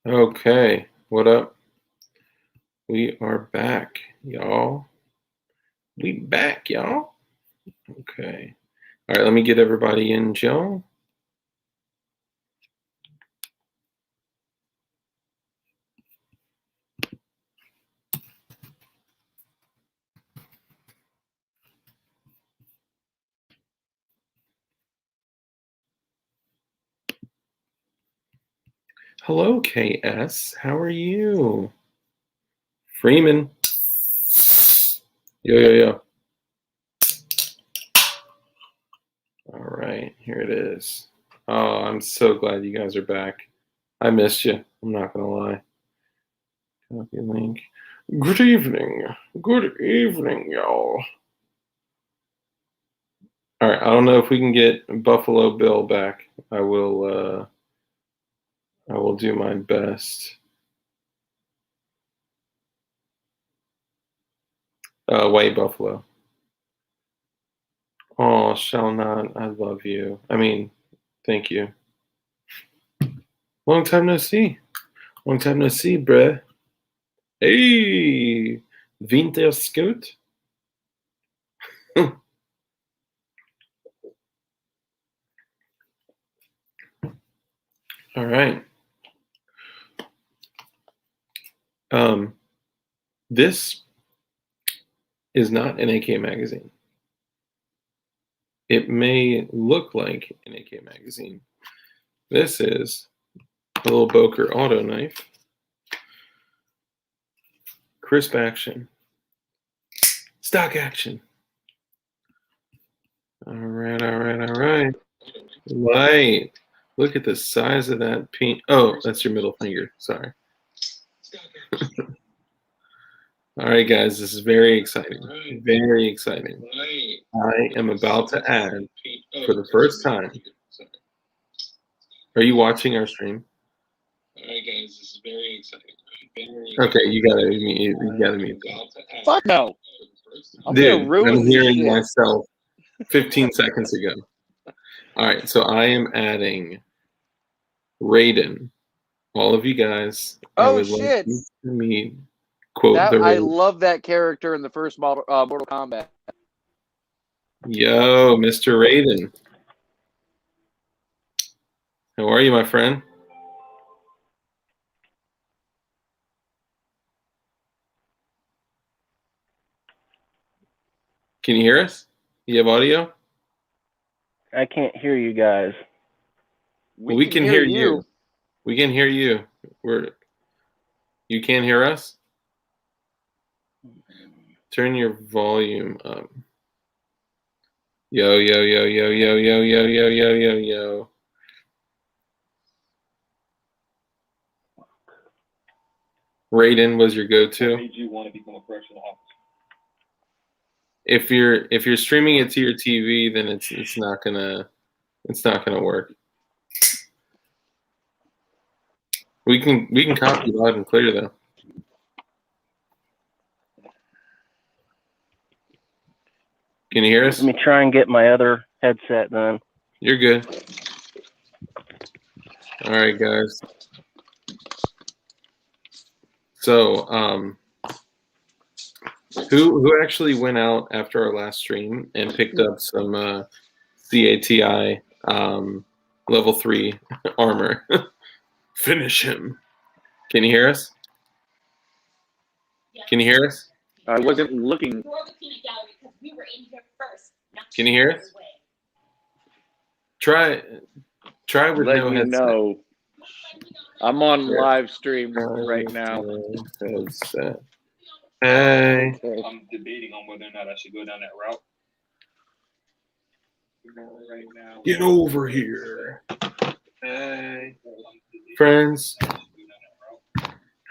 Okay, what up? We are back, y'all. We back, y'all. Okay. All right, let me get everybody in, Joe. Hello, KS. How are you? Freeman. Yo. All right, here it is. Oh, I'm so glad you guys are back. I missed you. I'm not going to lie. Copy link. Good evening. Good evening, y'all. All right, I don't know if we can get Buffalo Bill back. I will do my best. White Buffalo. Oh, shall not. I love you. I mean, thank you. Long time no see. Long time no see, bruh. Hey, Winter Scout. All right. This is not an AK magazine. It may look like an AK magazine. This is a little Boker auto knife. Crisp action. Stock action. All right. Light. Look at the size of that pink. Oh, that's your middle finger. Sorry. All right, guys, this is very exciting. Very exciting. I am about to add, for the first time. Are you watching our stream? All right, guys, this is very exciting. Okay, you gotta mute. Fuck no. Dude, I'm hearing myself 15 seconds ago. All right, so I am adding Raiden. All of you guys, I would like you to meet. Quote I love that character in the first Mortal Kombat. Yo, Mr. Raiden. How are you, my friend? Can you hear us? You have audio? I can't hear you guys. We can hear you. We can hear you. You can't hear us? Turn your volume up. Yo. Raiden was your go-to. What made you want to become a correctional officer? If you're streaming it to your TV, then it's not gonna work. We can copy loud and clear though. Can you hear us? Let me try and get my other headset then. You're good. All right, guys. So, who actually went out after our last stream and picked up some CATI level 3 armor? Finish him. Can you hear us? Can you hear us? I wasn't looking. Can you hear us? Try with no headset. Know. I'm on live stream right now. Headset. Hey. I'm debating on whether or not I should go down that route. Right now. Get over here. Hey. Friends.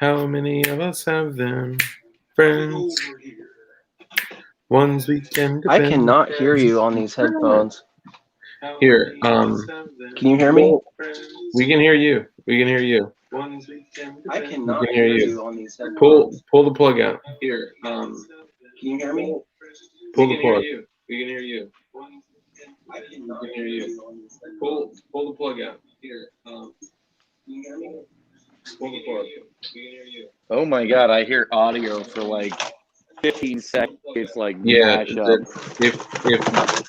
How many of us have them? Friends. Ones we can depend. I cannot hear you on these headphones. Here, can you hear me? We can hear you. We can hear you. I cannot hear you on these headphones. Pull the plug out. Here, can you hear me? Pull the plug. We can hear you. I cannot hear you. Pull the plug out. Here, can you hear me? Pull Oh my god, I hear audio for like 15 seconds. It's like Yeah, mash up.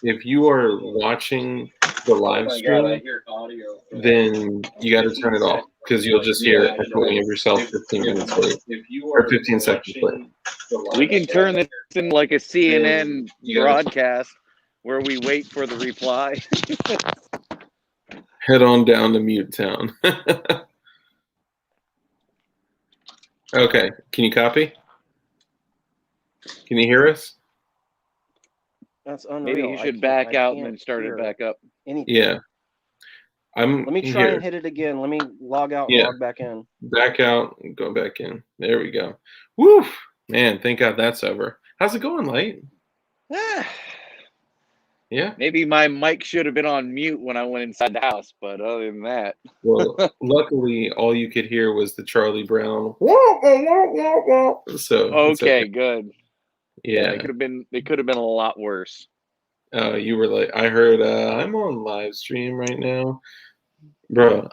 if you are watching the live stream, then you got to turn it off because you'll just hear echoing of yourself 15 minutes late or 15 seconds late. We can turn this into like a CNN broadcast where we wait for the reply. Head on down to Mute Town. Okay, can you copy? Can you hear us? That's unreal. Maybe you should back out and then start it back up. Anything. Yeah. Let me try and hit it again. Let me log out and log back in. Back out and go back in. There we go. Woo! Man, thank God that's over. How's it going, Light? Yeah. Maybe my mic should have been on mute when I went inside the house, but other than that. Well, luckily, all you could hear was the Charlie Brown. So okay, good. Yeah. It could have been a lot worse. You were like, I heard I'm on live stream right now. Bro,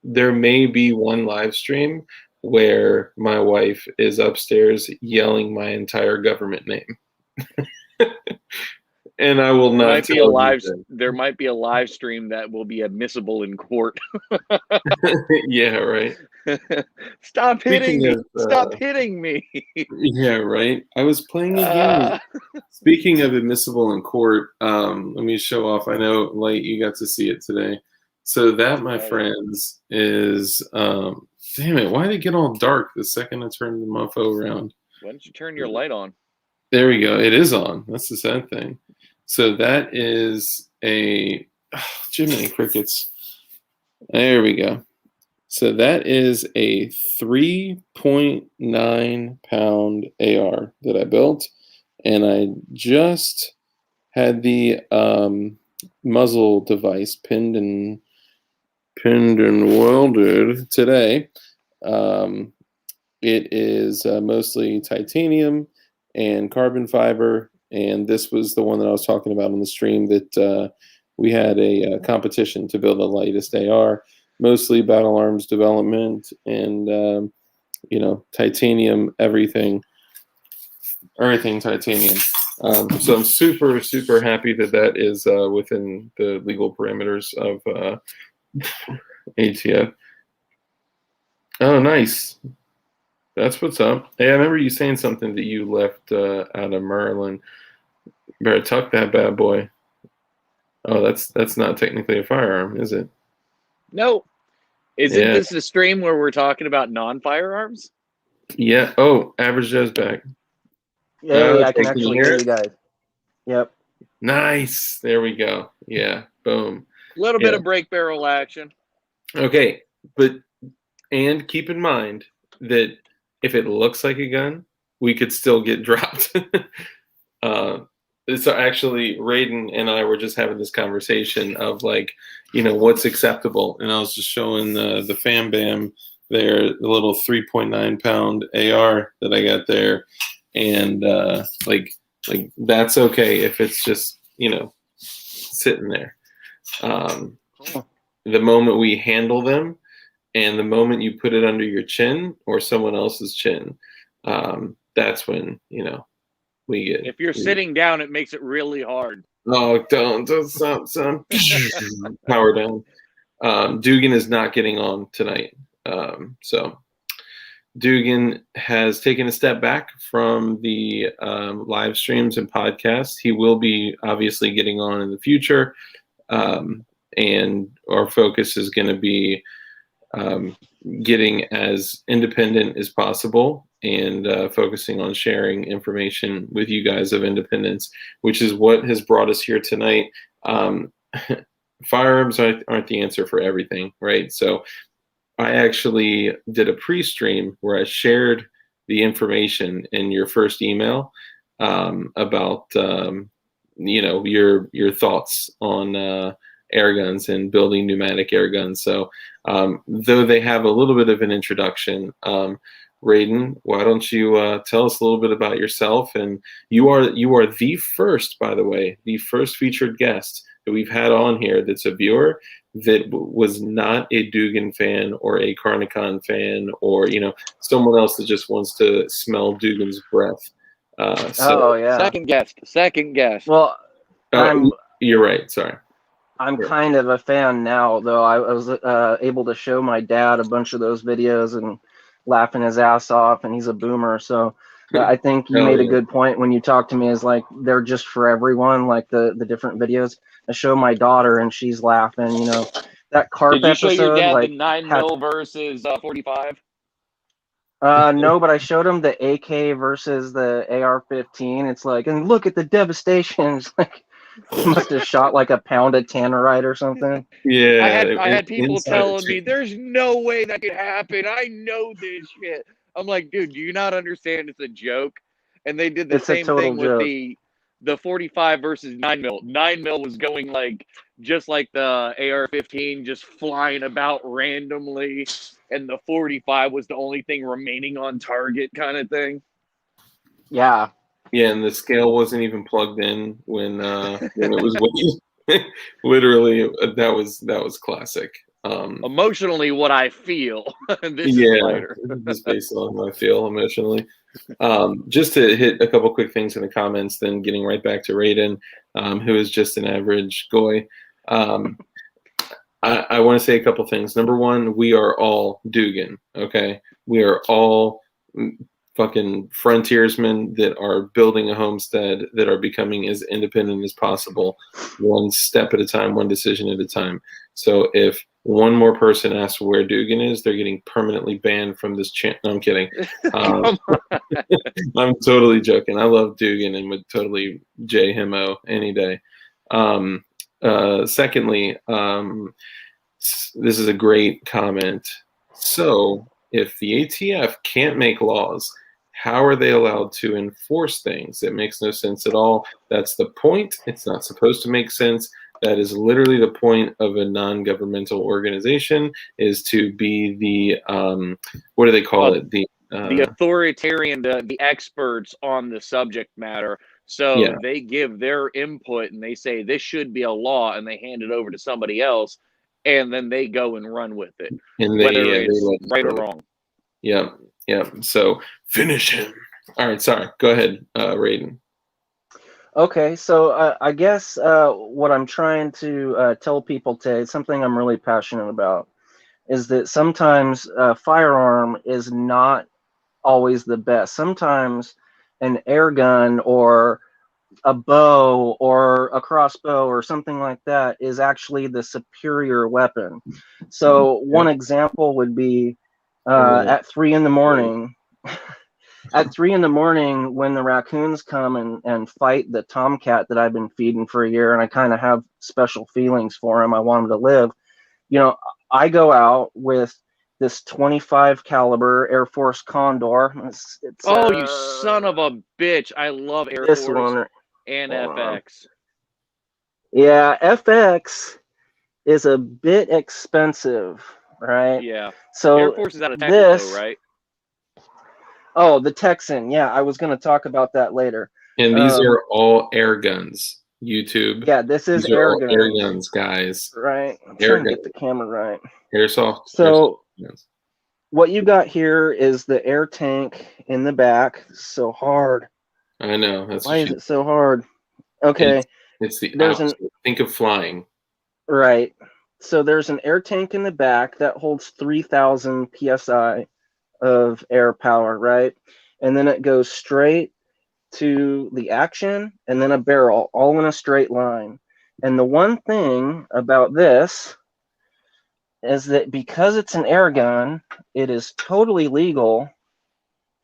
there may be one live stream where my wife is upstairs yelling my entire government name. And I will not tell you. There might be a live stream that will be admissible in court. Yeah, right. Stop hitting me. Stop hitting me. Yeah, right. I was playing a game. Speaking of admissible in court, let me show off. I know, Light, you got to see it today. So that, my friends, is damn it, why did it get all dark the second I turned the mofo around? Why don't you turn your light on? There we go. It is on. That's the sad thing. So that is a Jiminy Crickets. There we go. So that is a 3.9 pound AR that I built, and I just had the muzzle device pinned and welded today. It is mostly titanium and carbon fiber, and this was the one that I was talking about on the stream that we had a competition to build the lightest AR, mostly battle arms development, and titanium, everything titanium. So I'm super, super happy that is within the legal parameters of ATF. Oh, nice. That's what's up. Hey, I remember you saying something that you left out of Maryland. Better tuck that bad boy. Oh, that's not technically a firearm, is it? No. Isn't this the stream where we're talking about non-firearms? Yeah. Oh, Average Joe's back. Yeah, I can actually hear you guys. Yep. Nice. There we go. Yeah. Boom. A little bit of break barrel action. Okay. And keep in mind that if it looks like a gun, we could still get dropped. So actually, Raiden and I were just having this conversation of what's acceptable. And I was just showing the Fam Bam there, the little 3.9 pound AR that I got there. And that's okay if it's just, sitting there. The moment we handle them and the moment you put it under your chin or someone else's chin, that's when, we get. If you're sitting down, it makes it really hard. Oh, don't stop. Power down. Dugan is not getting on tonight. So Dugan has taken a step back from the live streams and podcasts. He will be obviously getting on in the future. And our focus is going to be getting as independent as possible and focusing on sharing information with you guys of independence, which is what has brought us here tonight. Firearms aren't the answer for everything, right? So I actually did a pre-stream where I shared the information in your first email about your thoughts on air guns and building pneumatic air guns. So though they have a little bit of an introduction, Raiden, why don't you tell us a little bit about yourself? And you are the first, by the way, the first featured guest that we've had on here that's a viewer that was not a Dugan fan or a Carnicon fan or, you know, someone else that just wants to smell Dugan's breath. Oh yeah. Second guest. Well, you're right. Sorry. I'm kind of a fan now, though. I was able to show my dad a bunch of those videos and laughing his ass off, and he's a boomer. So I think you made a good point when you talked to me, is like they're just for everyone, like the different videos. I show my daughter and she's laughing, you know. That carp Did you show episode, your dad like, the 9mm versus 45? No, but I showed him the AK versus the AR-15. It's like, and look at the devastation. It's like, he must have shot like a pound of tannerite or something. Yeah, I had people telling me, "There's no way that could happen. I know this shit." I'm like, dude, do you not understand? It's a joke. And they did the same thing with the 45 versus 9mm. 9mm was going like just like the AR-15, just flying about randomly, and the 45 was the only thing remaining on target, kind of thing. Yeah. Yeah, and the scale wasn't even plugged in when it was literally that was classic. Emotionally, what I feel. This is later. Just based on what I feel emotionally. Just to hit a couple quick things in the comments, then getting right back to Raiden, who is just an average goy. I want to say a couple things. Number one, we are all Dugan. Okay, we are all fucking frontiersmen that are building a homestead, that are becoming as independent as possible, one step at a time, one decision at a time. So if one more person asks where Dugan is, they're getting permanently banned from this channel. No, I'm kidding. I'm totally joking. I love Dugan and would totally J him any day. Secondly, this is a great comment. So if the ATF can't make laws, how are they allowed to enforce things? It makes no sense at all. That's the point. It's not supposed to make sense. That is literally the point of a non-governmental organization, is to be the what do they call it? The authoritarian, the experts on the subject matter. So they give their input and they say this should be a law, and they hand it over to somebody else, and then they go and run with it, and whether it's right or wrong. Yep. So finish him. All right, sorry. Go ahead, Raiden. Okay, so I guess what I'm trying to tell people today, something I'm really passionate about, is that sometimes firearm is not always the best. Sometimes an air gun or a bow or a crossbow or something like that is actually the superior weapon. So one example would be at 3 a.m. At 3 a.m, when the raccoons come and fight the tomcat that I've been feeding for a year, and I kind of have special feelings for him, I want him to live, you know, I go out with this 25 caliber Air Force Condor. It's you son of a bitch. I love Air Force and FX. Yeah, FX is a bit expensive, right? Yeah. So Air Force is out of Texas, though, right? Oh, the Texan. Yeah, I was going to talk about that later. And these are all air guns. YouTube. Yeah, this is air guns. Air guns, guys. Right. I'm trying to get the camera right. Airsoft. So what you got here is the air tank in the back. It's so hard. I know. Why is it so hard? Okay. It's the opposite. Think of flying. Right. So there's an air tank in the back that holds 3,000 psi of air power, right? And then it goes straight to the action and then a barrel, all in a straight line. And the one thing about this is that because it's an air gun, it is totally legal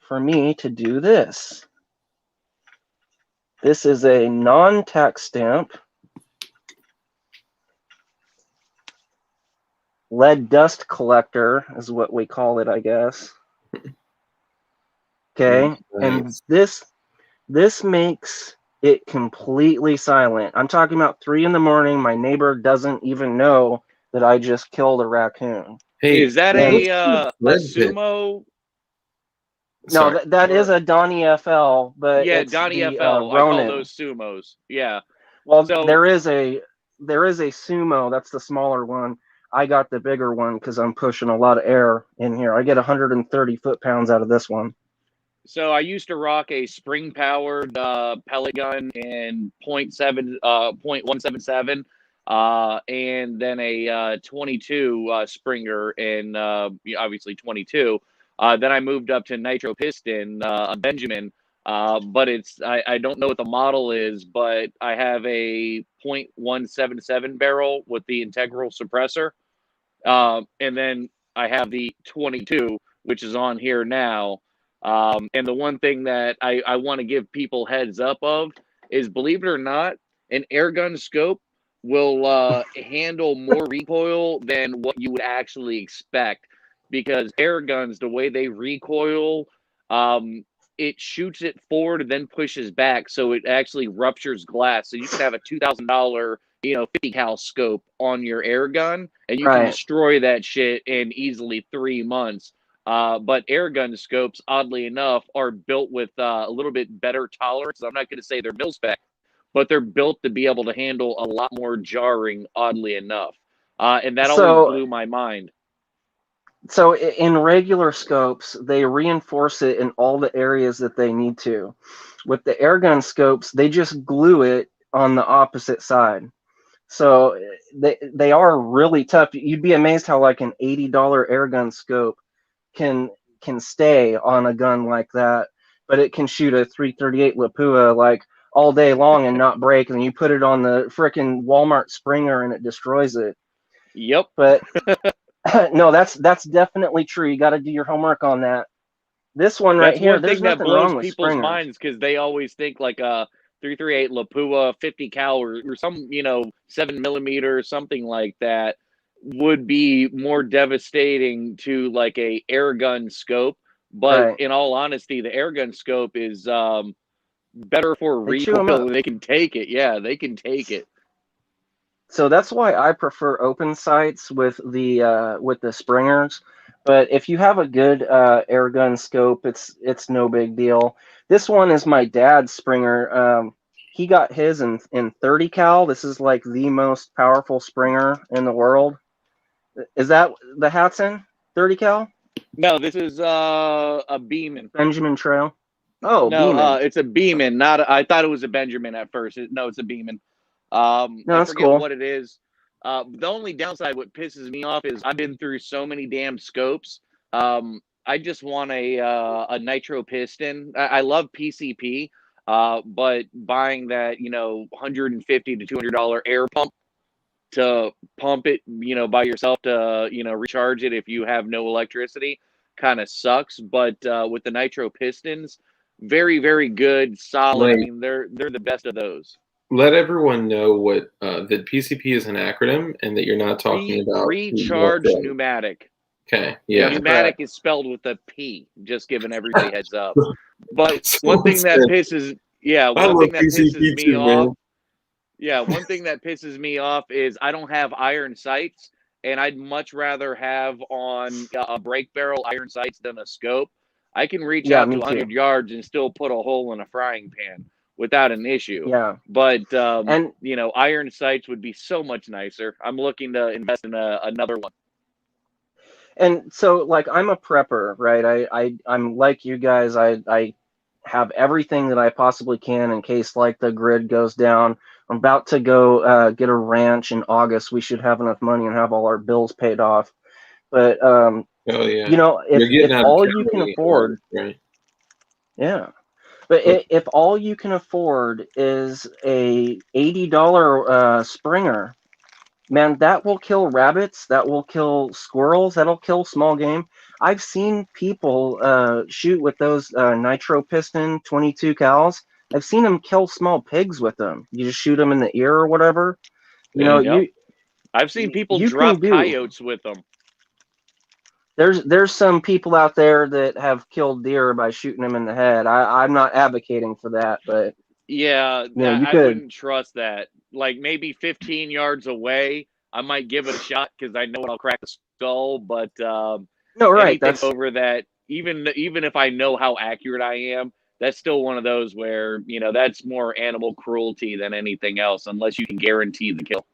for me to do this. This is a non-tax stamp lead dust collector is what we call it, I guess. Okay, and this makes it completely silent. I'm talking about 3 a.m. My neighbor doesn't even know that I just killed a raccoon. Hey, is that a sumo? No, that is a Donnie FL, but yeah, it's Donnie the, FL. Ronin. I call those sumos. Yeah. Well, so there is a there is a Sumo. That's the smaller one. I got the bigger one because I'm pushing a lot of air in here. I get 130 foot-pounds out of this one. So I used to rock a spring-powered pellet gun in .177, and then a 22 Springer in obviously 22. Then I moved up to nitro piston, a Benjamin, but I don't know what the model is, but I have a .177 barrel with the integral suppressor, and then I have the 22, which is on here now. And the one thing that I want to give people heads up of is, believe it or not, an airgun scope will handle more recoil than what you would actually expect, because air guns, the way they recoil, it shoots it forward and then pushes back, so it actually ruptures glass. So you can have a $2,000 50 cal scope on your air gun, and you can destroy that shit in easily 3 months. But air gun scopes, oddly enough, are built with a little bit better tolerance. I'm not going to say they're mil spec, but they're built to be able to handle a lot more jarring, oddly enough. And that always blew my mind. So in regular scopes, they reinforce it in all the areas that they need to. With the airgun scopes, they just glue it on the opposite side. So they are really tough. You'd be amazed how like an $80 airgun scope can stay on a gun like that, but it can shoot a 338 Lapua like all day long and not break. And you put it on the frickin' Walmart Springer and it destroys it. Yep. But no, that's definitely true. You got to do your homework on that. This one right here, there's nothing wrong with people's Springers. Minds, because they always think like a 338 Lapua 50 cal or some 7mm or something like that would be more devastating to like a airgun scope. But in all honesty, the airgun scope is better for recoil. They can take it. Yeah, they can take it. So that's why I prefer open sights with the Springers. But if you have a good airgun scope, it's no big deal. This one is my dad's Springer. He got his in 30 cal. This is like the most powerful Springer in the world. Is that the Hatson 30 cal? No, this is a Beeman. Benjamin Trail. Oh, no, Beeman. It's a Beeman. I thought it was a Benjamin at first. No, it's a Beeman. No, I forget what it is. The only downside, what pisses me off, is I've been through so many damn scopes. I just want a nitro piston. I love PCP, but buying that $150 to $200 air pump to pump it by yourself to recharge it if you have no electricity kind of sucks. But with the nitro pistons, very, very good, solid. I mean, they're the best of those. Let everyone know what that PCP is an acronym, and that you're not talking about recharge pneumatic. Okay, yeah. Pneumatic is spelled with a P. Just giving everybody heads up. But one thing that pisses me off. Yeah, one thing that pisses me off is I don't have iron sights, and I'd much rather have on a break barrel iron sights than a scope. I can reach out to 100 yards and still put a hole in a frying pan without an issue. Yeah. But, iron sights would be so much nicer. I'm looking to invest in another one. And so, like, I'm a prepper, right? I'm like you guys. I have everything that I possibly can in case, like, the grid goes down. I'm about to go get a ranch in August. We should have enough money and have all our bills paid off. But, if all you can afford... Right. Yeah. But if all you can afford is a $80 Springer, man, that will kill rabbits, that will kill squirrels, that'll kill small game. I've seen people shoot with those nitro piston 22 cals. I've seen them kill small pigs with them. You just shoot them in the ear or whatever. I've seen people drop coyotes with them. There's some people out there that have killed deer by shooting them in the head. I'm not advocating for that, but yeah, I wouldn't trust that. Like maybe 15 yards away, I might give it a shot because I know I'll crack the skull. But that's over that. Even if I know how accurate I am, that's still one of those where that's more animal cruelty than anything else, unless you can guarantee the kill.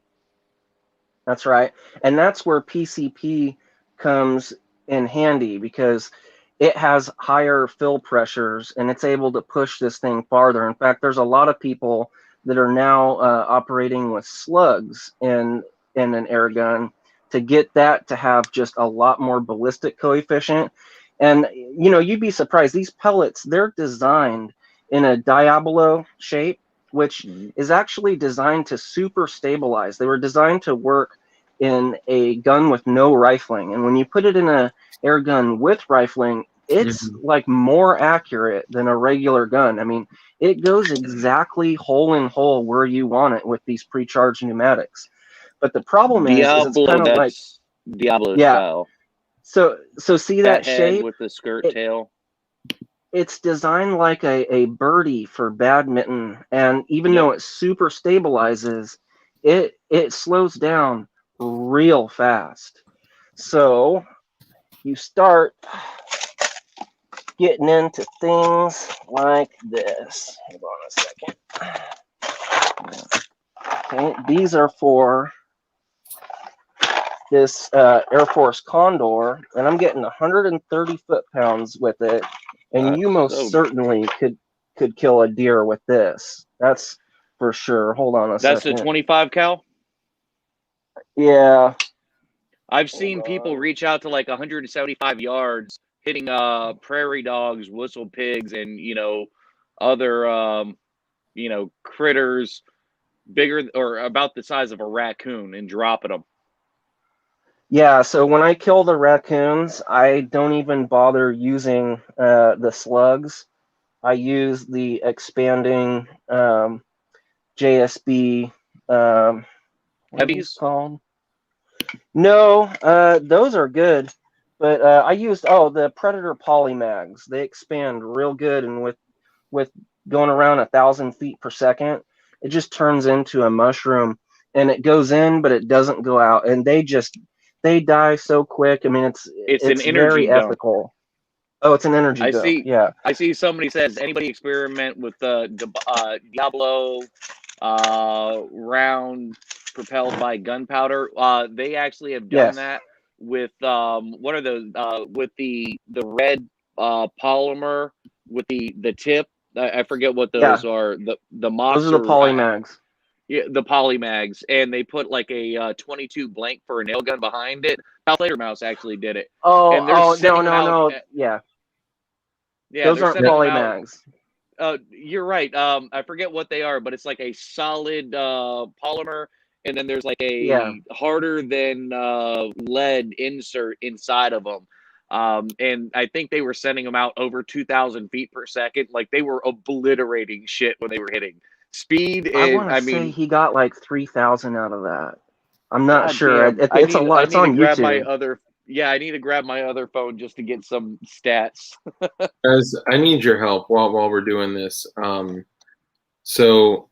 That's right. And that's where PCP comes in handy, because it has higher fill pressures and it's able to push this thing farther. In fact, there's a lot of people that are now operating with slugs in an air gun to get that to have just a lot more ballistic coefficient. And you'd be surprised. These pellets, they're designed in a Diablo shape, which is actually designed to super stabilize. They were designed to work in a gun with no rifling. And when you put it in a air gun with rifling, it's like more accurate than a regular gun. I mean, it goes exactly hole in hole where you want it with these pre-charged pneumatics. But the problem is it's kind of like Diablo style. So see that shape with the skirt tail? It's designed like a birdie for badminton, and even though it super stabilizes, it slows down real fast. So you start getting into things like this. Hold on a second. Okay, these are for this Air Force Condor, and I'm getting 130 foot-pounds with it, and you most certainly could kill a deer with this. That's for sure. Hold on a second. That's the 25 cal? Yeah. I've seen people reach out to like 175 yards, hitting prairie dogs, whistle pigs, and other critters bigger or about the size of a raccoon and dropping them. Yeah, so when I kill the raccoons, I don't even bother using the slugs. I use the expanding JSB. What are these called? No, those are good, but I used the Predator polymags. They expand real good, and with going around 1,000 feet per second, it just turns into a mushroom, and it goes in, but it doesn't go out, and they die so quick. I mean, it's an energy very dump. ethical. Oh, it's an energy dump. Yeah. I see somebody says, anybody experiment with the Diablo round propelled by gunpowder? They actually have done that with what are those? With the red polymer with the tip. I forget what those are. The Mox. Those are the polymags. Yeah, the polymags, and they put like a 22 blank for a nail gun behind it. Later Mouse actually did it. No, yeah. Yeah, those aren't polymags. You're right. I forget what they are, but it's like a solid polymer, and then there's like a harder than lead insert inside of them. And I think they were sending them out over 2,000 feet per second. Like they were obliterating shit when they were hitting. Speed. I want to say he got like 3,000 out of that. I'm not sure. It's a lot. It's on YouTube. I need to grab my other phone just to get some stats. Guys, I need your help while we're doing this. So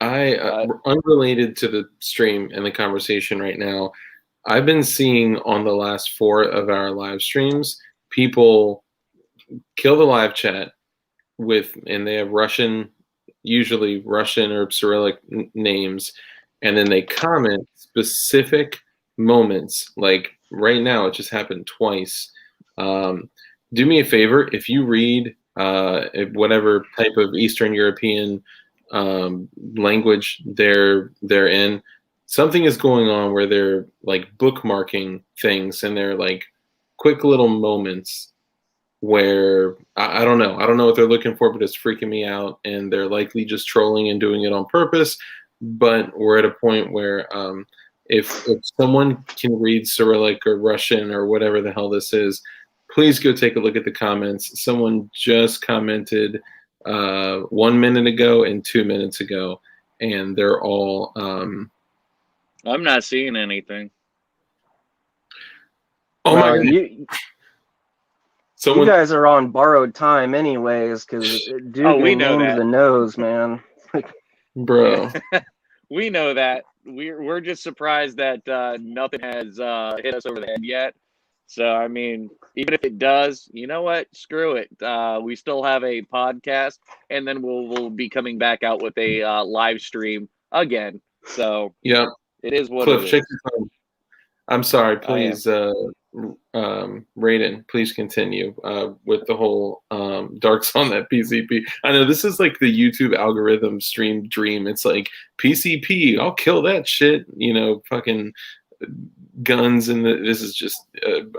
I, unrelated to the stream and the conversation right now, I've been seeing on the last 4 of our live streams, people kill the live chat and they have usually Russian or Cyrillic names, and then they comment specific moments. Like right now, it just happened twice. Do me a favor, if you read whatever type of Eastern European language they're in, something is going on where they're like bookmarking things, and they're like quick little moments where I don't know what they're looking for, but it's freaking me out, and they're likely just trolling and doing it on purpose. But we're at a point where if someone can read Cyrillic or Russian or whatever the hell this is, please go take a look at the comments. Someone just commented 1 minute ago and 2 minutes ago, and they're all I'm not seeing anything. Oh my God. You guys are on borrowed time anyways, because Dugan named the nose, man. Bro. We know that. We're just surprised that nothing has hit us over the head yet. So, I mean, even if it does, you know what? Screw it. We still have a podcast, and then we'll be coming back out with a live stream again. So, yeah. It is what Cliff, it check is. your phone. I'm sorry, please, Raiden, please continue with the whole darks on that PCP. I know this is like the YouTube algorithm stream dream. It's like PCP, I'll kill that shit. You know, fucking guns, and this is just.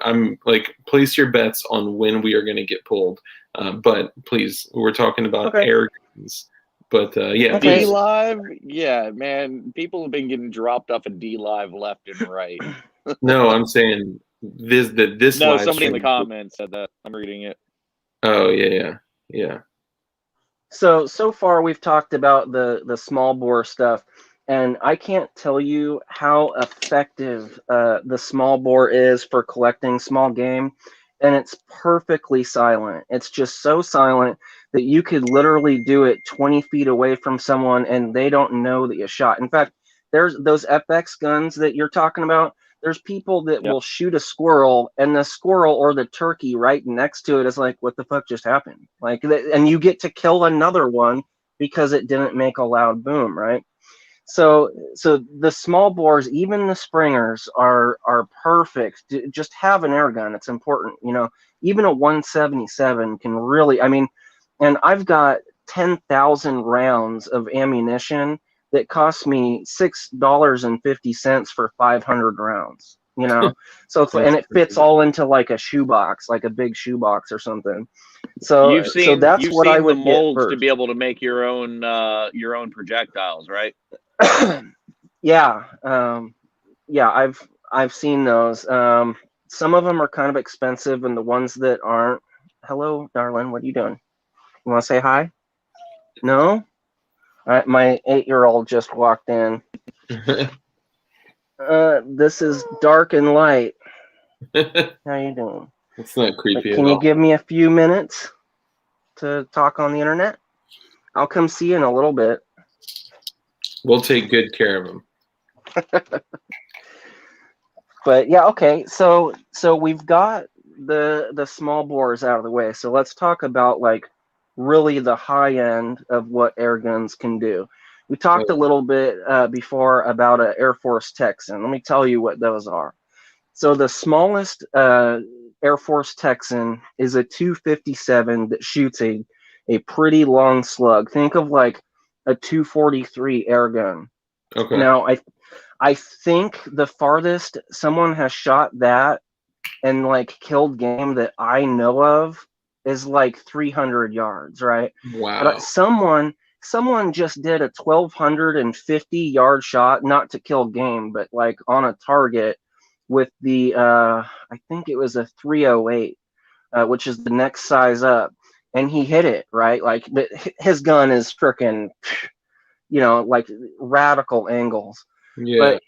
I'm like, place your bets on when we are going to get pulled. But please, we're talking about air guns. But yeah, D Live, yeah, man, people have been getting dropped off of D Live left and right. No, I'm saying this No, live somebody in the stream. comments said that. I'm reading it. Oh yeah. So far we've talked about the small bore stuff, and I can't tell you how effective the small bore is for collecting small game, and it's perfectly silent. It's just so silent that you could literally do it 20 feet away from someone and they don't know that you shot. In fact, there's those FX guns that you're talking about. There's people that will shoot a squirrel, and the squirrel or the turkey right next to it is like, what the fuck just happened? Like, and you get to kill another one because it didn't make a loud boom, right? So the small bores, even the springers, are perfect. Just have an air gun. It's important, you know. Even a 177 can really, I mean, and I've got 10,000 rounds of ammunition that cost me $6.50 for 500 rounds, you know. So and it fits all into like a shoebox, like a big shoebox or something. So that's what I would the molds get first. to be able to make your own projectiles, right? Yeah, I've seen those. Some of them are kind of expensive, and the ones that aren't. Hello, darling. What are you doing? You want to say hi? No. All right, my 8-year-old just walked in. This is dark and light. How you doing? It's not creepy Can at all. you give me a few minutes to talk on the internet? I'll come see you in a little bit. We'll take good care of him. But yeah, okay. So we've got the small bores out of the way. So let's talk about like really the high end of what air guns can do. We talked a little bit before about an Air Force Texan. Let me tell you what those are. So the smallest Air Force Texan is a 257 that shoots a pretty long slug. Think of like a 243 air gun. Okay. Now I think the farthest someone has shot that and like killed game that I know of is like 300 yards, right? Wow. But someone just did a 1,250 yard shot, not to kill game, but like on a target with the I think it was a 308, which is the next size up, and he hit it, right? Like, but his gun is freaking, you know, like radical angles. Yeah. But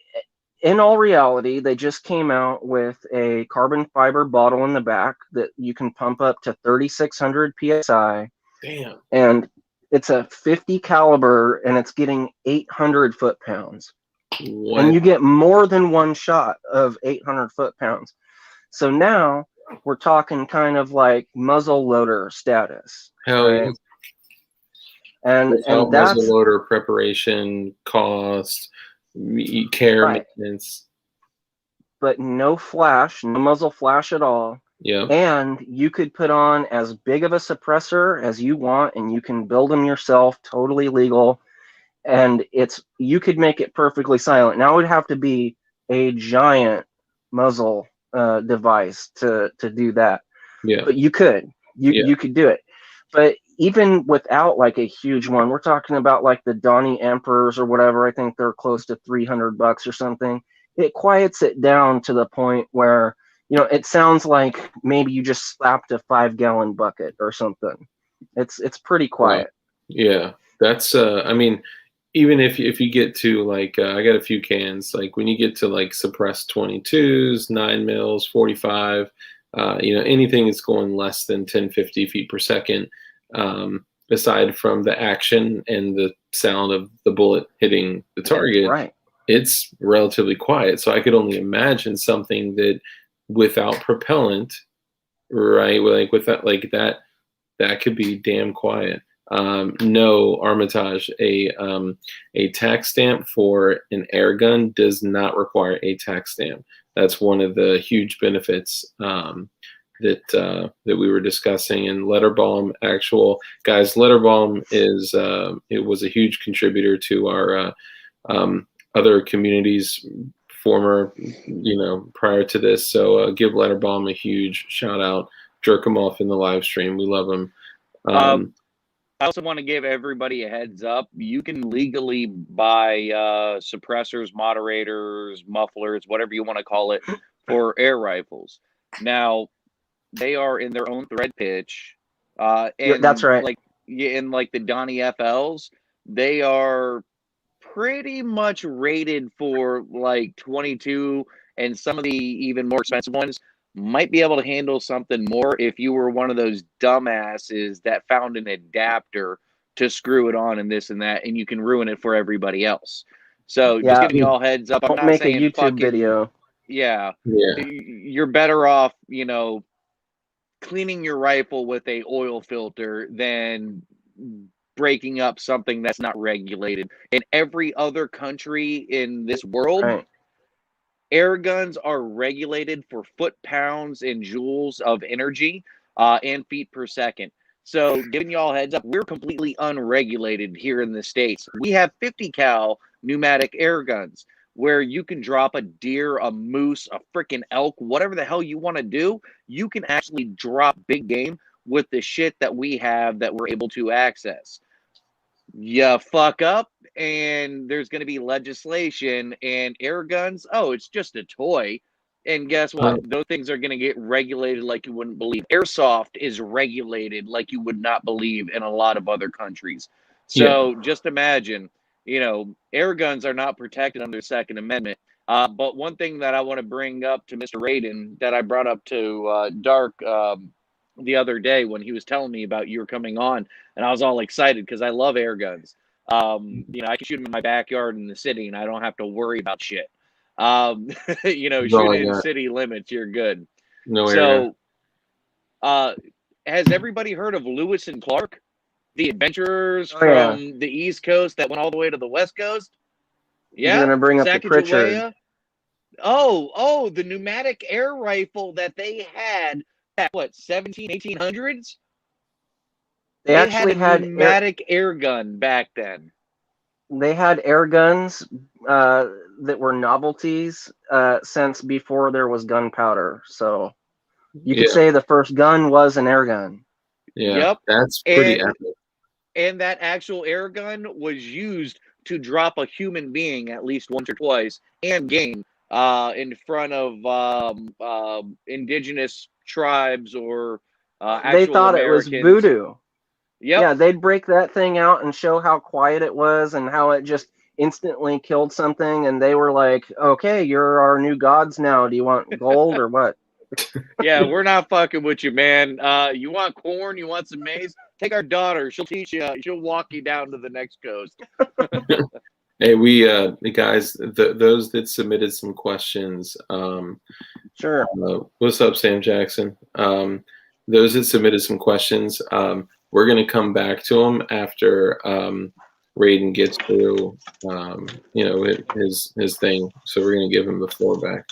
in all reality, they just came out with a carbon fiber bottle in the back that you can pump up to 3,600 psi. Damn. And it's a 50 caliber, and it's getting 800 foot-pounds. What? And you get more than one shot of 800 foot-pounds. So now we're talking kind of like muzzle loader status. Hell right? yeah. And that's muzzle loader preparation, cost, care, right. maintenance. But no flash, no muzzle flash at all. Yeah. And you could put on as big of a suppressor as you want, and you can build them yourself, totally legal. And you could make it perfectly silent. Now it would have to be a giant muzzle device to do that. Yeah. But you could. You could do it. But even without like a huge one, we're talking about like the Donnie Emperors or whatever. I think they're close to $300 or something. It quiets it down to the point where, you know, it sounds like maybe you just slapped a 5-gallon bucket or something. It's pretty quiet. Yeah, that's I mean, even if you get to like I got a few cans. Like when you get to like suppressed 22s, 9 mils, 45, you know, anything that's going less than 1050 feet per second. Aside from the action and the sound of the bullet hitting the target, right. It's relatively quiet. So I could only imagine something that without propellant, right? Like with that, like that could be damn quiet. No, Armitage, a tax stamp for an air gun does not require a tax stamp. That's one of the huge benefits that we were discussing. And Letterbalm, Letterbalm is it was a huge contributor to our other communities prior to this. So give Letterbalm a huge shout out. Jerk them off in the live stream. We love them. I also want to give everybody a heads up. You can legally buy suppressors, moderators, mufflers, whatever you want to call it, for air rifles. Now, they are in their own thread pitch. And that's right. In the Donnie FLs, they are pretty much rated for 22, and some of the even more expensive ones might be able to handle something more if you were one of those dumbasses that found an adapter to screw it on and this and that, and you can ruin it for everybody else. So just giving y'all heads up. I'm not make saying a YouTube video. Yeah. You're better off, cleaning your rifle with a oil filter than breaking up something that's not regulated. In every other country in this world, air guns are regulated for foot-pounds and joules of energy and feet per second. So giving y'all heads up, we're completely unregulated here in the States. We have 50 cal pneumatic air guns where you can drop a deer, a moose, a freaking elk, whatever the hell you want to do. You can actually drop big game with the shit that we have that we're able to access. You fuck up and there's going to be legislation, and air guns, it's just a toy. And guess what? Those things are going to get regulated like you wouldn't believe. Airsoft is regulated like you would not believe in a lot of other countries. So just imagine, air guns are not protected under the Second Amendment. But one thing that I want to bring up to Mr. Raiden that I brought up to Dark the other day when he was telling me about you coming on, and I was all excited because I love air guns. I can shoot them in my backyard in the city, and I don't have to worry about shit. Shooting in city limits, you're good. No has everybody heard of Lewis and Clark, the adventurers from the East Coast that went all the way to the West Coast? Yeah, you're gonna bring up the Pritchard. The pneumatic air rifle that they had at 1800s? They actually had a pneumatic air gun back then. They had air guns that were novelties since before there was gunpowder. So you could say the first gun was an air gun. Yeah, that's pretty epic. And that actual air gun was used to drop a human being at least once or twice and game in front of indigenous tribes or actual they thought Americans. It was voodoo. Yep. Yeah, they'd break that thing out and show how quiet it was and how it just instantly killed something. And they were like, okay, you're our new gods now. Do you want gold or what? Yeah, we're not fucking with you, man. You want corn? You want some maize? Take our daughter. She'll teach you. She'll walk you down to the next coast. Hey, we guys, those that submitted some questions. Sure. What's up, Sam Jackson? Those that submitted some questions. We're going to come back to them after Raiden gets through, his thing. So we're going to give him the floor back.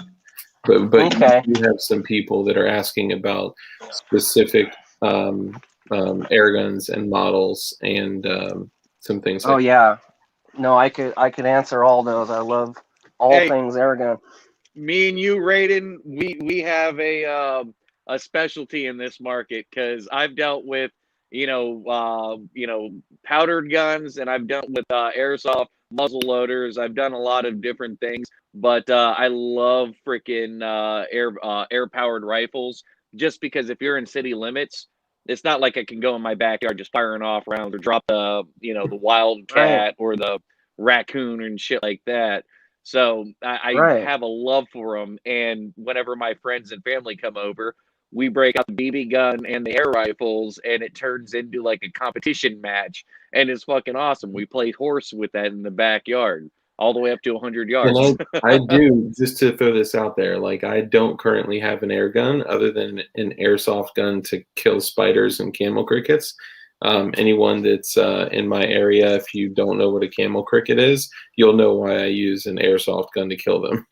But you have some people that are asking about specific air guns and models and some things. Oh yeah, no, I could answer all those. I love all things air gun. Me and you, Raiden, we have a specialty in this market because I've dealt with powdered guns, and I've dealt with airsoft muzzle loaders. I've done a lot of different things, but I love freaking air powered rifles. Just because if you're in city limits, it's not like I can go in my backyard just firing off rounds or drop the wildcat or the raccoon and shit like that. So I have a love for them, and whenever my friends and family come over, we break out the BB gun and the air rifles, and it turns into like a competition match, and it's fucking awesome. We play horse with that in the backyard, all the way up to 100 yards. And I do, just to throw this out there, like I don't currently have an air gun other than an airsoft gun to kill spiders and camel crickets. Anyone that's in my area, if you don't know what a camel cricket is, you'll know why I use an airsoft gun to kill them,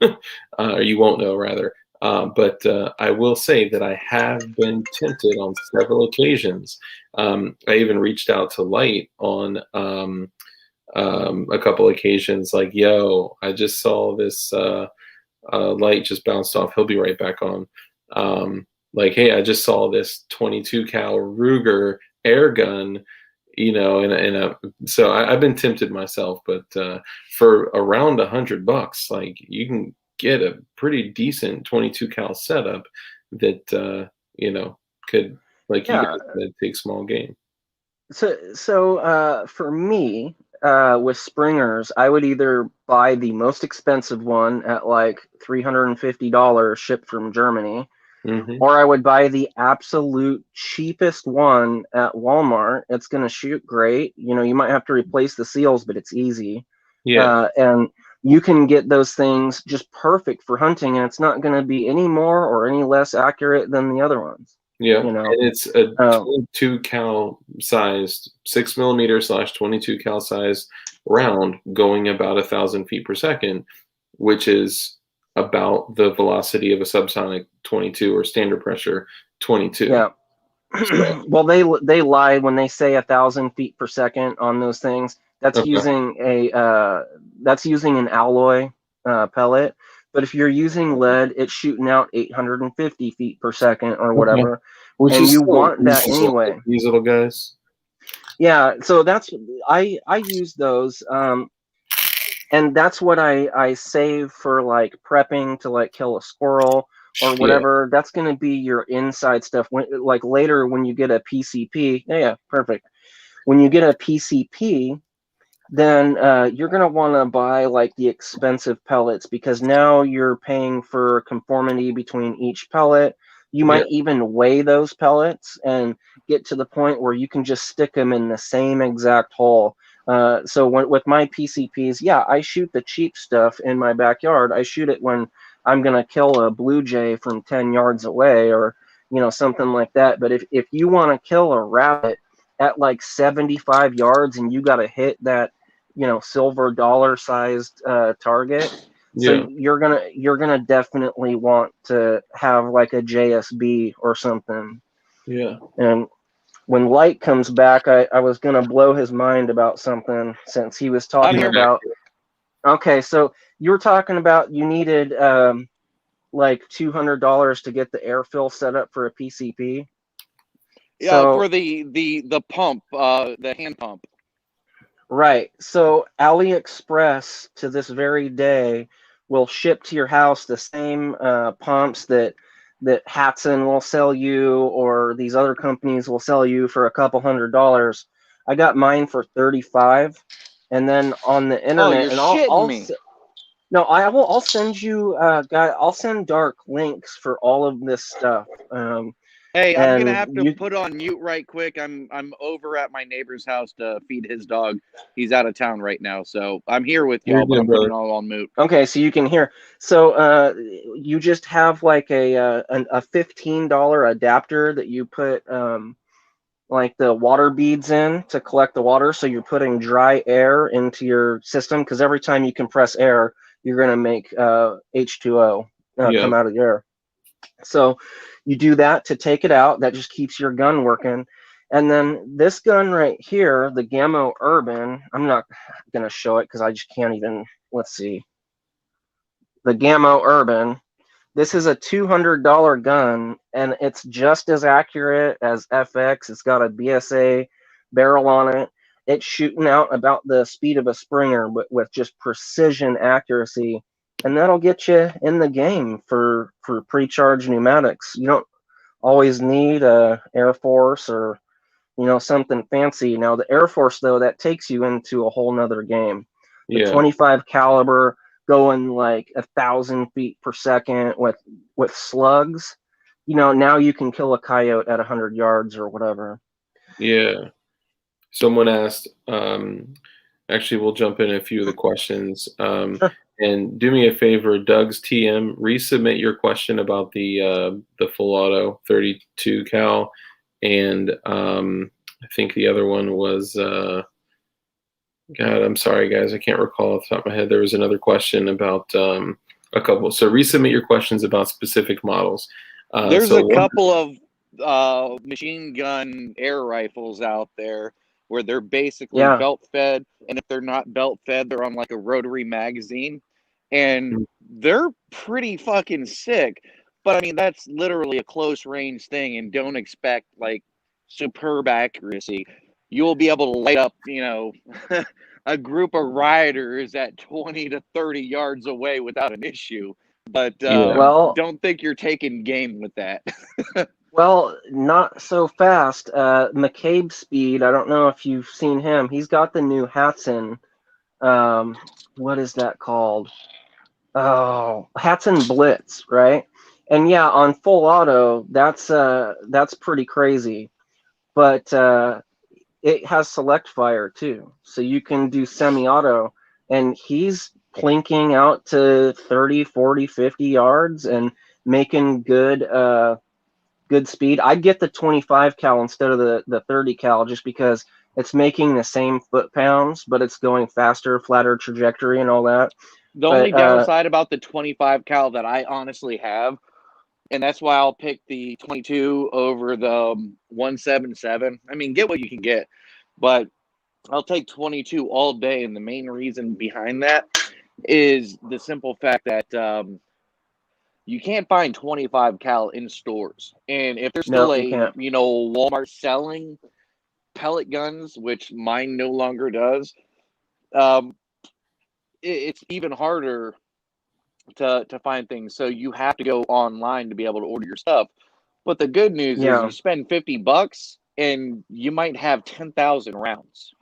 or you won't know rather. But I will say that I have been tempted on several occasions. I even reached out to Light on a couple occasions, like, yo, I just saw this Light just bounced off. He'll be right back on. Like, hey, I just saw this 22 cal Ruger air gun, so I've been tempted myself, but for around $100, like, you can get a pretty decent 22 cal setup that could, like, you guys said, take small game. So for me, with Springers, I would either buy the most expensive one at like $350 shipped from Germany, or I would buy the absolute cheapest one at Walmart. It's going to shoot great. You might have to replace the seals, but it's easy. Yeah. And you can get those things just perfect for hunting, and it's not going to be any more or any less accurate than the other ones. Yeah, and it's a 22 cal sized 6mm/22 cal size round going about 1,000 feet per second, which is about the velocity of a subsonic 22 or standard pressure 22. Yeah. Well, they lie when they say 1,000 feet per second on those things. That's using an alloy pellet. But if you're using lead, it's shooting out 850 feet per second or whatever. Which and is you want that anyway. These little guys. Yeah, so that's I use those, and that's what I save for like prepping to like kill a squirrel or whatever. That's going to be your inside stuff. Like later when you get a PCP, yeah, perfect. When you get a PCP, then you're going to want to buy like the expensive pellets, because now you're paying for conformity between each pellet. You might even weigh those pellets and get to the point where you can just stick them in the same exact hole. So with my PCPs, I shoot the cheap stuff in my backyard. I shoot it when I'm going to kill a blue jay from 10 yards away, or something like that. But if you want to kill a rabbit at like 75 yards and you got to hit that silver dollar sized target, so you're gonna definitely want to have like a JSB or something. And when Light comes back, I was gonna blow his mind about something, since he was talking about so you were talking about you needed like $200 to get the air fill set up for a PCP. For the pump, the hand pump. Right. So AliExpress to this very day will ship to your house the same pumps that Hatson will sell you, or these other companies will sell you for a couple $100. I got mine for $35, and then on the internet, I'll send you I'll send Dark links for all of this stuff. Hey, I'm gonna have to put on mute right quick. I'm over at my neighbor's house to feed his dog. He's out of town right now, so I'm here with y'all, but I'm putting it all on mute. Okay, so you can hear. So you just have like a $15 adapter that you put like the water beads in to collect the water. So you're putting dry air into your system, because every time you compress air, you're gonna make H2O come out of the air. So you do that to take it out. That just keeps your gun working. And then this gun right here, the Gammo Urban, I'm not going to show it because I just can't even, let's see. The Gammo Urban, this is a $200 gun, and it's just as accurate as FX. It's got a BSA barrel on it. It's shooting out about the speed of a Springer, but with just precision accuracy. And that'll get you in the game for pre-charged pneumatics. You don't always need a Air Force or something fancy. Now the Air Force, though, that takes you into a whole nother game. The 25 caliber going like 1,000 feet per second with slugs. Now you can kill a coyote at 100 yards or whatever. Yeah. Someone asked. Actually, we'll jump in a few of the questions. Sure. And do me a favor, Doug's TM, resubmit your question about the full auto 32 cal, and I think the other one was. God, I'm sorry, guys. I can't recall off the top of my head. There was another question about a couple. So resubmit your questions about specific models. There's a couple of machine gun air rifles out there where they're basically belt fed, and if they're not belt fed, they're on like a rotary magazine, and they're pretty fucking sick. But I mean, that's literally a close range thing, and don't expect like superb accuracy. You'll be able to light up, a group of rioters at 20 to 30 yards away without an issue. But don't think you're taking game with that. Well, not so fast. McCabe Speed, I don't know if you've seen him. He's got the new Hatson. What is that called? Oh, Hatson Blitz, right? And yeah, on full auto, that's pretty crazy. But it has select fire too, so you can do semi-auto, and he's plinking out to 30, 40, 50 yards and making good speed. I'd get the 25 cal instead of the 30 cal just because it's making the same foot pounds, but it's going faster, flatter trajectory and all that. The only downside about the 25 cal that I honestly have, and that's why I'll pick the 22 over the 177. I mean, get what you can get, but I'll take 22 all day. And the main reason behind that is the simple fact that you can't find 25 cal in stores. And if there's still Walmart selling pellet guns, which mine no longer does, it's even harder to find things. So you have to go online to be able to order your stuff. But the good news is you spend $50 and you might have 10,000 rounds.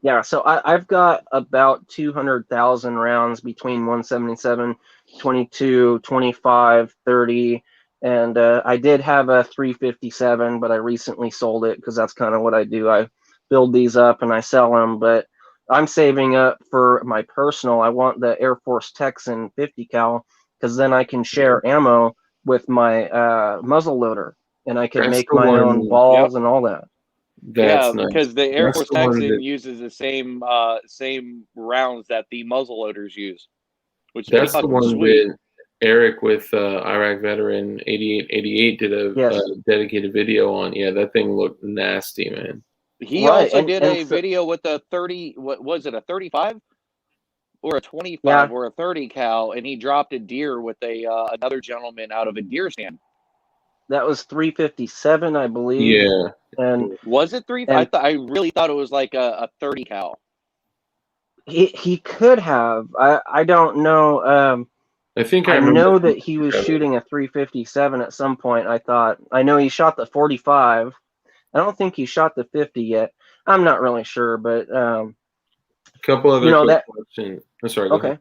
Yeah, so I've got about 200,000 rounds between 177, 22, 25, 30, and I did have a 357, but I recently sold it because that's kind of what I do. I build these up and I sell them, but I'm saving up for my personal. I want the Air Force Texan 50 cal because then I can share ammo with my muzzle loader, and I can make my own balls and all that. That's nice. Because the Air Force Texan uses the same rounds that the muzzle loaders use, which that's the one that Eric with Iraq Veteran 8888 did a dedicated video on. Yeah, that thing looked nasty, man. He also did a video with a 30. What was it? A 35 or a 25 or a 30 cal, and he dropped a deer with another gentleman out of a deer stand. That was 357, I believe. Yeah. And was it 3? I really thought it was like a 30 cal. He could have. I don't know. I know that he was shooting a 357 at some point. I know he shot the 45. I don't think he shot the 50 yet. I'm not really sure, but a couple other questions. I'm sorry. Go ahead.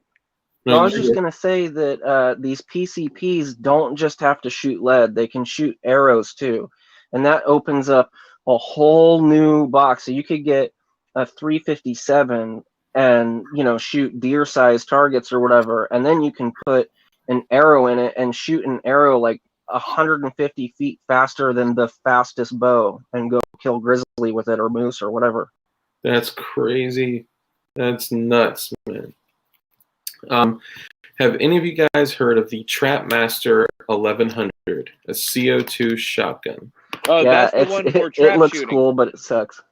No, I was just going to say that these PCPs don't just have to shoot lead. They can shoot arrows too. And that opens up a whole new box. So you could get a 357 and, shoot deer-sized targets or whatever. And then you can put an arrow in it and shoot an arrow like 150 feet faster than the fastest bow and go kill grizzly with it or moose or whatever. That's crazy. That's nuts, man. Have any of you guys heard of the Trapmaster 1100, a CO2 shotgun? Oh, yeah, that's the one for trap it looks shooting. Cool, but it sucks.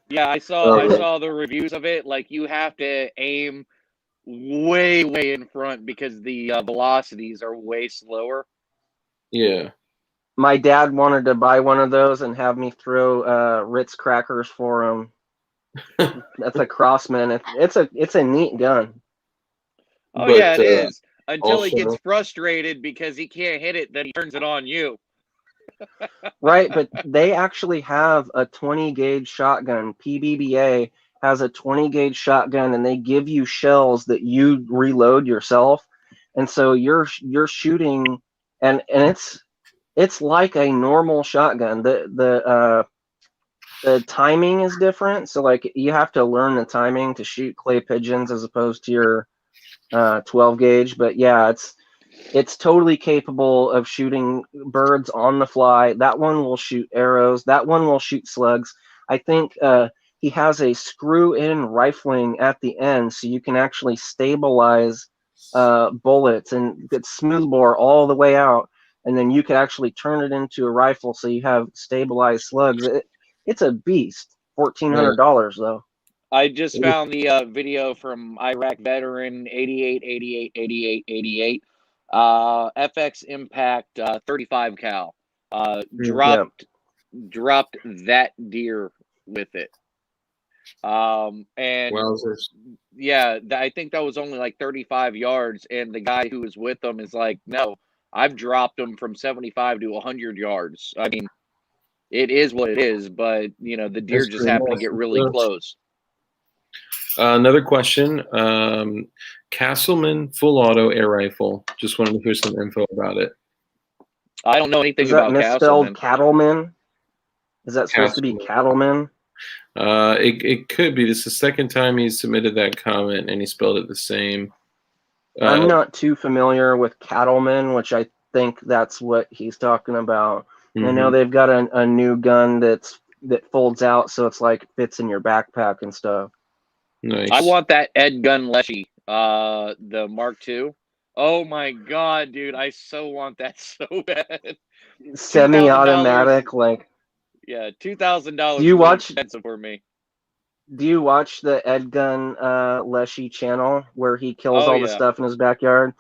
Yeah, I saw the reviews of it. Like, you have to aim way in front because the velocities are way slower. Yeah. My dad wanted to buy one of those and have me throw Ritz crackers for him. That's a Crossman. It's a neat gun. Oh, but, yeah, it is. Until he gets frustrated because he can't hit it, then he turns it on you. Right, but they actually have a 20 gauge shotgun. PBBA has a 20 gauge shotgun, and they give you shells that you reload yourself. And so you're shooting, and it's like a normal shotgun. The timing is different. So like you have to learn the timing to shoot clay pigeons as opposed to your 12 gauge. But yeah, it's totally capable of shooting birds on the fly. That one will shoot arrows. That one will shoot slugs. I think he has a screw-in rifling at the end, so you can actually stabilize bullets and get smooth bore all the way out, and then you can actually turn it into a rifle, so you have stabilized slugs. It's a beast. $1,400 though. I just found the video from Iraq veteran 88, 88, 88, 88. FX Impact 35 cal. Dropped that deer with it. And wowzers. Yeah, I think that was only like 35 yards, and the guy who was with them is like, no, I've dropped them from 75 to 100 yards. I mean, it is what it is, but you know, the deer just happen to get really close. Another question. Castleman full auto air rifle. Just wanted to hear some info about it. I don't know anything about misspelled Cattleman. Is that supposed to be Cattleman? It could be. This is the second time he's submitted that comment, and he spelled it the same. I'm not too familiar with Cattleman, which I think that's what he's talking about. I know they've got a new gun that folds out, so it's like fits in your backpack and stuff. Nice. I want that Ed Gun Leshy, the Mark II. Oh my god, dude! I so want that so bad. Semi-automatic, like. Yeah, $2,000. Do you watch? Expensive for me. Do you watch the Ed Gun Leshy channel where he kills all the stuff in his backyard?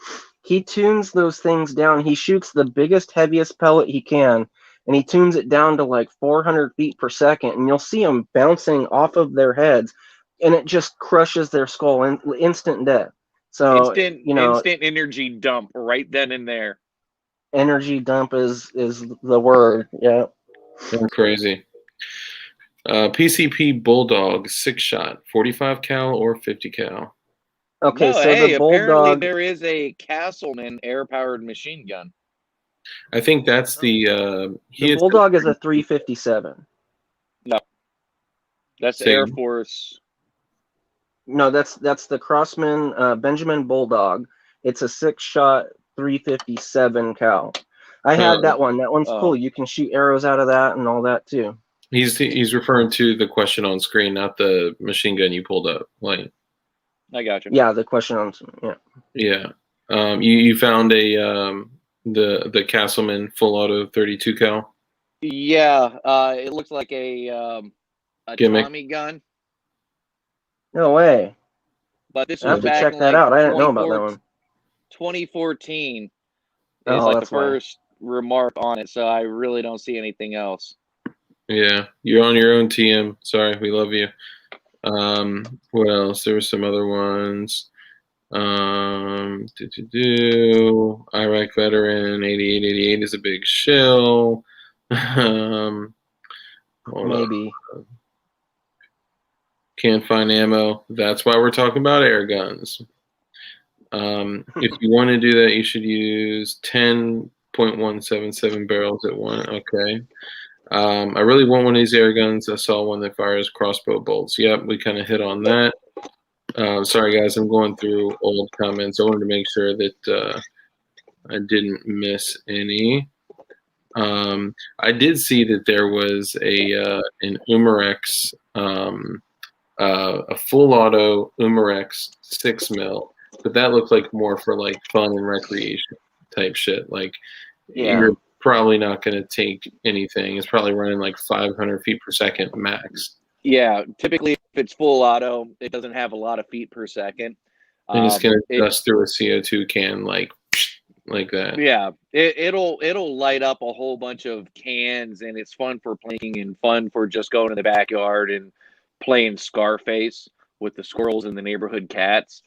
He tunes those things down. He shoots the biggest, heaviest pellet he can, and he tunes it down to like 400 feet per second, and you'll see them bouncing off of their heads, and it just crushes their skull in instant death. So instant energy dump right then and there. Energy dump is the word. Yeah. Crazy. PCP Bulldog 6-shot, 45 cal or 50 cal. Okay, no, so the Bulldog. Apparently there is a Castleman air-powered machine gun. I think that's the Bulldog is a 357. No, that's Air Force. No, that's the Crossman Benjamin Bulldog. It's a 6-shot 357 cal. I had that one. That one's cool. You can shoot arrows out of that and all that too. He's referring to the question on screen, not the machine gun you pulled up. Like, I got you. Yeah, the question on Yeah. You found the Castleman full auto 32 cal. Yeah. It looks like a Tommy gun. No way. But this I have was to check that out. I didn't know about that one. 2014 is like the first remark on it, so I really don't see anything else. Yeah, you're on your own, TM. Sorry, we love you. What else? There were some other ones. Iraq veteran 8888 is a big shill. Maybe. Can't find ammo. That's why we're talking about air guns. If you want to do that, you should use 10.177 barrels at one. Okay. I really want one of these air guns. I saw one that fires crossbow bolts. Yep, we kind of hit on that. Sorry, guys, I'm going through old comments. I wanted to make sure that I didn't miss any. I did see that there was an Umarex, a full auto Umarex 6mm, but that looked like more for like fun and recreation type shit. Like, you're probably not going to take anything. It's probably running like 500 feet per second max. Yeah, typically if it's full auto, it doesn't have a lot of feet per second. And it's going to dust through a CO2 can like that. Yeah, it'll light up a whole bunch of cans, and it's fun for playing and fun for just going to the backyard and playing Scarface with the squirrels and the neighborhood cats.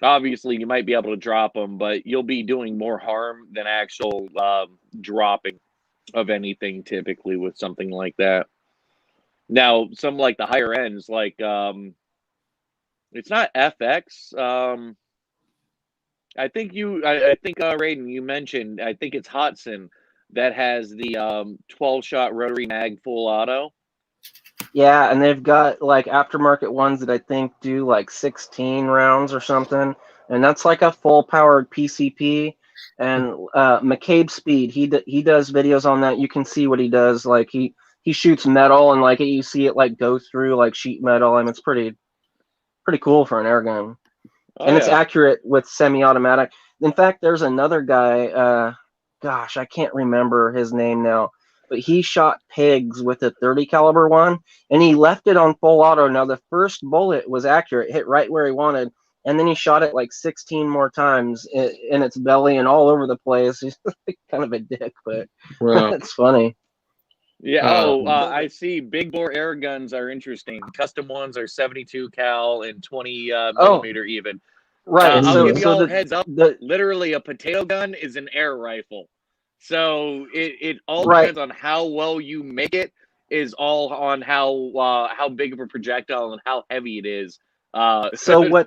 Obviously, you might be able to drop them, but you'll be doing more harm than actual dropping of anything typically with something like that. Now, some like the higher ends, like it's not FX. I think Raiden, you mentioned, I think it's Hudson that has the 12-shot rotary mag full auto. Yeah, and they've got like aftermarket ones that I think do like 16 rounds or something, and that's like a full-powered PCP. And McCabe Speed, he does videos on that. You can see what he does. Like he he shoots metal and like you see it like go through like sheet metal. I mean, it's pretty cool for an air gun. And it's accurate with semi-automatic. In fact, there's another guy, gosh, I can't remember his name now, but he shot pigs with a 30 caliber one, and he left it on full auto. Now, the first bullet was accurate, hit right where he wanted, and then he shot it like 16 more times in its belly and all over the place. He's kind of a dick, but it's funny. Yeah. I see. Big bore air guns are interesting. Custom ones are 72 cal and 20 millimeter even. Right. I'll give y'all heads up. Literally, a potato gun is an air rifle. So it all depends on how well you make it. Is all on how big of a projectile and how heavy it is. So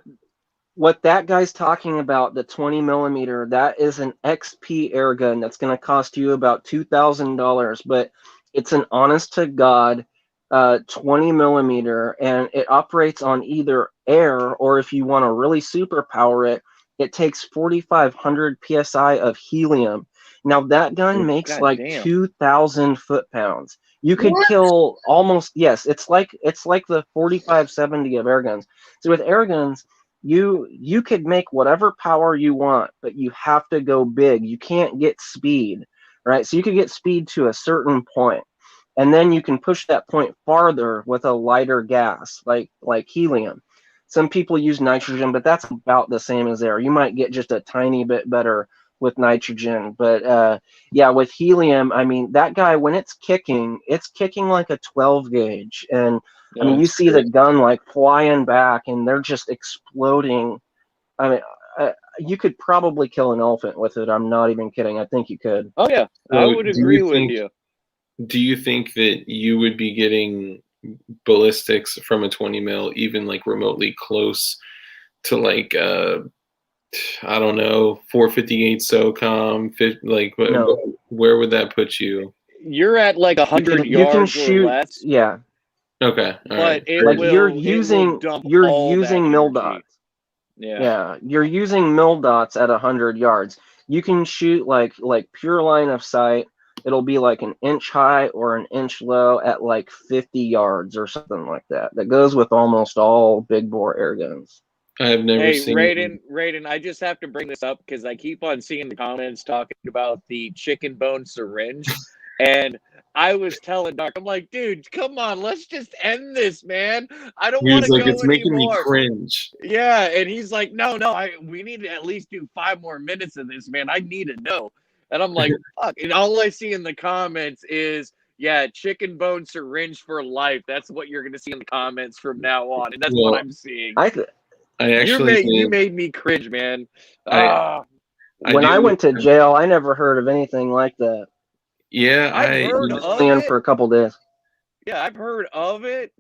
what that guy's talking about, the 20 millimeter, that is an XP air gun that's going to cost you about $2,000, but it's an honest to God 20 millimeter, and it operates on either air, or if you want to really superpower it, it takes 4,500 psi of helium. Now that gun makes like 2,000 foot-pounds. You could kill almost, yes, it's like the 4570 of air guns. So with air guns, you could make whatever power you want, but you have to go big. You can't get speed, right? So you could get speed to a certain point, and then you can push that point farther with a lighter gas, like helium. Some people use nitrogen, but that's about the same as air. You might get just a tiny bit better with nitrogen, but yeah, with helium, I mean, that guy, when it's kicking like a 12 gauge, and I mean, you see the gun like flying back, and they're just exploding. I mean, you could probably kill an elephant with it. I'm not even kidding. I think you could. Oh yeah, I would agree with you. Do you think that you would be getting ballistics from a 20 mil, even like remotely close to like I don't know, 458 SOCOM? Like, no. Where would that put you? You're at like 100 yards. You can shoot, or less. Yeah. Okay. But it like will, you're using mil dots. Yeah, you're using mil dots at 100 yards. You can shoot like pure line of sight. It'll be like an inch high or an inch low at like 50 yards or something like that. That goes with almost all big bore air guns. I have never seen. Raiden, I just have to bring this up because I keep on seeing the comments talking about the chicken bone syringe. And I was telling Doc, I'm like, dude, come on, let's just end this, man. I don't want to go it's making me cringe. Yeah, and he's like, no, we need to at least do 5 more minutes of this, man. I need to know. And I'm like, fuck. And all I see in the comments is, yeah, chicken bone syringe for life. That's what you're going to see in the comments from now on. And that's what I'm seeing. I actually you made me cringe, man. When I went to jail, I never heard of anything like that. Yeah, I've heard of it for a couple days. Yeah, I've heard of it,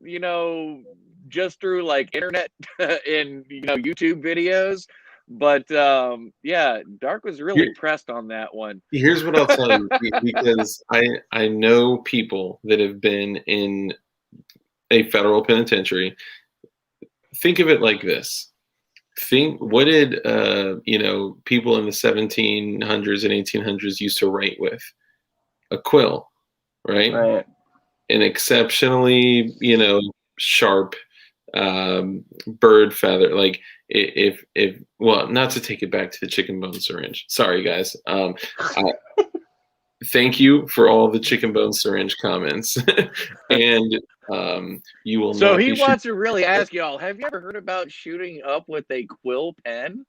just through like internet and YouTube videos. But yeah, Dark was really pressed on that one. Here's what I'll tell you, because I know people that have been in a federal penitentiary. Think of it like this. What did people in the 1700s and 1800s used to write with? A quill, right? Right. An exceptionally, sharp bird feather. Like if well, not to take it back to the chicken bone syringe. Sorry, guys. Thank you for all the chicken bone syringe comments. And you will. So he wants to really ask y'all: have you ever heard about shooting up with a quill pen?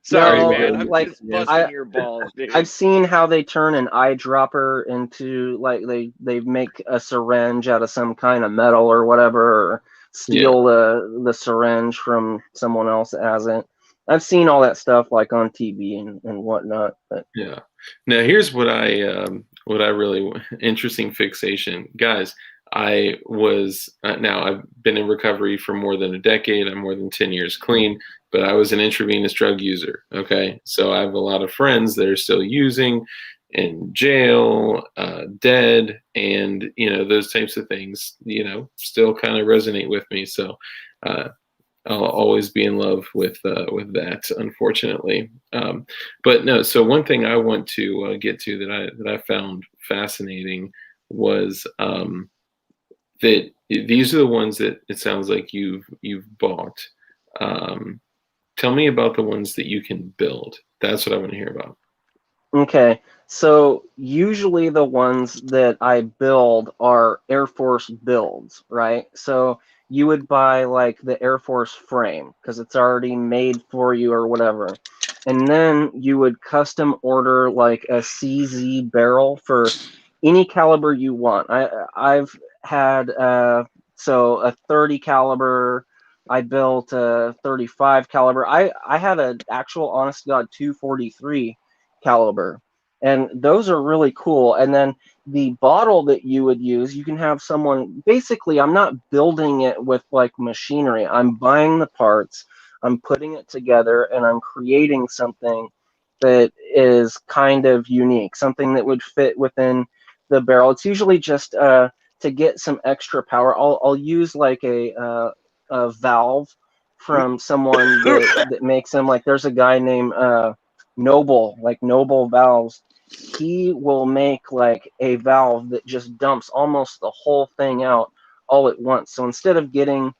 Sorry, man. I'm just busting your balls, dude. I've seen how they turn an eyedropper into like they make a syringe out of some kind of metal or whatever, or steal the syringe from someone else that has it. I've seen all that stuff like on TV and whatnot. But yeah. Now here's what I really interesting fixation, guys. I was now I've been in recovery for more than a decade. I'm more than 10 years clean, but I was an intravenous drug user. Okay. So I have a lot of friends that are still using, in jail, dead, and those types of things, still kind of resonate with me. So I'll always be in love with that, unfortunately. But no. So one thing I want to get to that I found fascinating was that these are the ones that it sounds like you've bought. Tell me about the ones that you can build. That's what I want to hear about. Okay, so usually the ones that I build are Air Force builds, right? So you would buy like the Air Force frame because it's already made for you or whatever. And then you would custom order like a CZ barrel for any caliber you want. I've had so a 30 caliber. I built a 35 caliber. I had an actual honest to God 243 caliber, and those are really cool. And then the bottle that you would use, you can have someone, basically I'm not building it with like machinery, I'm buying the parts, I'm putting it together, and I'm creating something that is kind of unique, something that would fit within the barrel. It's usually just to get some extra power. I'll use like a valve from someone that makes them. Like there's a guy named Noble, like Noble Valves. He will make like a valve that just dumps almost the whole thing out all at once. So instead of getting,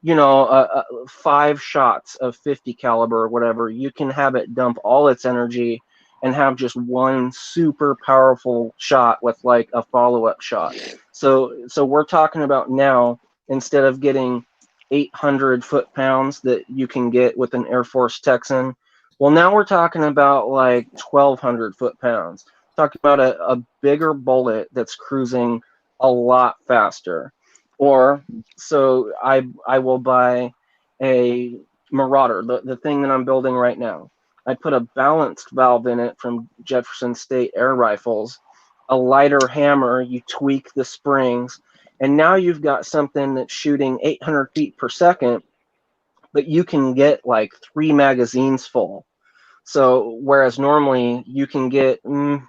5 shots of 50 caliber or whatever, you can have it dump all its energy and have just one super powerful shot with like a follow-up shot. So we're talking about now, instead of getting 800 foot-pounds that you can get with an Air Force Texan, well, now we're talking about like 1,200 foot-pounds. Talking about a bigger bullet that's cruising a lot faster. Or so I will buy a Marauder, the thing that I'm building right now. I put a balanced valve in it from Jefferson State Air Rifles, a lighter hammer, you tweak the springs, and now you've got something that's shooting 800 feet per second, but you can get like 3 magazines full. So whereas normally you can get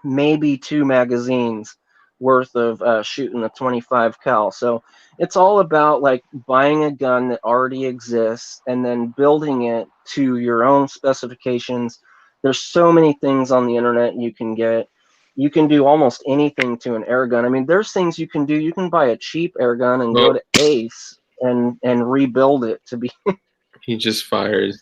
maybe 2 magazines worth of shooting a 25 cal. So it's all about like buying a gun that already exists and then building it to your own specifications. There's so many things on the internet you can get. You can do almost anything to an air gun. I mean, there's things you can do. You can buy a cheap air gun and go to Ace and rebuild it to be. He just fired.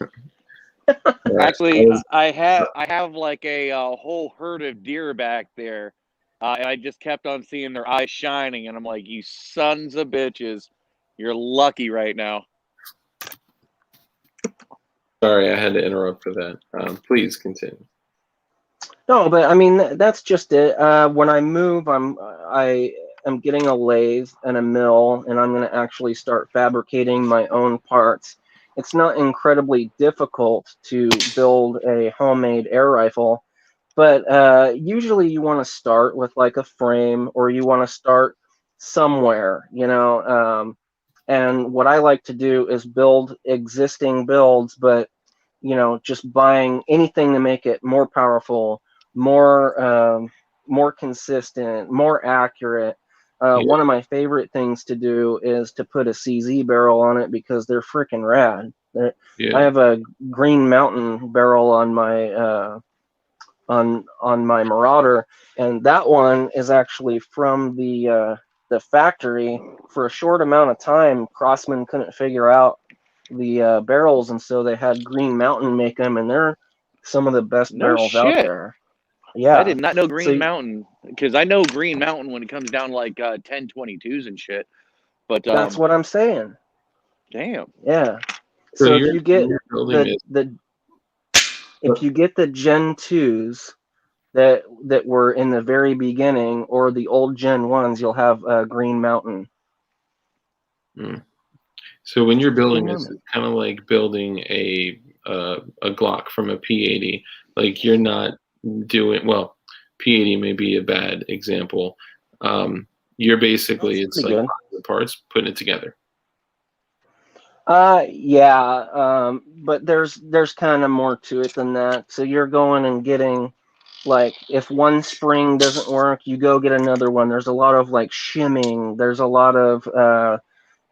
Actually, I have like a whole herd of deer back there, and I just kept on seeing their eyes shining, and I'm like, "You sons of bitches, you're lucky right now." Sorry, I had to interrupt for that. Please continue. No, but I mean that's just it. When I move, I am getting a lathe and a mill, and I'm going to actually start fabricating my own parts. It's not incredibly difficult to build a homemade air rifle, but usually you want to start with like a frame, or you want to start somewhere, and what I like to do is build existing builds, but just buying anything to make it more powerful, more consistent, more accurate. One of my favorite things to do is to put a CZ barrel on it because they're freaking rad. I have a Green Mountain barrel on my on my Marauder, and that one is actually from the factory. For a short amount of time, Crossman couldn't figure out the barrels, and so they had Green Mountain make them, and they're some of the best barrels out there. Yeah, I did not know Green Mountain, because I know Green Mountain when it comes down to like 1022s and shit. But that's what I'm saying. Damn. Yeah. So if you get if you get the Gen 2s that were in the very beginning, or the old Gen 1s, you'll have Green Mountain. So when you're building this, it's kind of like building a Glock from a P80. Like you're not doing, well, P80 may be a bad example. You're basically, it's like the parts, putting it together. Yeah, but there's kind of more to it than that. So you're going and getting, like, if one spring doesn't work, you go get another one. There's a lot of like shimming. There's a lot of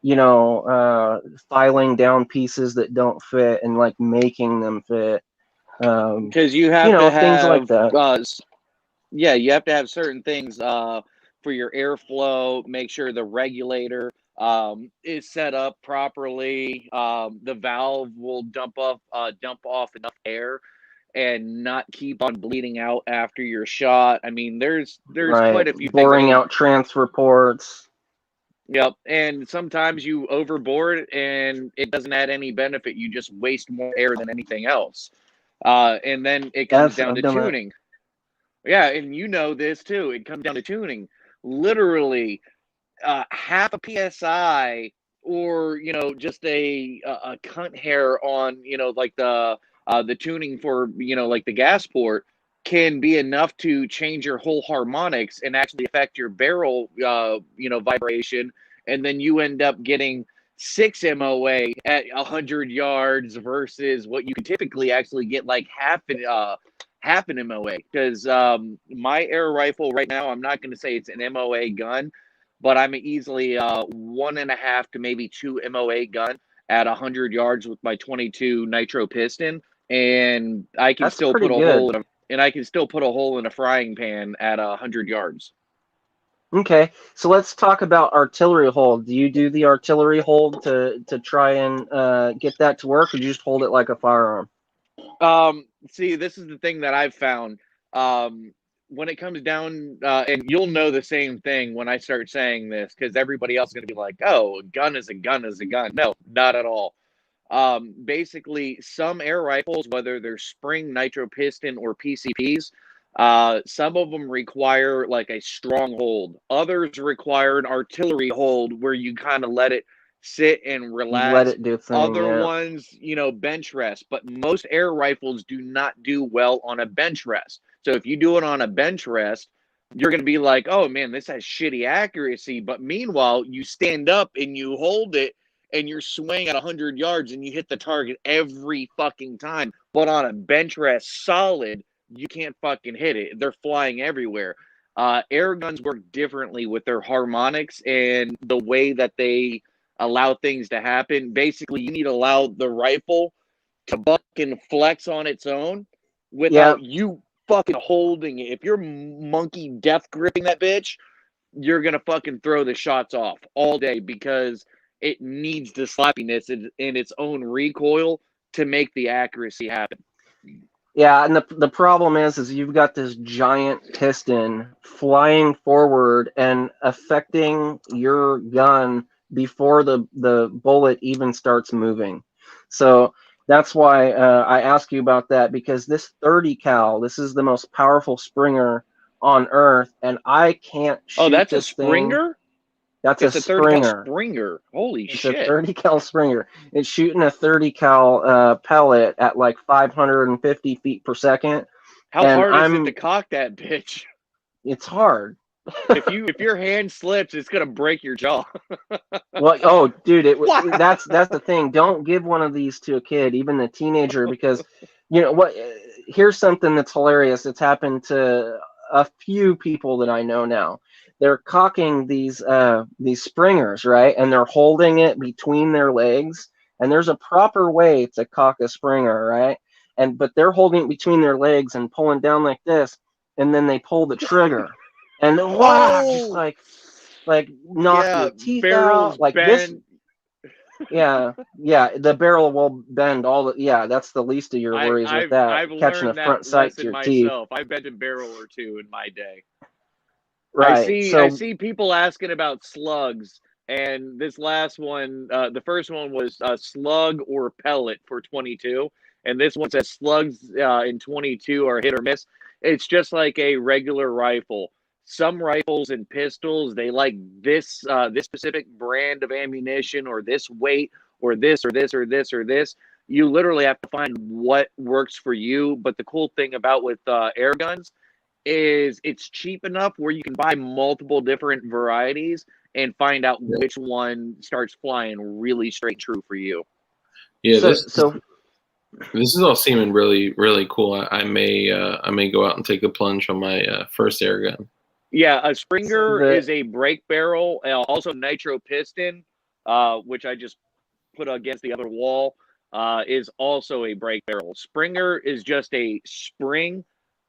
filing down pieces that don't fit and like making them fit. Because you have to have things like that. Yeah, you have to have certain things for your airflow. Make sure the regulator is set up properly. The valve will dump off enough air and not keep on bleeding out after your shot. I mean, there's quite a few boring things. out transfer ports. Yep, and sometimes you overboard and it doesn't add any benefit. You just waste more air than anything else. And then it comes down to tuning. Yeah, and you know this too. It comes down to tuning. Literally, half a psi, or just a cunt hair on like the tuning for like the gas port can be enough to change your whole harmonics and actually affect your barrel vibration, and then you end up getting 6 MOA at 100 yards versus what you can typically actually get like half an MOA. Because my air rifle right now, I'm not going to say it's an MOA gun, but I'm easily 1.5 to maybe 2 MOA gun at 100 yards with my 22 nitro piston, and I can still put a hole in a frying pan at 100 yards. Okay, so let's talk about artillery hold. Do you do the artillery hold to try and get that to work, or do you just hold it like a firearm? See, this is the thing that I've found. When it comes down, and you'll know the same thing when I start saying this, because everybody else is going to be like, oh, a gun is a gun is a gun. No, not at all. Basically, some air rifles, whether they're spring, nitro piston, or PCPs, some of them require like a strong hold. Others require an artillery hold where you kind of let it sit and relax. Let it do thing. Other ones, bench rest. But most air rifles do not do well on a bench rest. So if you do it on a bench rest, you're going to be like, oh man, this has shitty accuracy. But meanwhile, you stand up and you hold it and you're swinging at 100 yards and you hit the target every fucking time. But on a bench rest solid, you can't fucking hit it. They're flying everywhere. Air guns work differently with their harmonics and the way that they allow things to happen. Basically, you need to allow the rifle to buck and flex on its own without you fucking holding it. If you're monkey death gripping that bitch, you're gonna fucking throw the shots off all day because it needs the sloppiness in its own recoil to make the accuracy happen. Yeah, and the problem is you've got this giant piston flying forward and affecting your gun before the bullet even starts moving. So that's why I ask you about that, because this 30 cal, this is the most powerful Springer on earth, and I can't shoot. Oh, that's a Springer? That's a Springer. Springer. Holy shit. It's a 30 cal Springer. It's shooting a 30 cal pellet at like 550 feet per second. How hard is it to cock that bitch? It's hard. If your hand slips, it's gonna break your jaw. Well, oh, dude, that's the thing. Don't give one of these to a kid, even a teenager, because you know what? Here's something that's hilarious. It's happened to a few people that I know now. They're cocking these Springers, right? And they're holding it between their legs. And there's a proper way to cock a Springer, right? But they're holding it between their legs and pulling down like this, and then they pull the trigger, and wow, just like knock your teeth out, like bend. This. Yeah, the barrel will bend all the. Yeah, that's the least of your worries with that. I've catching a front sight to your teeth. I've bent a barrel or two in my day. Right. I see people asking about slugs, and this last one, the first one was slug or pellet for 22, and this one says slugs in 22 are hit or miss. It's just like a regular rifle. Some rifles and pistols, they like this specific brand of ammunition, or this weight, or this, or this, or this, or this. You literally have to find what works for you. But the cool thing about with air guns is it's cheap enough where you can buy multiple different varieties and find out which one starts flying really straight true for you. Yeah, this is all seeming really, really cool. I may go out and take a plunge on my first air gun. Yeah, a Springer is a break barrel, also nitro piston. which I just put against the other wall, is also a break barrel. Springer is just a spring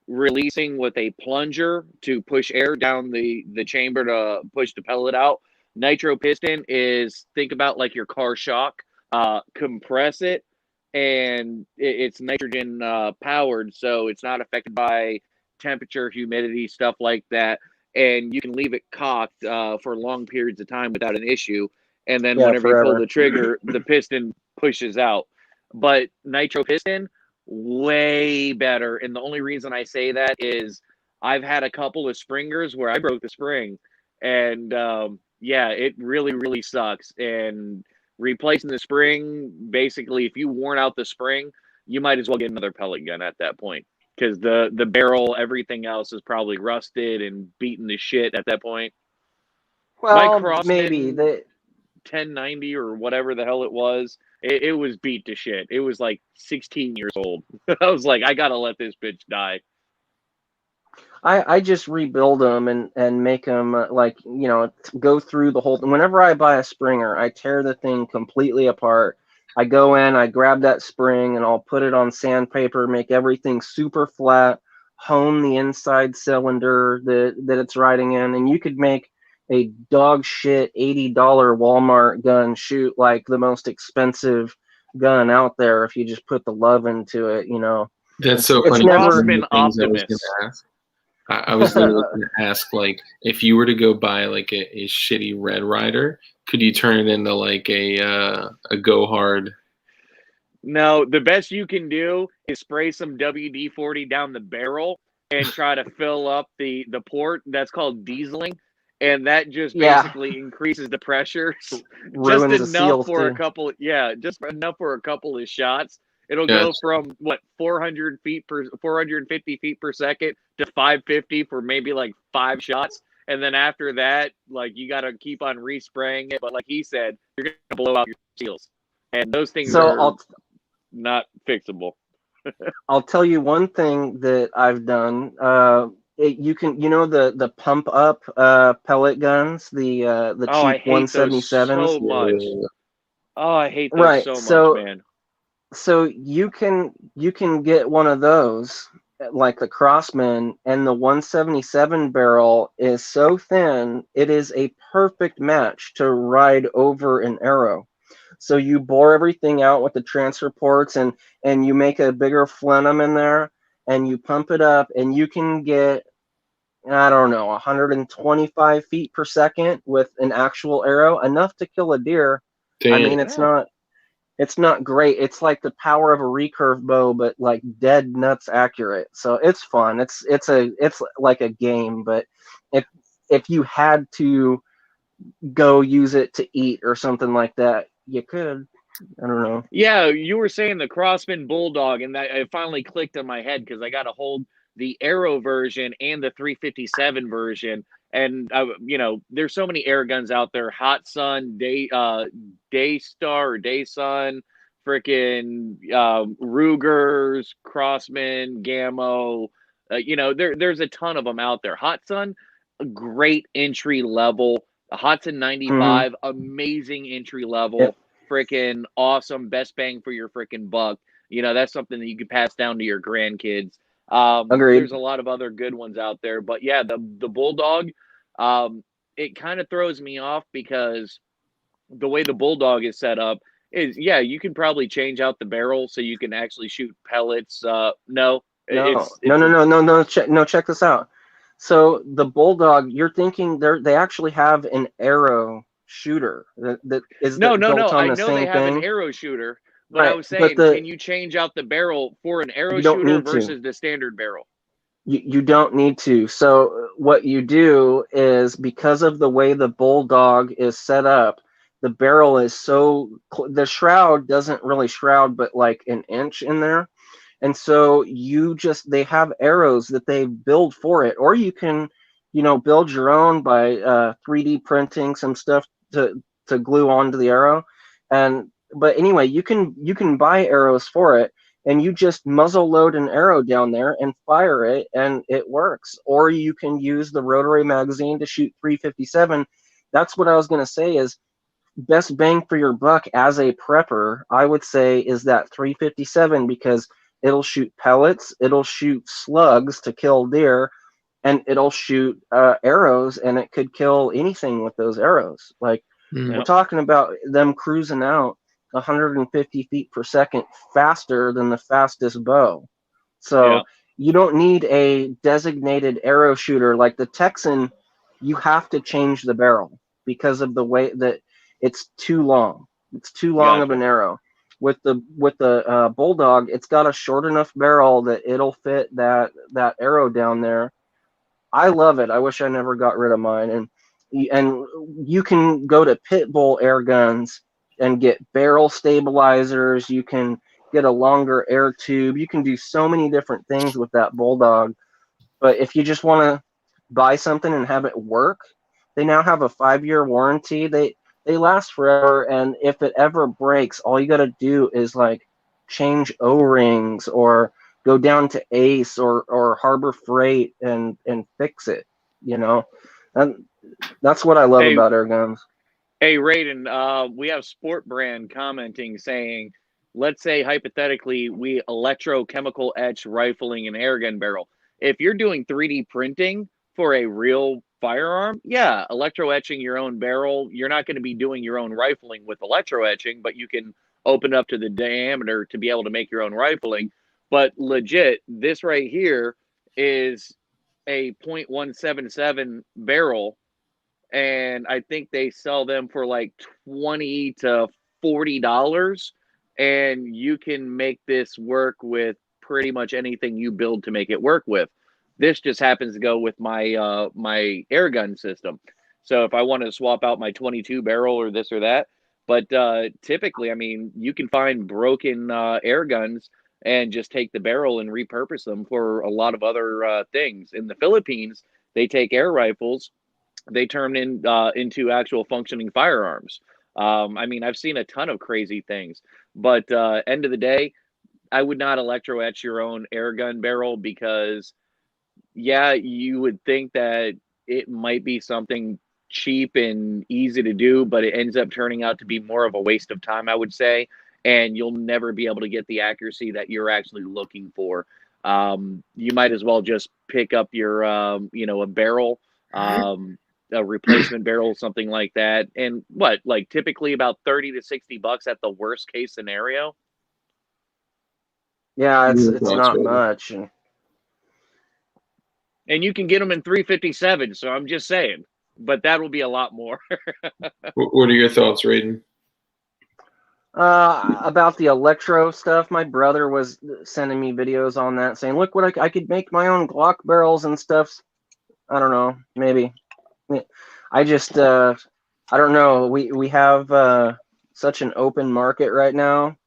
releasing with a plunger to push air down the chamber to push the pellet out. Nitro piston is, think about like your car shock, compress it, and it's nitrogen powered, so it's not affected by temperature, humidity, stuff like that, and you can leave it cocked for long periods of time without an issue. And then whenever you pull the trigger, the piston pushes out. But nitro piston, way better. And the only reason I say that is I've had a couple of springers where I broke the spring, and yeah, it really, really sucks. And replacing the spring, basically, if you worn out the spring, you might as well get another pellet gun at that point, because the barrel, everything else is probably rusted and beaten to shit at that point. Well, maybe the 1090 or whatever the hell it was, it was beat to shit. It was like 16 years old. I was like, I gotta let this bitch die. I just rebuild them and make them like, you know, go through the whole. Whenever I buy a Springer, I tear the thing completely apart. I go in, I grab that spring, and I'll put it on sandpaper, make everything super flat, hone the inside cylinder that it's riding in, and you could make a dog shit $80 Walmart gun shoot like the most expensive gun out there if you just put the love into it, you know. That's so funny. It's never been Optimus. I was literally going to ask, like, if you were to go buy like a shitty Red Rider, could you turn it into like a Go Hard? No, the best you can do is spray some WD-40 down the barrel and try to fill up the port. That's called dieseling, and that just basically increases the pressure just enough for a couple. Yeah, just enough for a couple of shots. It'll go from 450 feet per second to 550 for maybe like 5 shots, and then after that, like, you got to keep on respraying it. But like he said, you're gonna blow out your seals, and those things are not fixable. I'll tell you one thing that I've done. You can, you know, the pump up pellet guns, the cheap 177s. So much. Oh, I hate those so much, man. So you can get one of those, like the Crossman, and the 177 barrel is so thin, it is a perfect match to ride over an arrow. So you bore everything out with the transfer ports, and you make a bigger plenum in there, and you pump it up, and you can get, I don't know, 125 feet per second with an actual arrow, enough to kill a deer. Damn. I mean, it's not great. It's like the power of a recurve bow, but like dead nuts accurate. So it's fun. It's like a game. But if you had to go use it to eat or something like that, you could. I don't know. Yeah, you were saying the Crossman Bulldog, and that it finally clicked in my head, because I got to hold the Arrow version and the 357 version. And you know, there's so many air guns out there: Hot Sun, Daystar or Daysun, freaking Rugers, Crossman, Gammo. You know, there's a ton of them out there. Hot Sun, a great entry level. A Hotson 95, amazing entry level, freaking awesome, best bang for your freaking buck. You know, that's something that you can pass down to your grandkids. Agreed. There's a lot of other good ones out there, but yeah, the Bulldog, it kind of throws me off, because the way the Bulldog is set up is, yeah, you can probably change out the barrel so you can actually shoot pellets. No. Check this out. So the Bulldog, you're thinking they actually have an arrow shooter that is no. I know they have an arrow shooter, but right. I was saying, can you change out the barrel for an arrow shooter versus the standard barrel? You don't need to. So what you do is, because of the way the Bulldog is set up, the barrel is the shroud doesn't really shroud, but like an inch in there. And so they have arrows that they build for it, or you can, you know, build your own by 3D printing some stuff to glue onto the arrow. But anyway, you can buy arrows for it, and you just muzzle load an arrow down there and fire it, and it works. Or you can use the rotary magazine to shoot 357. That's what I was going to say is, best bang for your buck as a prepper, I would say, is that 357 because it'll shoot pellets, it'll shoot slugs to kill deer, and it'll shoot arrows, and it could kill anything with those arrows. Like we're talking about them cruising out 150 feet per second faster than the fastest bow. So you don't need a designated arrow shooter like the Texan. You have to change the barrel because of the way that it's too long. It's too long of an arrow. With the Bulldog, it's got a short enough barrel that it'll fit that arrow down there. I love it. I wish I never got rid of mine. And you can go to pit bull air guns and get barrel stabilizers. You can get a longer air tube. You can do so many different things with that Bulldog. But if you just want to buy something and have it work, they now have a 5-year warranty. They last forever, and if it ever breaks, all you got to do is like change O-rings or go down to Ace or Harbor Freight and fix it, you know. And that's what I love about air guns. Hey, Raiden, we have Sport Brand commenting saying, let's say hypothetically we electrochemical etch rifling an airgun barrel. If you're doing 3D printing for a real firearm, yeah, electro etching your own barrel. You're not going to be doing your own rifling with electro etching, but you can open up to the diameter to be able to make your own rifling. But legit, this right here is a .177 barrel, and I think they sell them for like $20 to $40, and you can make this work with pretty much anything you build to make it work with. This just happens to go with my my air gun system. So if I want to swap out my 22 barrel or this or that, but typically, I mean, you can find broken air guns and just take the barrel and repurpose them for a lot of other things. In the Philippines, they take air rifles, they turn into actual functioning firearms. I mean, I've seen a ton of crazy things, but end of the day, I would not electro etch your own air gun barrel because, yeah, you would think that it might be something cheap and easy to do, but it ends up turning out to be more of a waste of time, I would say, and you'll never be able to get the accuracy that you're actually looking for. You might as well just pick up your, a barrel, a replacement barrel, something like that. And like typically about 30 to 60 bucks at the worst case scenario. Yeah, it's not much. And you can get them in 357, so I'm just saying. But that will be a lot more. What are your thoughts, Raiden? About the electro stuff, my brother was sending me videos on that, saying, "Look, what I could make my own Glock barrels and stuff." I don't know, maybe. I just I don't know. We have such an open market right now.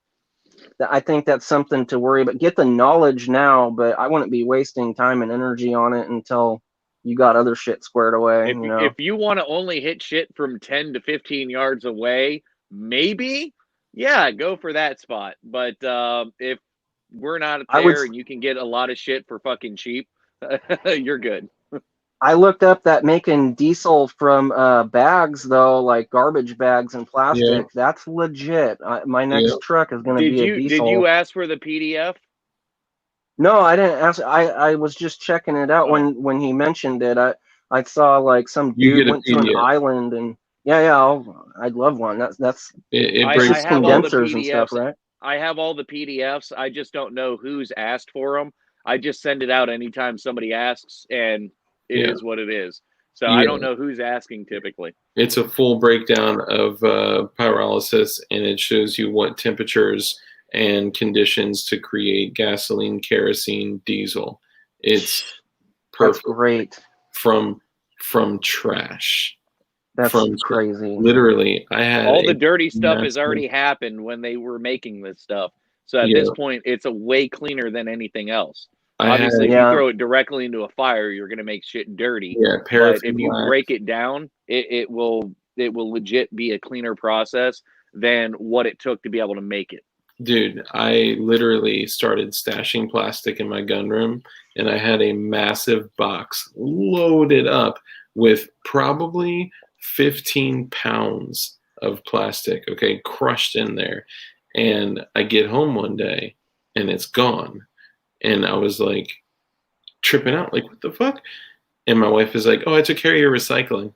I think that's something to worry about. Get the knowledge now, but I wouldn't be wasting time and energy on it until you got other shit squared away. If you want to only hit shit from 10 to 15 yards away, maybe, yeah, go for that spot. But if we're not there and you can get a lot of shit for fucking cheap, you're good. I looked up that making diesel from bags, though, like garbage bags and plastic. Yeah. That's legit. My next truck is going to be a diesel. Did you ask for the PDF? No, I didn't ask. I was just checking it out when he mentioned it. I saw like some dude went to an island and I'd love one. That's it breaks condensers and stuff, right? I have all the PDFs. I just don't know who's asked for them. I just send it out anytime somebody asks, and it is what it is. So I don't know who's asking typically. It's a full breakdown of pyrolysis, and it shows you what temperatures and conditions to create gasoline, kerosene, diesel. It's perfect. That's great. From trash. That's crazy. Literally, I had all the dirty stuff has already happened when they were making this stuff. So at this point, it's a way cleaner than anything else. Obviously, if you throw it directly into a fire, you're going to make shit dirty. Yeah, but if you break it down, it will legit be a cleaner process than what it took to be able to make it. Dude, I literally started stashing plastic in my gun room, and I had a massive box loaded up with probably 15 pounds of plastic, okay, crushed in there. And I get home one day and it's gone. And I was like tripping out, like, what the fuck? And my wife is like, oh, I took care of your recycling.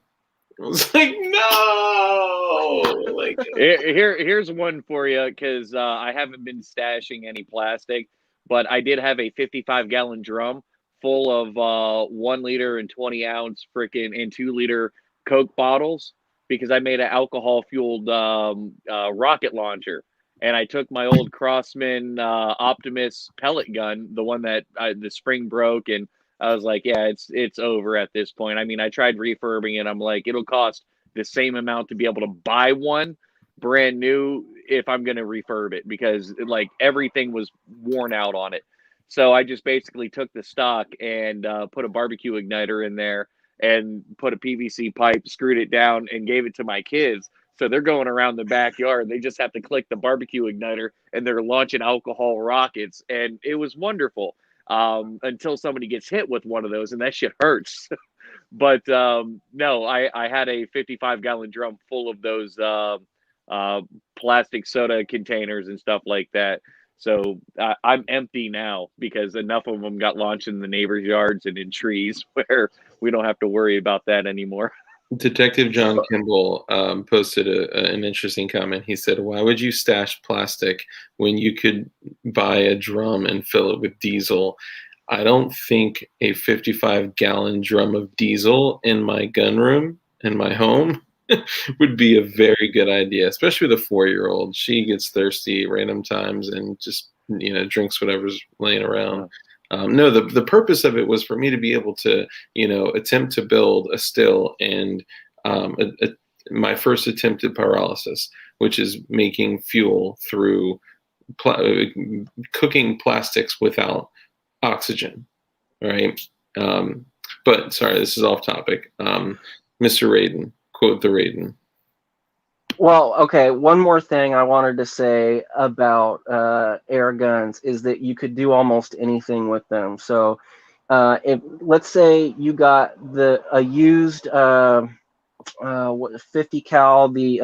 I was like, no. Like, here's one for you, because I haven't been stashing any plastic, but I did have a 55-gallon drum full of 1 liter and 20 ounce freaking and 2 liter Coke bottles, because I made an alcohol fueled rocket launcher. And I took my old Crossman Optimus pellet gun, the one that the spring broke, and I was like, yeah, it's over at this point. I mean, I tried refurbing it. I'm like, it'll cost the same amount to be able to buy one brand new if I'm going to refurb it, because like everything was worn out on it. So I just basically took the stock and put a barbecue igniter in there and put a PVC pipe, screwed it down, and gave it to my kids. So they're going around the backyard. They just have to click the barbecue igniter and they're launching alcohol rockets. And it was wonderful until somebody gets hit with one of those, and that shit hurts. But no, I had a 55-gallon drum full of those plastic soda containers and stuff like that. So I'm empty now because enough of them got launched in the neighbors' yards and in trees where we don't have to worry about that anymore. Detective John Kimball posted an interesting comment. He said, why would you stash plastic when you could buy a drum and fill it with diesel? I don't think a 55-gallon drum of diesel in my gun room in my home would be a very good idea, especially with a 4-year-old. She gets thirsty at random times and just, drinks whatever's laying around. No, the purpose of it was for me to be able to, attempt to build a still and my first attempt at pyrolysis, which is making fuel through cooking plastics without oxygen, right? But sorry, this is off topic. Mr. Raiden, quote the Raiden. Well, okay, one more thing I wanted to say about air guns is that you could do almost anything with them. So if let's say you got a used 50 cal, the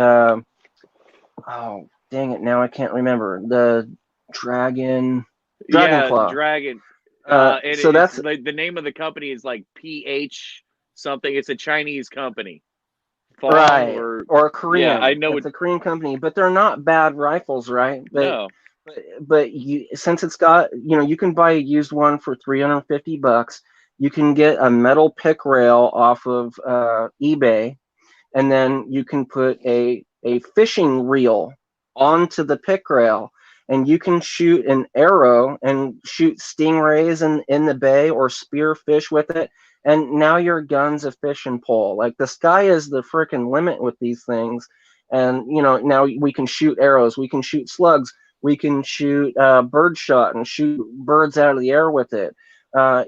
oh dang it, now I can't remember, the Dragon Claw. Dragon. So that's the name of the company is like PH something. It's a Chinese company. Right, or Korean. Yeah, I know it's a Korean company, but they're not bad rifles, right? But, no. But since it's got, you can buy a used one for $350. You can get a metal pick rail off of eBay, and then you can put a fishing reel onto the pick rail, and you can shoot an arrow and shoot stingrays in the bay or spear fish with it. And now your gun's a fishing pole. Like, the sky is the freaking limit with these things. And, now we can shoot arrows. We can shoot slugs. We can shoot bird shot and shoot birds out of the air with it.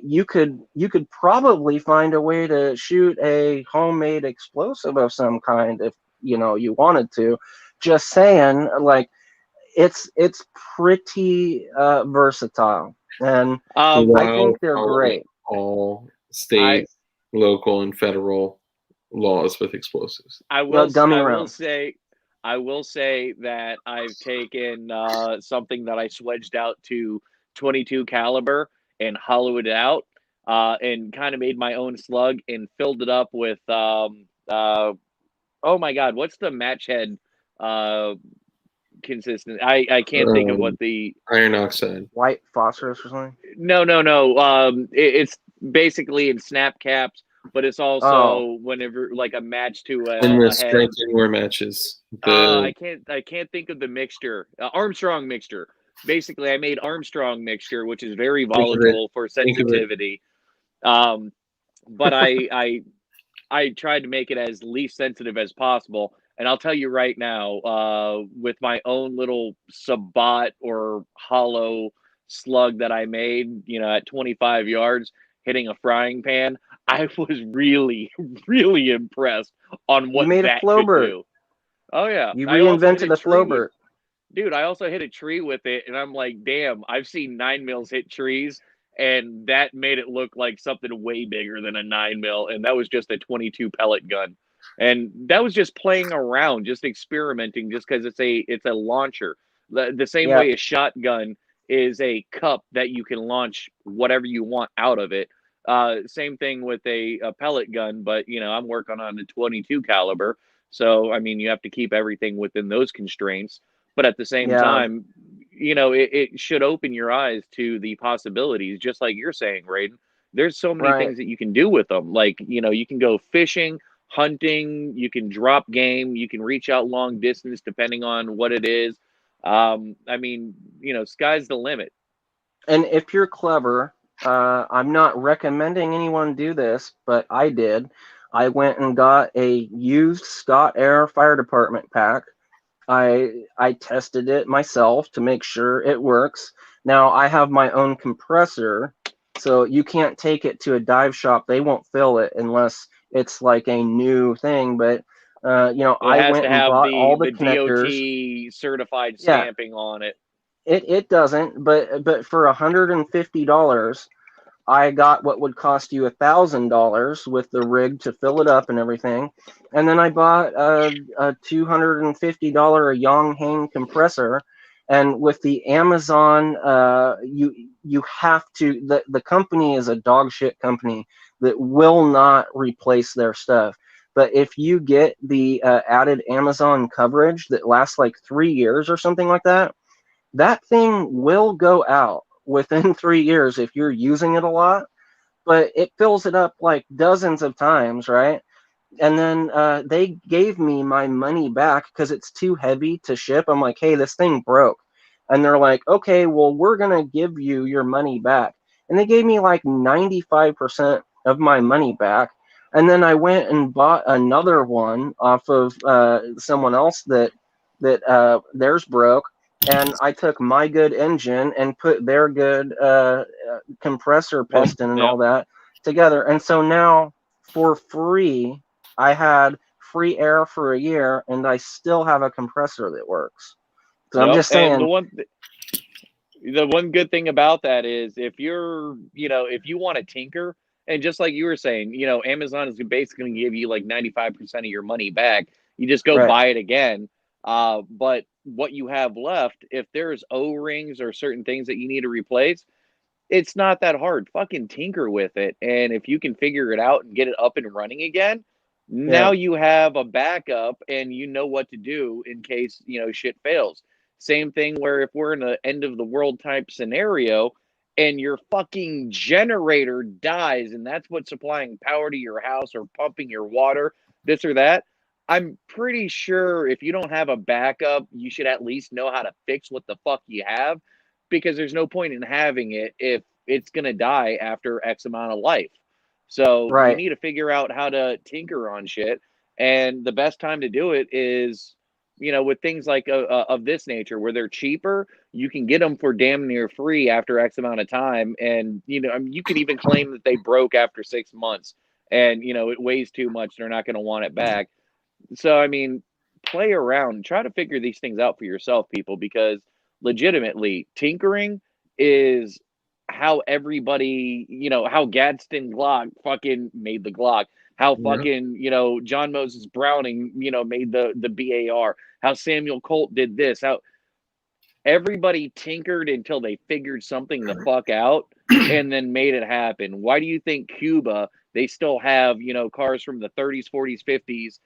You could probably find a way to shoot a homemade explosive of some kind if, you wanted to. Just saying, like, it's pretty versatile. And I think they're great. All state, local, and federal laws with explosives. I will say that I've taken something that I swedged out to 22 caliber and hollowed it out and kind of made my own slug and filled it up with oh my god, what's the match head consistent? I can't think of what the iron oxide, white phosphorus or something. No. It's basically in snap caps, but it's also whenever like a match to a strength anywhere matches. I can't think of the mixture. Armstrong mixture. Basically, I made Armstrong mixture, which is very volatile for sensitivity. But I tried to make it as least sensitive as possible. And I'll tell you right now, with my own little Sabat or hollow slug that I made, at 25 yards, hitting a frying pan, I was really, really impressed on what you made that a flow bird. Do. Oh yeah, you reinvented the flow bird. Dude, I also hit a tree with it, and I'm like, damn, I've seen 9mm hit trees, and that made it look like something way bigger than a 9mm, and that was just a 22 pellet gun. And that was just playing around, just experimenting, just because it's a launcher. The same way a shotgun is a cup that you can launch whatever you want out of it. Same thing with a pellet gun, but I'm working on a 22 caliber. So, I mean, you have to keep everything within those constraints. But at the same time, it should open your eyes to the possibilities, just like you're saying, Raiden. There's so many things that you can do with them. Like, you can go fishing, hunting, you can drop game, you can reach out long distance depending on what it is. I mean, sky's the limit. And if you're clever, I'm not recommending anyone do this, but I did. I went and got a used Scott Air Fire Department pack. I tested it myself to make sure it works. Now I have my own compressor, so you can't take it to a dive shop. They won't fill it unless it's like a new thing. But I went and bought all the connectors. DOT certified stamping on it. It doesn't, but for $150, I got what would cost you $1,000 with the rig to fill it up and everything, and then I bought a $250 Yonghang compressor, and with the Amazon, you have to. The company is a dog shit company that will not replace their stuff. But if you get the added Amazon coverage that lasts like 3 years or something like that, that thing will go out within 3 years if you're using it a lot, but it fills it up like dozens of times, right? And then they gave me my money back because it's too heavy to ship. I'm like, hey, this thing broke. And they're like, okay, well, we're going to give you your money back. And they gave me like 95% of my money back. And then I went and bought another one off of someone else that theirs broke. And I took my good engine and put their good compressor piston and all that together. And so now for free, I had free air for a year, and I still have a compressor that works. So I'm just saying. And the one good thing about that is if if you want to tinker, and just like you were saying, Amazon is basically going to give you like 95% of your money back. You just go buy it again. But what you have left, if there's O-rings or certain things that you need to replace, it's not that hard. Fucking tinker with it. And if you can figure it out and get it up and running again, now you have a backup and you know what to do in case, shit fails. Same thing where if we're in an end of the world type scenario and your fucking generator dies and that's what's supplying power to your house or pumping your water, this or that, I'm pretty sure if you don't have a backup, you should at least know how to fix what the fuck you have, because there's no point in having it if it's going to die after X amount of life. So you need to figure out how to tinker on shit. And the best time to do it is, with things like of this nature where they're cheaper, you can get them for damn near free after X amount of time. And, you could even claim that they broke after 6 months and, it weighs too much. They're not going to want it back. So, I mean, play around, try to figure these things out for yourself, people, because legitimately tinkering is how everybody, how Gadsden Glock fucking made the Glock, how fucking, John Moses Browning, made the BAR, how Samuel Colt did this, how everybody tinkered until they figured something the fuck out and then made it happen. Why do you think Cuba, they still have, cars from the 30s, 40s, 50s,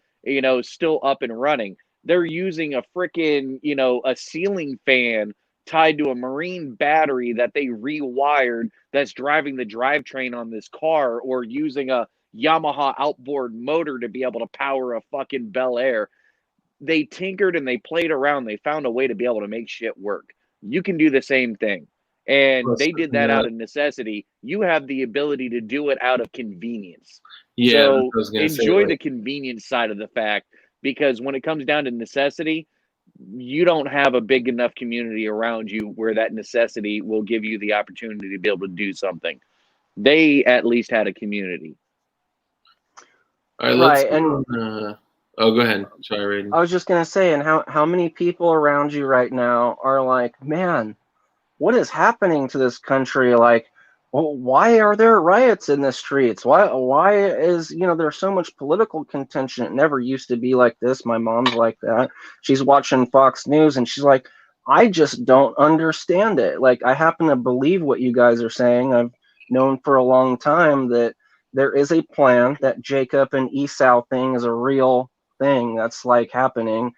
still up and running? They're using a freaking, a ceiling fan tied to a marine battery that they rewired that's driving the drivetrain on this car, or using a Yamaha outboard motor to be able to power a fucking Bel Air. They tinkered and they played around. They found a way to be able to make shit work. You can do the same thing. And they did that out of necessity. You have the ability to do it out of convenience. Yeah, so enjoy the convenience side of the fact, because when it comes down to necessity, you don't have a big enough community around you where that necessity will give you the opportunity to be able to do something. They at least had a community. All right, let's oh, go ahead. Sorry, Raiden. I was just going to say, and how many people around you right now are like, man, what is happening to this country? Like, well, why are there riots in the streets? Why is, there's so much political contention? It never used to be like this. My mom's like that. She's watching Fox News and she's like, I just don't understand it. Like, I happen to believe what you guys are saying. I've known for a long time that there is a plan, that Jacob and Esau thing is a real thing that's like happening.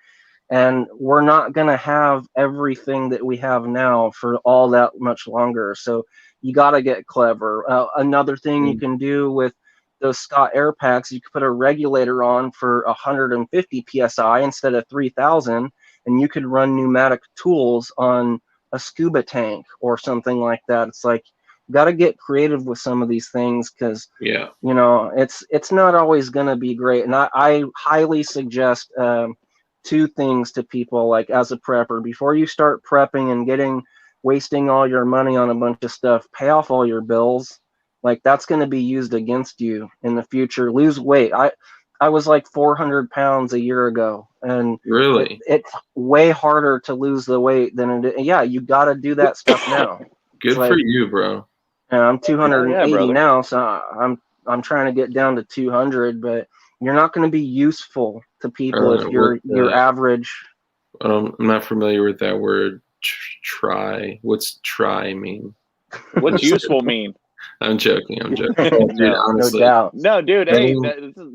And we're not going to have everything that we have now for all that much longer. So you got to get clever. Another thing you can do with those Scott Air Packs, you could put a regulator on for 150 psi instead of 3,000, and you could run pneumatic tools on a scuba tank or something like that. It's like, you got to get creative with some of these things, because it's not always going to be great. And I highly suggest two things to people, like, as a prepper: before you start prepping and wasting all your money on a bunch of stuff, pay off all your bills. Like, that's going to be used against you in the future. Lose weight. I was like 400 pounds a year ago, and really, it's way harder to lose the weight than it is. Yeah, you got to do that stuff now. Good for you, bro. I'm 280 now, so I'm trying to get down to 200, but you're not going to be useful to people if you're average. I'm not familiar with that word. Try. What's try mean? What's useful mean? I'm joking. Dude, honestly. No doubt. No, dude. Hey,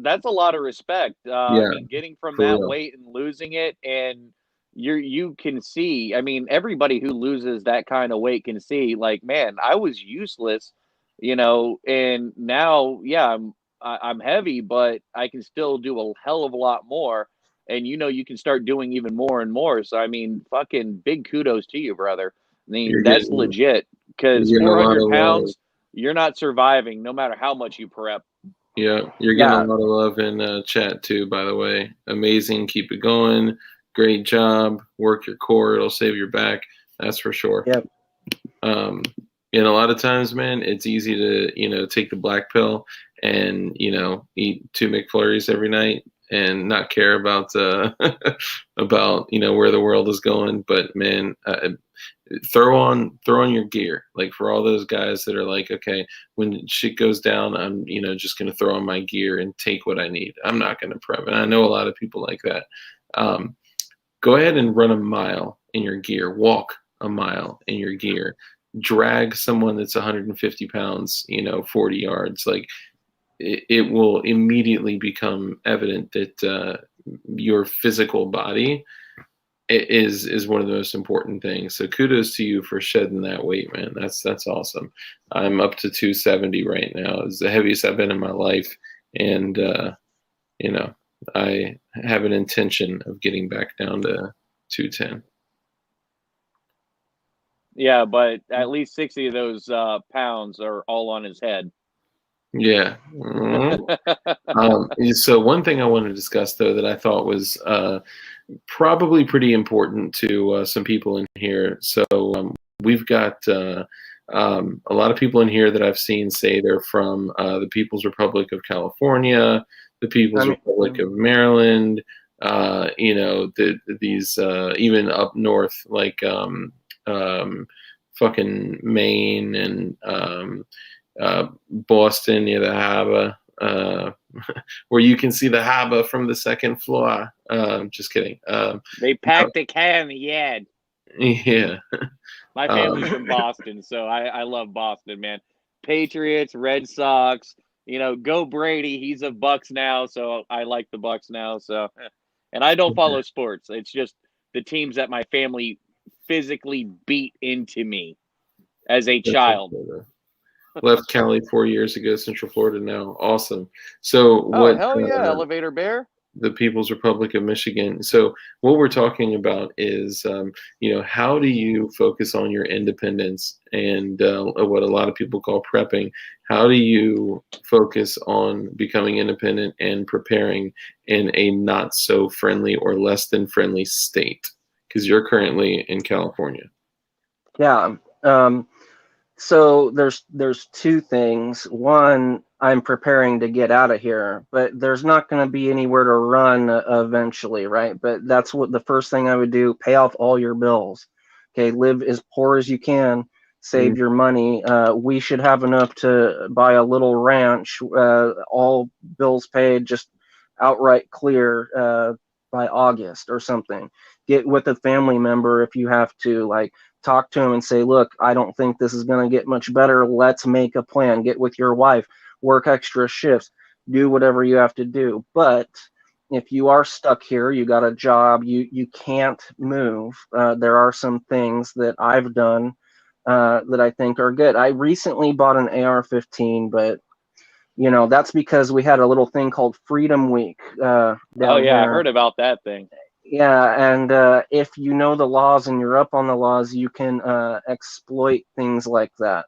that's a lot of respect. Yeah, I mean, getting from that weight and losing it, and you can see. I mean, everybody who loses that kind of weight can see. Like, man, I was useless, and now, yeah, I'm heavy, but I can still do a hell of a lot more. And you can start doing even more and more. So I mean, fucking big kudos to you, brother. I mean, that's legit, because 400 pounds, you're not surviving no matter how much you prep. Yeah, you're getting a lot of love in chat too, by the way. Amazing. Keep it going. Great job. Work your core. It'll save your back. That's for sure. Yep. And a lot of times, man, it's easy to, take the black pill and, eat 2 McFlurries every night and not care about about where the world is going. But man, throw on your gear. Like, for all those guys that are like, okay, when shit goes down, I'm just gonna throw on my gear and take what I need. I'm not gonna prep. And I know a lot of people like that. Go ahead and run a mile in your gear. Walk a mile in your gear. Drag someone that's 150 pounds 40 yards. Like, it will immediately become evident that your physical body is one of the most important things. So kudos to you for shedding that weight, man. That's awesome. I'm up to 270 right now. It's the heaviest I've been in my life, and I have an intention of getting back down to 210. Yeah, but at least 60 of those pounds are all on his head. Yeah. So one thing I want to discuss, though, that I thought was probably pretty important to some people in here. So we've got a lot of people in here that I've seen say they're from the People's Republic of California, the People's Republic of Maryland, these even up north, like fucking Maine and Boston near the harbor, where you can see the harbor from the second floor. Just kidding. They packed a cat in the yard. Yeah. My family's from Boston, so I love Boston, man. Patriots, Red Sox, go Brady. He's a Bucks now, so I like the Bucks now. So, and I don't follow sports. It's just the teams that my family physically beat into me as a child. Left Cali 4 years ago, Central Florida now. Awesome. So hell yeah, Elevator Bear. The People's Republic of Michigan. So what we're talking about is, how do you focus on your independence and what a lot of people call prepping? How do you focus on becoming independent and preparing in a not so friendly or less than friendly state? Because you're currently in California. Yeah. So there's two things. One, I'm preparing to get out of here, but there's not going to be anywhere to run eventually, right? But that's what the first thing I would do: pay off all your bills. Okay, live as poor as you can, save your money. We should have enough to buy a little ranch, all bills paid, just outright clear by August or something. Get with a family member if you have to, like talk to him and say, look, I don't think this is going to get much better. Let's make a plan. Get with your wife, work extra shifts, do whatever you have to do. But if you are stuck here, you got a job, you can't move. There are some things that I've done that I think are good. I recently bought an AR-15, but you know, that's because we had a little thing called Freedom Week down here. I heard about that thing. Yeah, and if you know the laws and you're up on the laws, you can exploit things like that.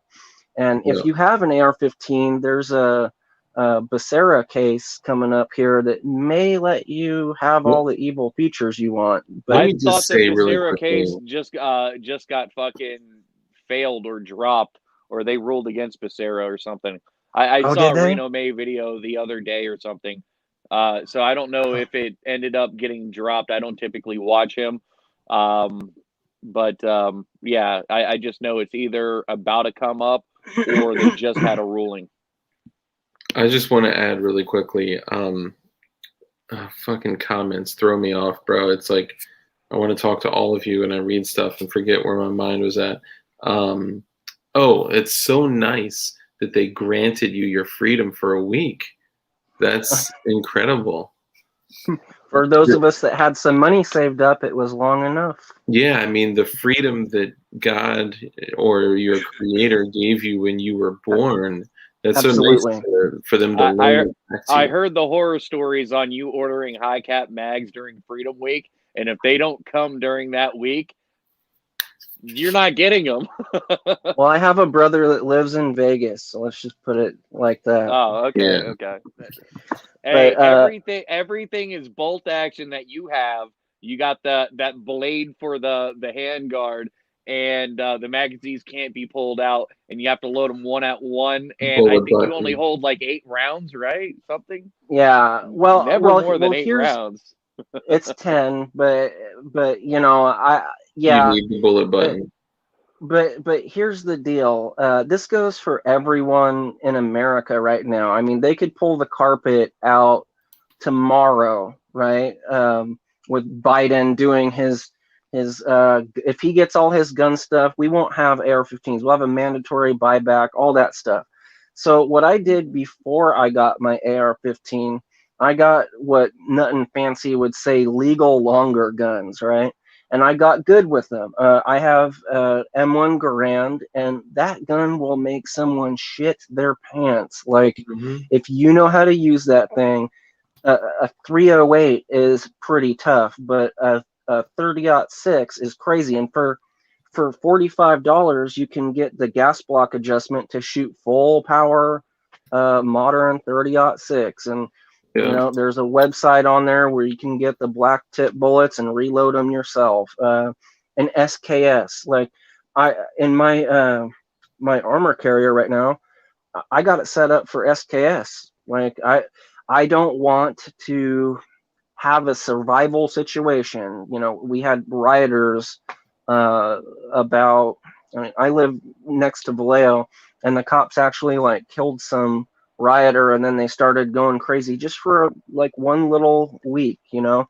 And if you have an AR-15, there's a Becerra case coming up here that may let you have all the evil features you want. But I thought the Becerra case just got fucking failed or dropped, or they ruled against Becerra or something. I saw a Reno May video the other day or something. So I don't know if it ended up getting dropped. I don't typically watch him. But yeah, I just know it's either about to come up or they just had a ruling. I just want to add really quickly, fucking comments throw me off, bro. It's like I want to talk to all of you and I read stuff and forget where my mind was at. Oh, it's so nice that they granted you your freedom for a week. That's incredible. For those of us that had some money saved up, it was long enough. Yeah, I mean, the freedom that God or your creator gave you when you were born, that's Absolutely. so nice for them to learn. I heard the horror stories on you ordering high cap mags during Freedom Week, and if they don't come during that week, you're not getting them. Well, I have a brother that lives in Vegas, so let's just put it like that. Oh, okay, Yeah. okay. Hey, but, everything is bolt action that you have. You got that blade for the handguard, and the magazines can't be pulled out, and you have to load them one at one. And I think you only hold like 8 rounds, right? Something. Yeah. Well, never more than 8 rounds. It's 10, but you know, you need the bullet button. But here's the deal. This goes for everyone in America right now. I mean, they could pull the carpet out tomorrow, right? With Biden doing his if he gets all his gun stuff, we won't have AR-15s. We'll have a mandatory buyback, all that stuff. So what I did before I got my AR-15, I got what Nut and Fancy would say legal longer guns, right? And I got good with them. I have M1 Garand, and that gun will make someone shit their pants. Like, if you know how to use that thing, a 308 is pretty tough, but a 30-06 is crazy. And for $45, you can get the gas block adjustment to shoot full power modern 30-06. And you know, there's a website on there where you can get the black tip bullets and reload them yourself. And SKS, like in my my armor carrier right now, I got it set up for SKS. Like I don't want to have a survival situation. You know, we had rioters about. I mean, I live next to Vallejo, and the cops actually like killed some rioter, and then they started going crazy just for like one little week, you know.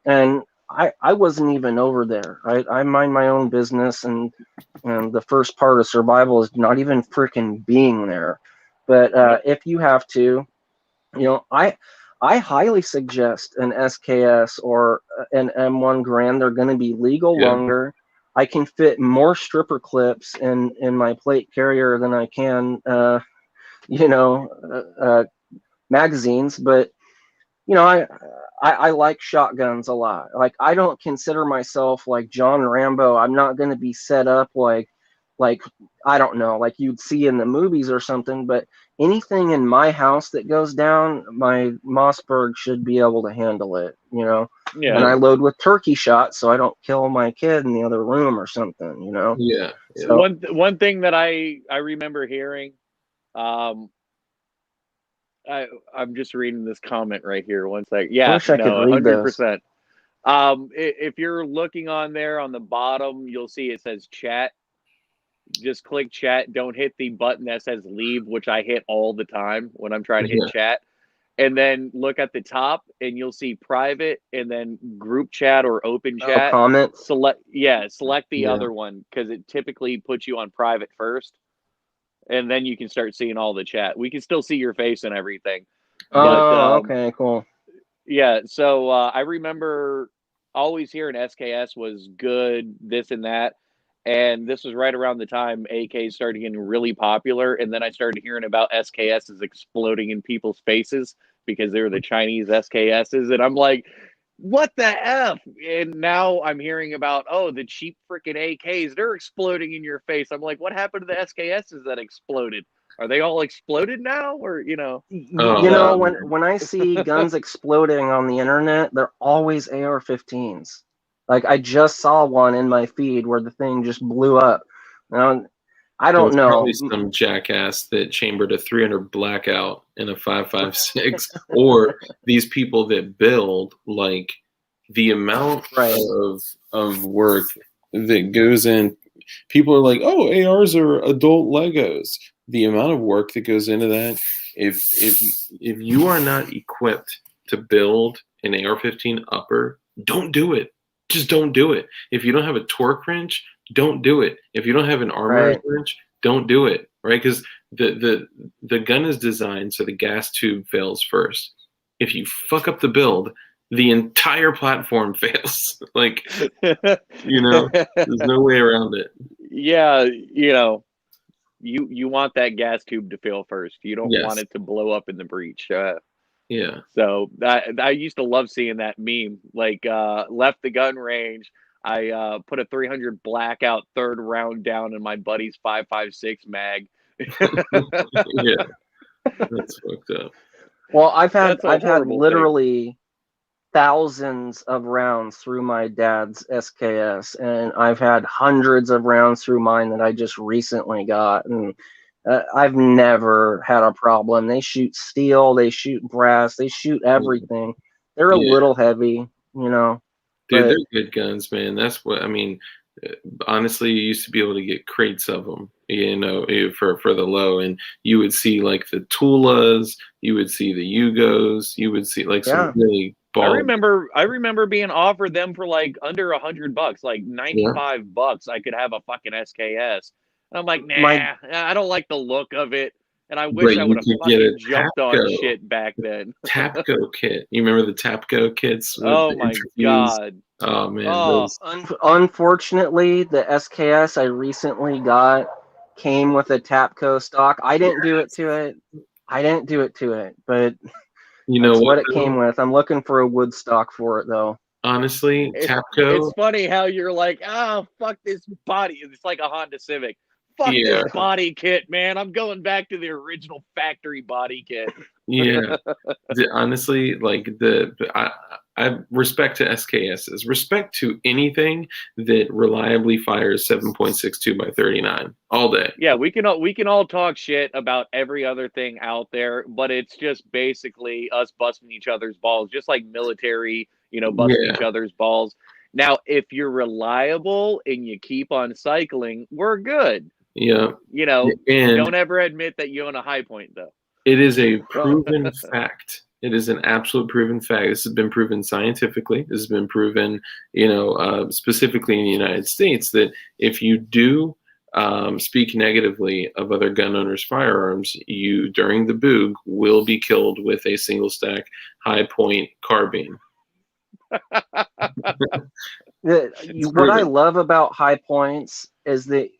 And I wasn't even over there, right? I mind my own business, and the first part of survival is not even freaking being there. But if you have to, you know, I highly suggest an SKS or an M1 Garand. They're going to be legal longer. I can fit more stripper clips in my plate carrier than I can you know, magazines. But you know, I like shotguns a lot. Like, I don't consider myself like John Rambo. I'm not going to be set up like I don't know, like you'd see in the movies or something. But anything in my house that goes down, my Mossberg should be able to handle it, you know. And I load with turkey shots so I don't kill my kid in the other room or something, you know. So, one thing that I remember hearing, I'm just reading this comment right here. One sec. Yeah, I wish I could read 100%. If you're looking on there on the bottom, you'll see it says chat. just click chat. Don't hit the button that says leave, which I hit all the time when I'm trying to hit chat. And then look at the top, and you'll see private, and then group chat or open chat. Comments. Select the other one, because it typically puts you on private first, and then you can start seeing all the chat. We can still see your face and everything. Oh, okay, cool. Yeah, so I remember always hearing SKS was good, this and that. And this was right around the time AKs started getting really popular. And then I started hearing about SKSs exploding in people's faces because they were the Chinese SKSs. And I'm like, what the F? And now I'm hearing about, the cheap freaking AKs, they're exploding in your face. I'm like, what happened to the SKSs that exploded? Are they all exploded now? Or, when I see guns exploding on the internet, they're always AR-15s. Like, I just saw one in my feed where the thing just blew up. I don't know. Probably some jackass that chambered a 300 blackout in a 5.56, or these people that build, like, the amount of work that goes in. People are like, "Oh, ARs are adult Legos." The amount of work that goes into that. If you are not equipped to build an AR-15 upper, don't do it. Just don't do it. If you don't have a torque wrench, don't do it. If you don't have an armor wrench, don't do it. Right? Because the gun is designed so the gas tube fails first. If you fuck up the build, the entire platform fails. Like, there's no way around it. Yeah, you want that gas tube to fail first. You don't want it to blow up in the breach. Yeah. So I used to love seeing that meme. Like, left the gun range. I put a 300 blackout third round down in my buddy's 5.56 mag. Yeah, that's fucked up. Well, I've had literally thousands of rounds through my dad's SKS, and I've had hundreds of rounds through mine that I just recently got, and I've never had a problem. They shoot steel, they shoot brass, they shoot everything. They're a little heavy, Dude, they're good guns, man. That's what I mean. Honestly, you used to be able to get crates of them, for the low, and you would see like the Tulas, you would see the Yugos, you would see like some really. I remember being offered them for like under $100, like $95. I could have a fucking SKS. I'm like, nah, I don't like the look of it, and I wish I would have fucking jumped on shit back then. Tapco kit. You remember the Tapco kits? Oh my god. Oh man. Unfortunately, the SKS I recently got came with a Tapco stock. I didn't do it to it, but that's what it came with. I'm looking for a wood stock for it though. Honestly, Tapco. It's funny how you're like, fuck this body. It's like a Honda Civic. Fuck this body kit, man. I'm going back to the original factory body kit. Yeah. Honestly, like I respect to SKSs. Respect to anything that reliably fires 7.62 by 39 all day. Yeah, we can all talk shit about every other thing out there, but it's just basically us busting each other's balls, just like military, busting each other's balls. Now, if you're reliable and you keep on cycling, we're good. Yeah. Don't ever admit that you own a high point, though. It is a proven fact. It is an absolute proven fact. This has been proven scientifically. This has been proven, specifically in the United States, that if you do speak negatively of other gun owners' firearms, you, during the boog, will be killed with a single stack high point carbine. What I love about high points is that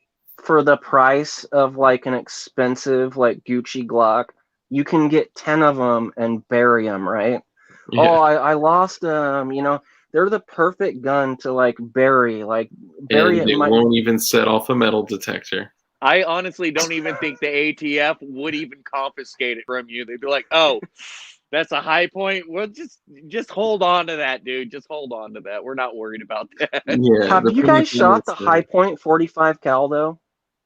for the price of like an expensive like Gucci Glock, you can get 10 of them and bury them, right? Yeah. I lost them. They're the perfect gun to like bury and it won't even set off a metal detector. I honestly don't even think the ATF would even confiscate it from you. They'd be like, "Oh, that's a high point. Well, just hold on to that, dude. Just hold on to that. We're not worried about that." Yeah, have you guys shot the high point 45 cal though?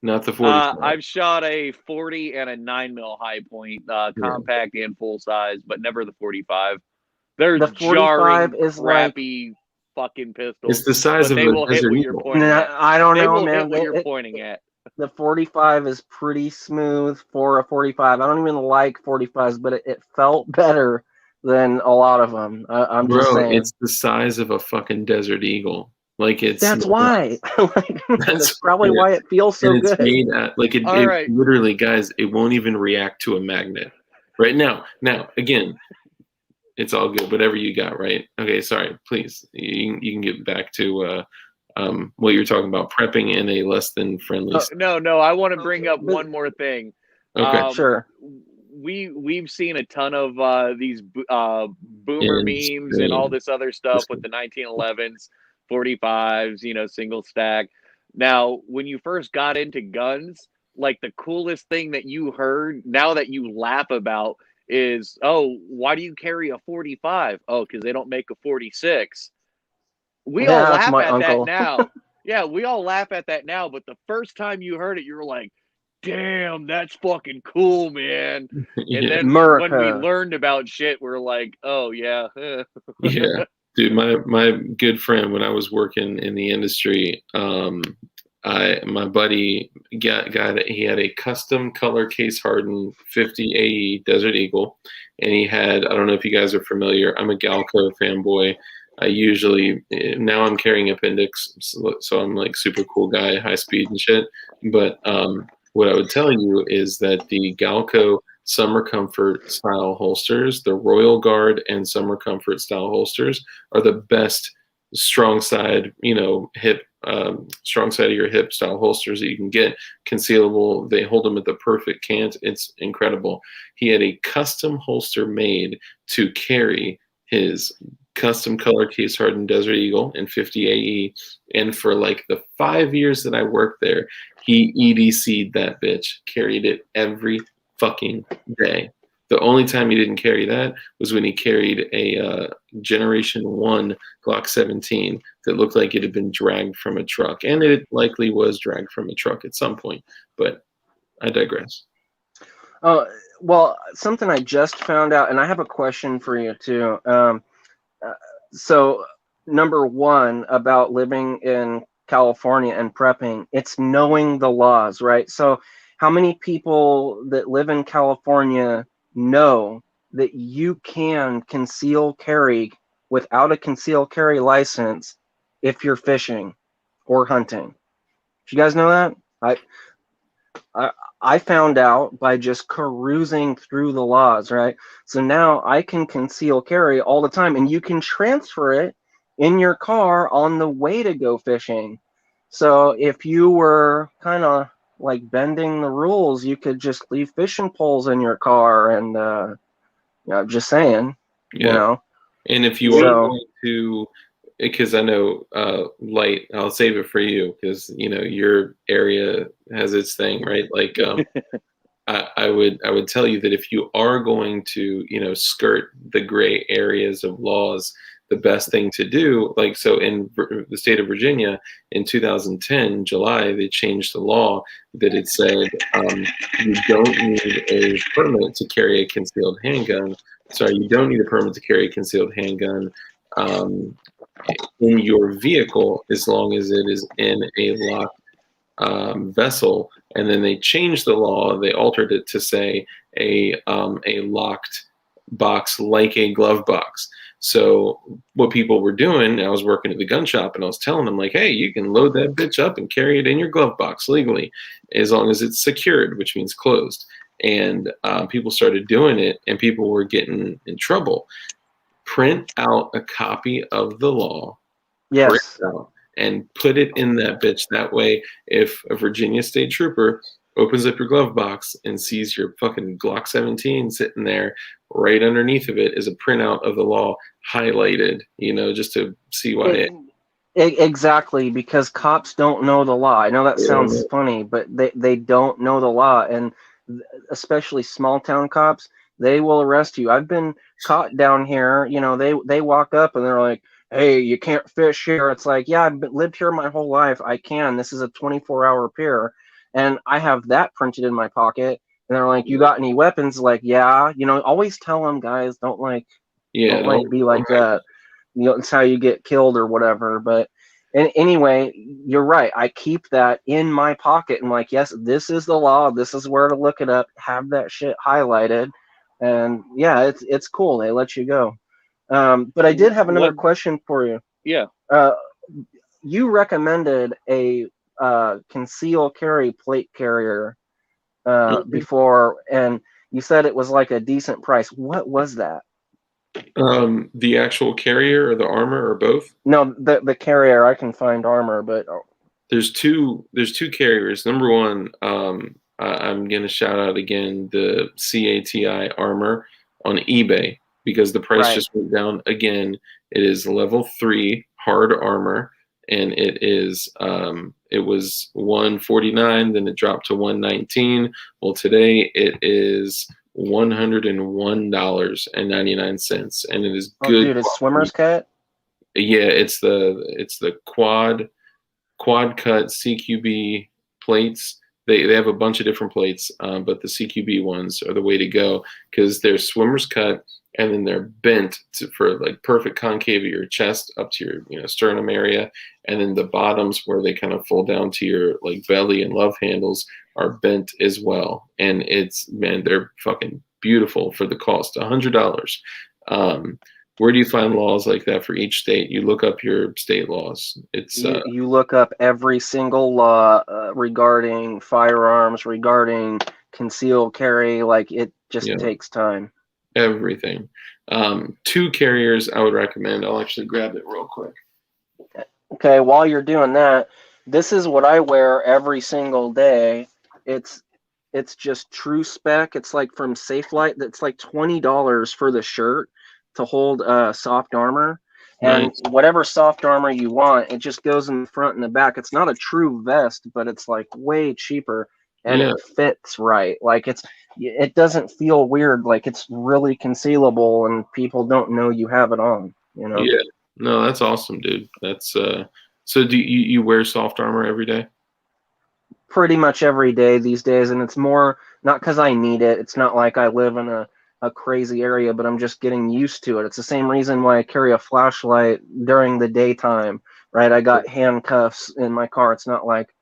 Not the 45. I've shot a 40 and a 9mm high point, compact and full size, but never the 45. They're the 45 is crappy fucking pistols. It's the size of a Desert Eagle. I don't know, man. Hit what you're pointing at. the 45 is pretty smooth for a 45. I don't even like 45s, but it felt better than a lot of them. I'm just saying. It's the size of a fucking Desert Eagle. Like that's why. That's probably why it feels so good. It's made at it literally, guys. It won't even react to a magnet. Right now, again, it's all good. Whatever you got, right? Okay, sorry. Please, you can get back to what you're talking about, prepping in a less than friendly. No. I want to bring up one more thing. Okay, sure. We've seen a ton of these boomer memes and all this other stuff with the 1911s, 45s, single stack. Now, when you first got into guns, like the coolest thing that you heard, now that you laugh about, is, oh, why do you carry a 45? Oh, because they don't make a 46. We all laugh at that now. Yeah, we all laugh at that now. But the first time you heard it, you were like, damn, that's fucking cool, man. And then when we learned about shit, we're like, oh, yeah. Yeah. Dude, my good friend, when I was working in the industry, my buddy he had a custom color case hardened 50 AE Desert Eagle, and he had, I don't know if you guys are familiar, I'm a Galco fanboy. I usually, now I'm carrying Appendix, so I'm like super cool guy, high speed and shit. But what I would tell you is that the Galco Summer Comfort style holsters, the Royal Guard and Summer Comfort style holsters, are the best strong side, hip, strong side of your hip style holsters that you can get. Concealable, they hold them at the perfect cant. It's incredible. He had a custom holster made to carry his custom color case hardened Desert Eagle in 50 AE, and for like the 5 years that I worked there, he EDC'd that bitch, carried it every fucking day. The only time he didn't carry that was when he carried a Generation 1 Glock 17 that looked like it had been dragged from a truck, and it likely was dragged from a truck at some point, but I digress. Well, something I just found out, and I have a question for you too. So number one about living in California and prepping, it's knowing the laws, right? So how many people that live in California know that you can conceal carry without a concealed carry license if you're fishing or hunting? Do you guys know that? I found out by just perusing through the laws, right? So now I can conceal carry all the time, and you can transfer it in your car on the way to go fishing. So if you were kind of like bending the rules, you could just leave fishing poles in your car, and just saying, And if you are going to, because I know Light, I'll save it for you because your area has its thing, right? Like I would tell you that if you are going to skirt the gray areas of laws, the best thing to do, like, so in the state of Virginia in 2010 July, they changed the law that it said you don't need a permit to carry a concealed handgun. Sorry, you don't need a permit to carry a concealed handgun in your vehicle as long as it is in a locked vessel. And then they changed the law. They altered it to say a locked box, like a glove box. So what people were doing, I was working at the gun shop and I was telling them, like, hey, you can load that bitch up and carry it in your glove box legally as long as it's secured, which means closed. And people started doing it and people were getting in trouble. Print out a copy of the law, yes, and put it in that bitch. That way, if a Virginia state trooper opens up your glove box and sees your fucking Glock 17 sitting there, right underneath of it is a printout of the law highlighted, just to see why exactly, because cops don't know the law. I know that sounds funny, but they don't know the law, and especially small town cops, they will arrest you. I've been caught down here. They walk up and they're like, hey, you can't fish here. It's like, yeah, I've lived here my whole life. I can. This is a 24-hour pier. And I have that printed in my pocket. And they're like, you got any weapons? Like, yeah. Always tell them, guys, don't be like that. It's how you get killed or whatever. But And anyway, you're right. I keep that in my pocket and like, yes, this is the law. This is where to look it up. Have that shit highlighted, and yeah, it's cool. They let you go. But I did have another question for you. Yeah. You recommended a conceal carry plate carrier before, and you said it was like a decent price. What was that? The actual carrier or the armor or both? No, the carrier. I can find armor, but there's two carriers. Number one, I'm gonna shout out again the CATI armor on eBay because the price just went down again. It is level 3 hard armor, and it is it was $149, then it dropped to $119. Well, today it is $101.99, and it is good. Dude, it's swimmer's cut. Yeah, it's the quad cut CQB plates. They have a bunch of different plates, but the CQB ones are the way to go because they're swimmer's cut, and then they're bent for like perfect concave of your chest up to your sternum area, and then the bottoms where they kind of fold down to your like belly and love handles are bent as well. And they're fucking beautiful for the cost, $100. Where do you find laws like that for each state? You look up your state laws. It's you look up every single law regarding firearms, regarding concealed carry. Like it just takes time. Everything. 2 carriers I would recommend. I'll actually grab it real quick. Okay, while you're doing that, this is what I wear every single day. It's just true spec. It's like from Safelite. That's like $20 for the shirt to hold soft armor, and whatever soft armor you want, it just goes in the front and the back. It's not a true vest, but it's like way cheaper, and it fits right. Like it doesn't feel weird. Like it's really concealable, and people don't know you have it on. Yeah, no, that's awesome, dude. That's so do you wear soft armor every day? Pretty much every day these days, and it's more not because I need it. It's not like I live in a crazy area, but I'm just getting used to it. It's the same reason why I carry a flashlight during the daytime, right? I got handcuffs in my car. It's not like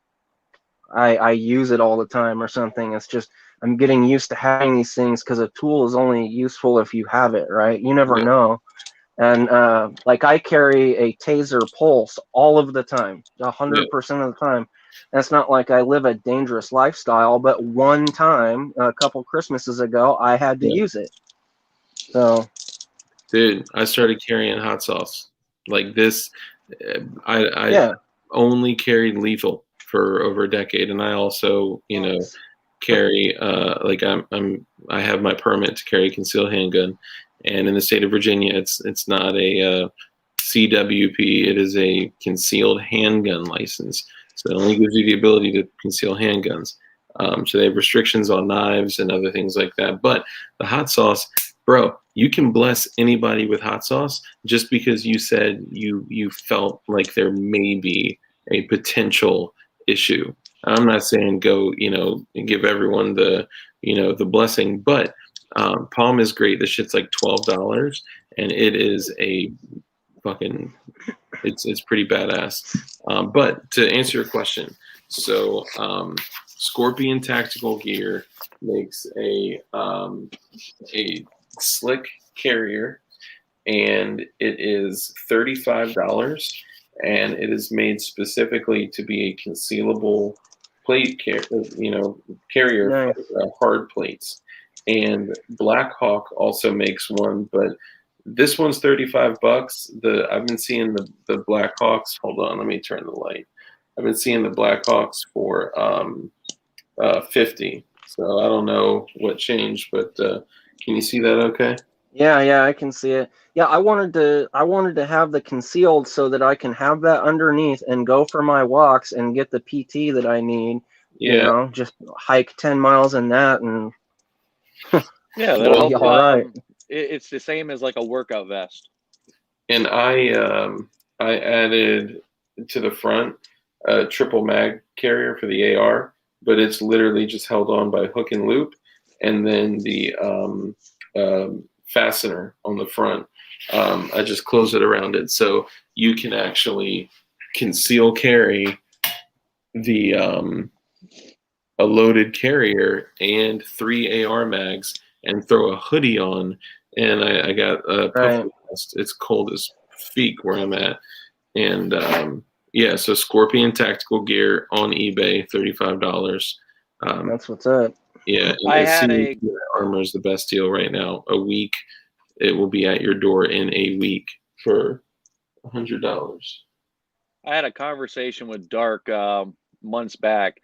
I use it all the time or something. It's just I'm getting used to having these things because a tool is only useful if you have it, right? You never know. And like I carry a taser pulse all of the time, 100% of the time. And it's not like I live a dangerous lifestyle, but one time, a couple Christmases ago, I had to use it. So, dude, I started carrying hot sauce like this. I only carried lethal for over a decade, and I also, carry like I have my permit to carry a concealed handgun, and in the state of Virginia, it's not a CWP; it is a concealed handgun license. So it only gives you the ability to conceal handguns. So they have restrictions on knives and other things like that. But the hot sauce, bro, you can bless anybody with hot sauce just because you said you felt like there may be a potential issue. I'm not saying go, and give everyone the blessing, but Palm is great. This shit's like $12, and it is a fucking, it's pretty badass. But to answer your question, so Scorpion Tactical Gear makes a slick carrier, and it is $35, and it is made specifically to be a concealable plate carrier, hard plates. And Black Hawk also makes one, but this one's $35. I've been seeing the Black Hawks. Hold on, let me turn the light. I've been seeing the Black Hawks for $50. So I don't know what changed, but can you see that? Okay. Yeah, I can see it. Yeah, I wanted to have the concealed so that I can have that underneath and go for my walks and get the PT that I need. Yeah. Just hike 10 miles in that and. Yeah, that'll help. All right. It's the same as like a workout vest. And I added to the front a triple mag carrier for the AR, but it's literally just held on by hook and loop, and then the fastener on the front. I just close it around it, so you can actually conceal carry the a loaded carrier and 3 AR mags and throw a hoodie on, and I got a puffer vest. It's cold as feek where I'm at, and yeah, so Scorpion tactical gear on eBay, $35. That's what's up. Yeah, I had armor is the best deal right now. A week, it will be at your door in a week for $100. I had a conversation with Dark months back,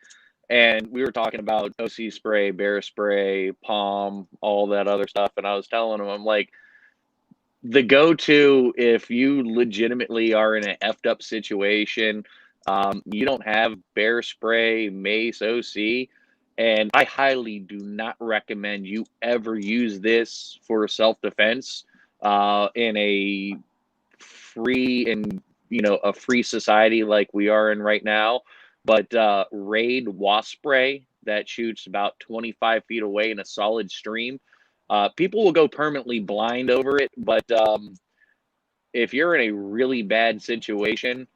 and we were talking about OC spray, bear spray, palm, all that other stuff. And I was telling him, I'm like, the go-to if you legitimately are in an effed up situation, you don't have bear spray, mace, OC, and I highly do not recommend you ever use this for self-defense in a free and a free society like we are in right now. But Raid wasp spray that shoots about 25 feet away in a solid stream, people will go permanently blind over it. But if you're in a really bad situation,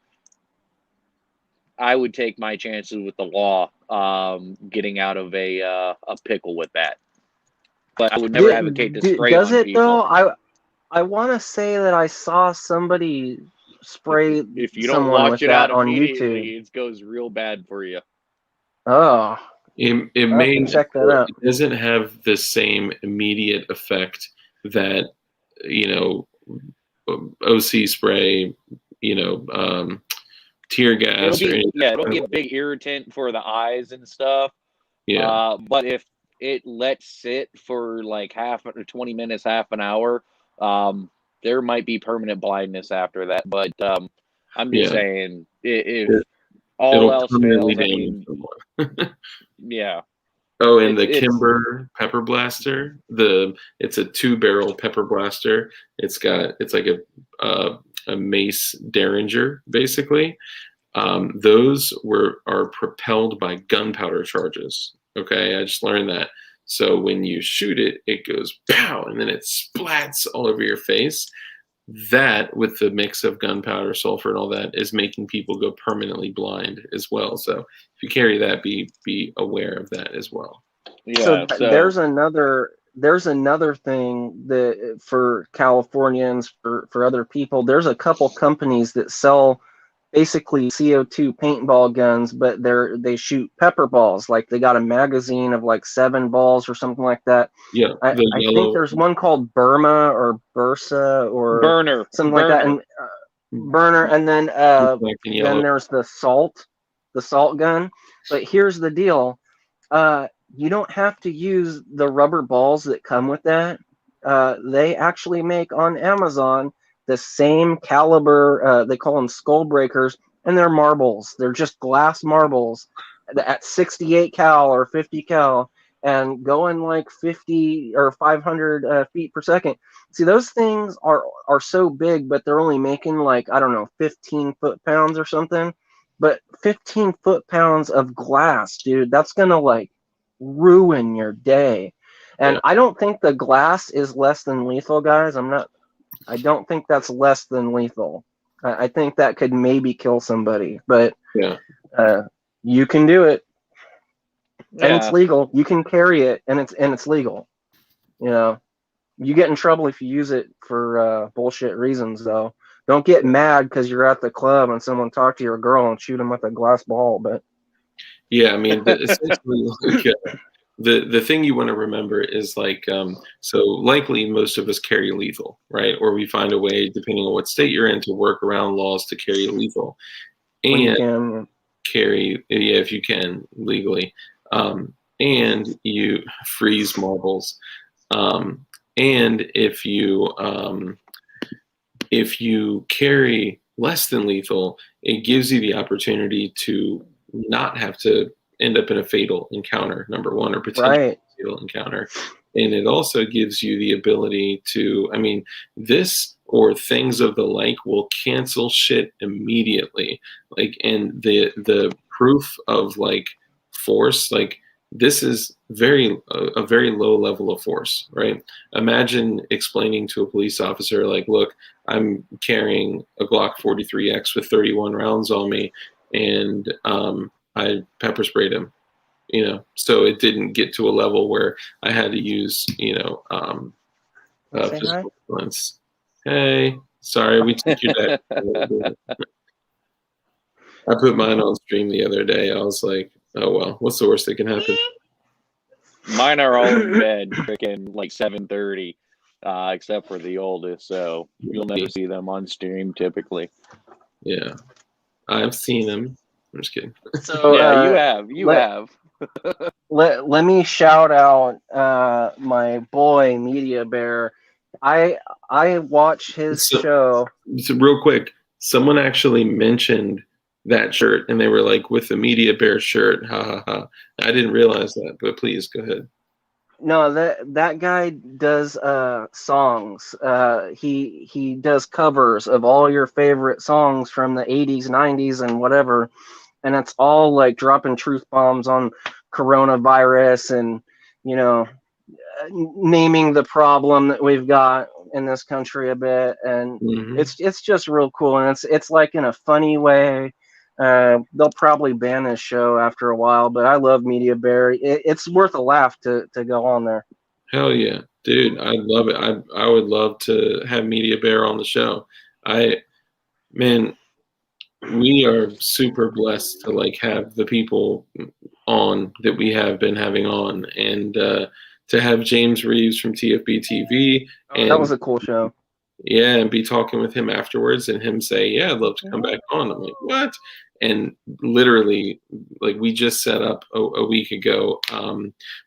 I would take my chances with the law getting out of a pickle with that. But I would never advocate to spray does on it people. though? I want to say that I saw somebody spray if you don't someone watch with it that out on immediately, YouTube. it goes real bad for you. Oh, it may check that out. It doesn't have the same immediate effect that OC spray, tear gas. It'll be a big irritant for the eyes and stuff. Yeah. But if it lets sit for like 20 minutes, half an hour, there might be permanent blindness after that. But I'm just saying, if all else fails, I mean, yeah. Oh, and the Kimber pepper blaster. It's a 2-barrel pepper blaster. It's like a mace derringer basically. Those are propelled by gunpowder charges. Okay, I just learned that. So when you shoot it, it goes pow, and then it splats all over your face. That, with the mix of gunpowder, sulfur, and all that, is making people go permanently blind as well. So if you carry that, be aware of that as well. Yeah. So there's another thing that for Californians, for other people, there's a couple companies that sell basically CO2 paintball guns, but they shoot pepper balls. Like they got a magazine of like 7 balls or something like that. Yeah, I think there's one called Burma or Bursa or Burner, something like that, and Burner, and then there's the salt gun. But here's the deal: you don't have to use the rubber balls that come with that. They actually make on Amazon the same caliber, they call them skull breakers, and they're marbles. They're just glass marbles at 68 cal or 50 cal and going like 50 or 500 feet per second. See, those things are so big, but they're only making like, I don't know, 15 foot-pounds or something. But 15 foot-pounds of glass, dude, that's going to like ruin your day. And I don't think the glass is less than lethal, guys. I don't think that's less than lethal. I think that could maybe kill somebody, but you can do it, and it's legal. You can carry it, and it's legal. You get in trouble if you use it for bullshit reasons, though. Don't get mad because you're at the club and someone talked to your girl and shoot them with a glass ball. But yeah, I mean, essentially, the thing you want to remember is like, so likely most of us carry lethal, right? Or we find a way, depending on what state you're in, to work around laws to carry lethal. And carry, if you can, legally. And you freeze marbles. And if you carry less than lethal, it gives you the opportunity to not have to end up in a fatal encounter, number one, or potentially fatal encounter. And it also gives you the ability to, I mean, this or things of the like will cancel shit immediately. Like, and the proof of like force, like this is a very low level of force, right? Imagine explaining to a police officer, like, look, I'm carrying a Glock 43X with 31 rounds on me, and I pepper sprayed him, you know, so it didn't get to a level where I had to use, you know, physical violence. Hey, sorry, we took your dad. I put mine on stream the other day. I was like, oh, well, what's the worst that can happen? Mine are all in bed, freaking like 7:30, except for the oldest. So you'll never see them on stream typically. Yeah, I've seen them. I'm just kidding. So yeah, you have. Let me shout out my boy Media Bear. I watch his show. So real quick, someone actually mentioned that shirt, and they were like, with the Media Bear shirt, ha ha ha. I didn't realize that, but please go ahead. No, that guy does songs. He does covers of all your favorite songs from the 80s, 90s, and whatever, and it's all like dropping truth bombs on coronavirus and, you know, naming the problem that we've got in this country a bit, and it's just real cool, and it's like in a funny way. They'll probably ban this show after a while, but I love Media Bear. It's worth a laugh to go on there. Hell yeah, dude, I love it. I would love to have Media Bear on the show. Man, we are super blessed to like have the people on that we have been having on, and to have James Reeves from TFB TV. And that was a cool show. Yeah, and be talking with him afterwards, and him say, yeah, I'd love to come back on. I'm like, what? And literally, like, we just set up a week ago.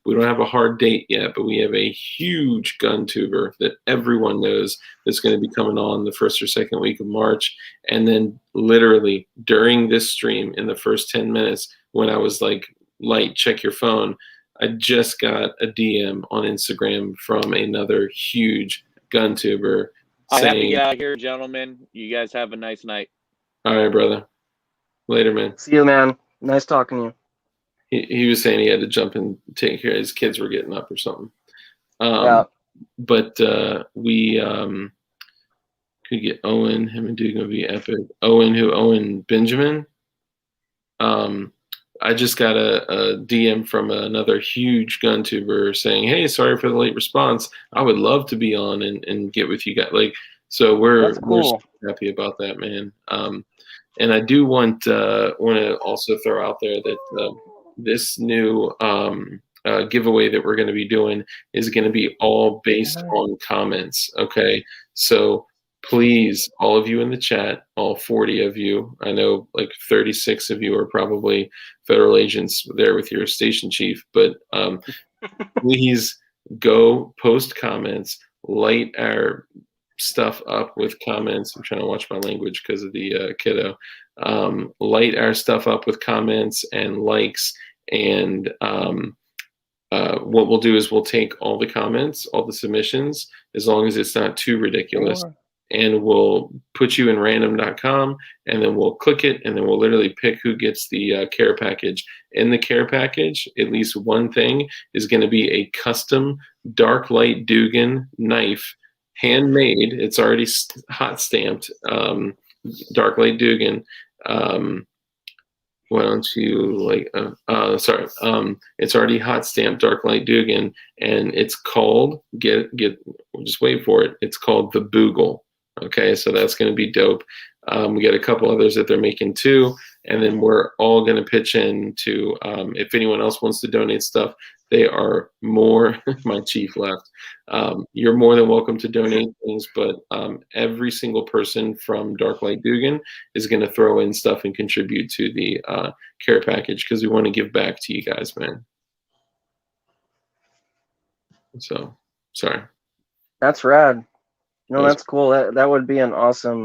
We don't have a hard date yet, but we have a huge gun tuber that everyone knows that's going to be coming on the first or second week of March. And then literally during this stream, in the first 10 minutes, when I was like, Light, check your phone, I just got a DM on Instagram from another huge gun tuber. I have to get out of here, gentlemen. You guys have a nice night. All right, brother. Later, man. See you, man. Nice talking to you. He was saying he had to jump and take care of his kids were getting up or something. Yeah. But we could get Owen. Him and Dugan would be epic. Owen Benjamin. I just got a DM from another huge gun tuber saying, hey, sorry for the late response. I would love to be on and get with you guys. Like, so we're so happy about that, man. And I do want to also throw out there that this new giveaway that we're going to be doing is going to be all based on comments. Okay. So please, all of you in the chat, all 40 of you, I know like 36 of you are probably federal agents there with your station chief, but please go post comments, light our stuff up with comments. I'm trying to watch my language because of the kiddo. Light our stuff up with comments and likes, and what we'll do is we'll take all the comments, all the submissions, as long as it's not too ridiculous. And we'll put you in random.com, and then we'll click it, and then we'll literally pick who gets the care package. In the care package, at least one thing is going to be a custom dark light Dugan knife, handmade. It's already hot stamped, dark light Dugan. Why don't you like? It's already hot stamped dark light Dugan, and it's called just wait for it. It's called the Boogle. Okay, so that's going to be dope. We got a couple others that they're making too, and then we're all going to pitch in to, if anyone else wants to donate stuff, they are more, my chief left, you're more than welcome to donate things, but every single person from Dark Light Dugan is going to throw in stuff and contribute to the care package, because we want to give back to you guys, man. So, sorry. That's rad. No, that's cool. That would be an awesome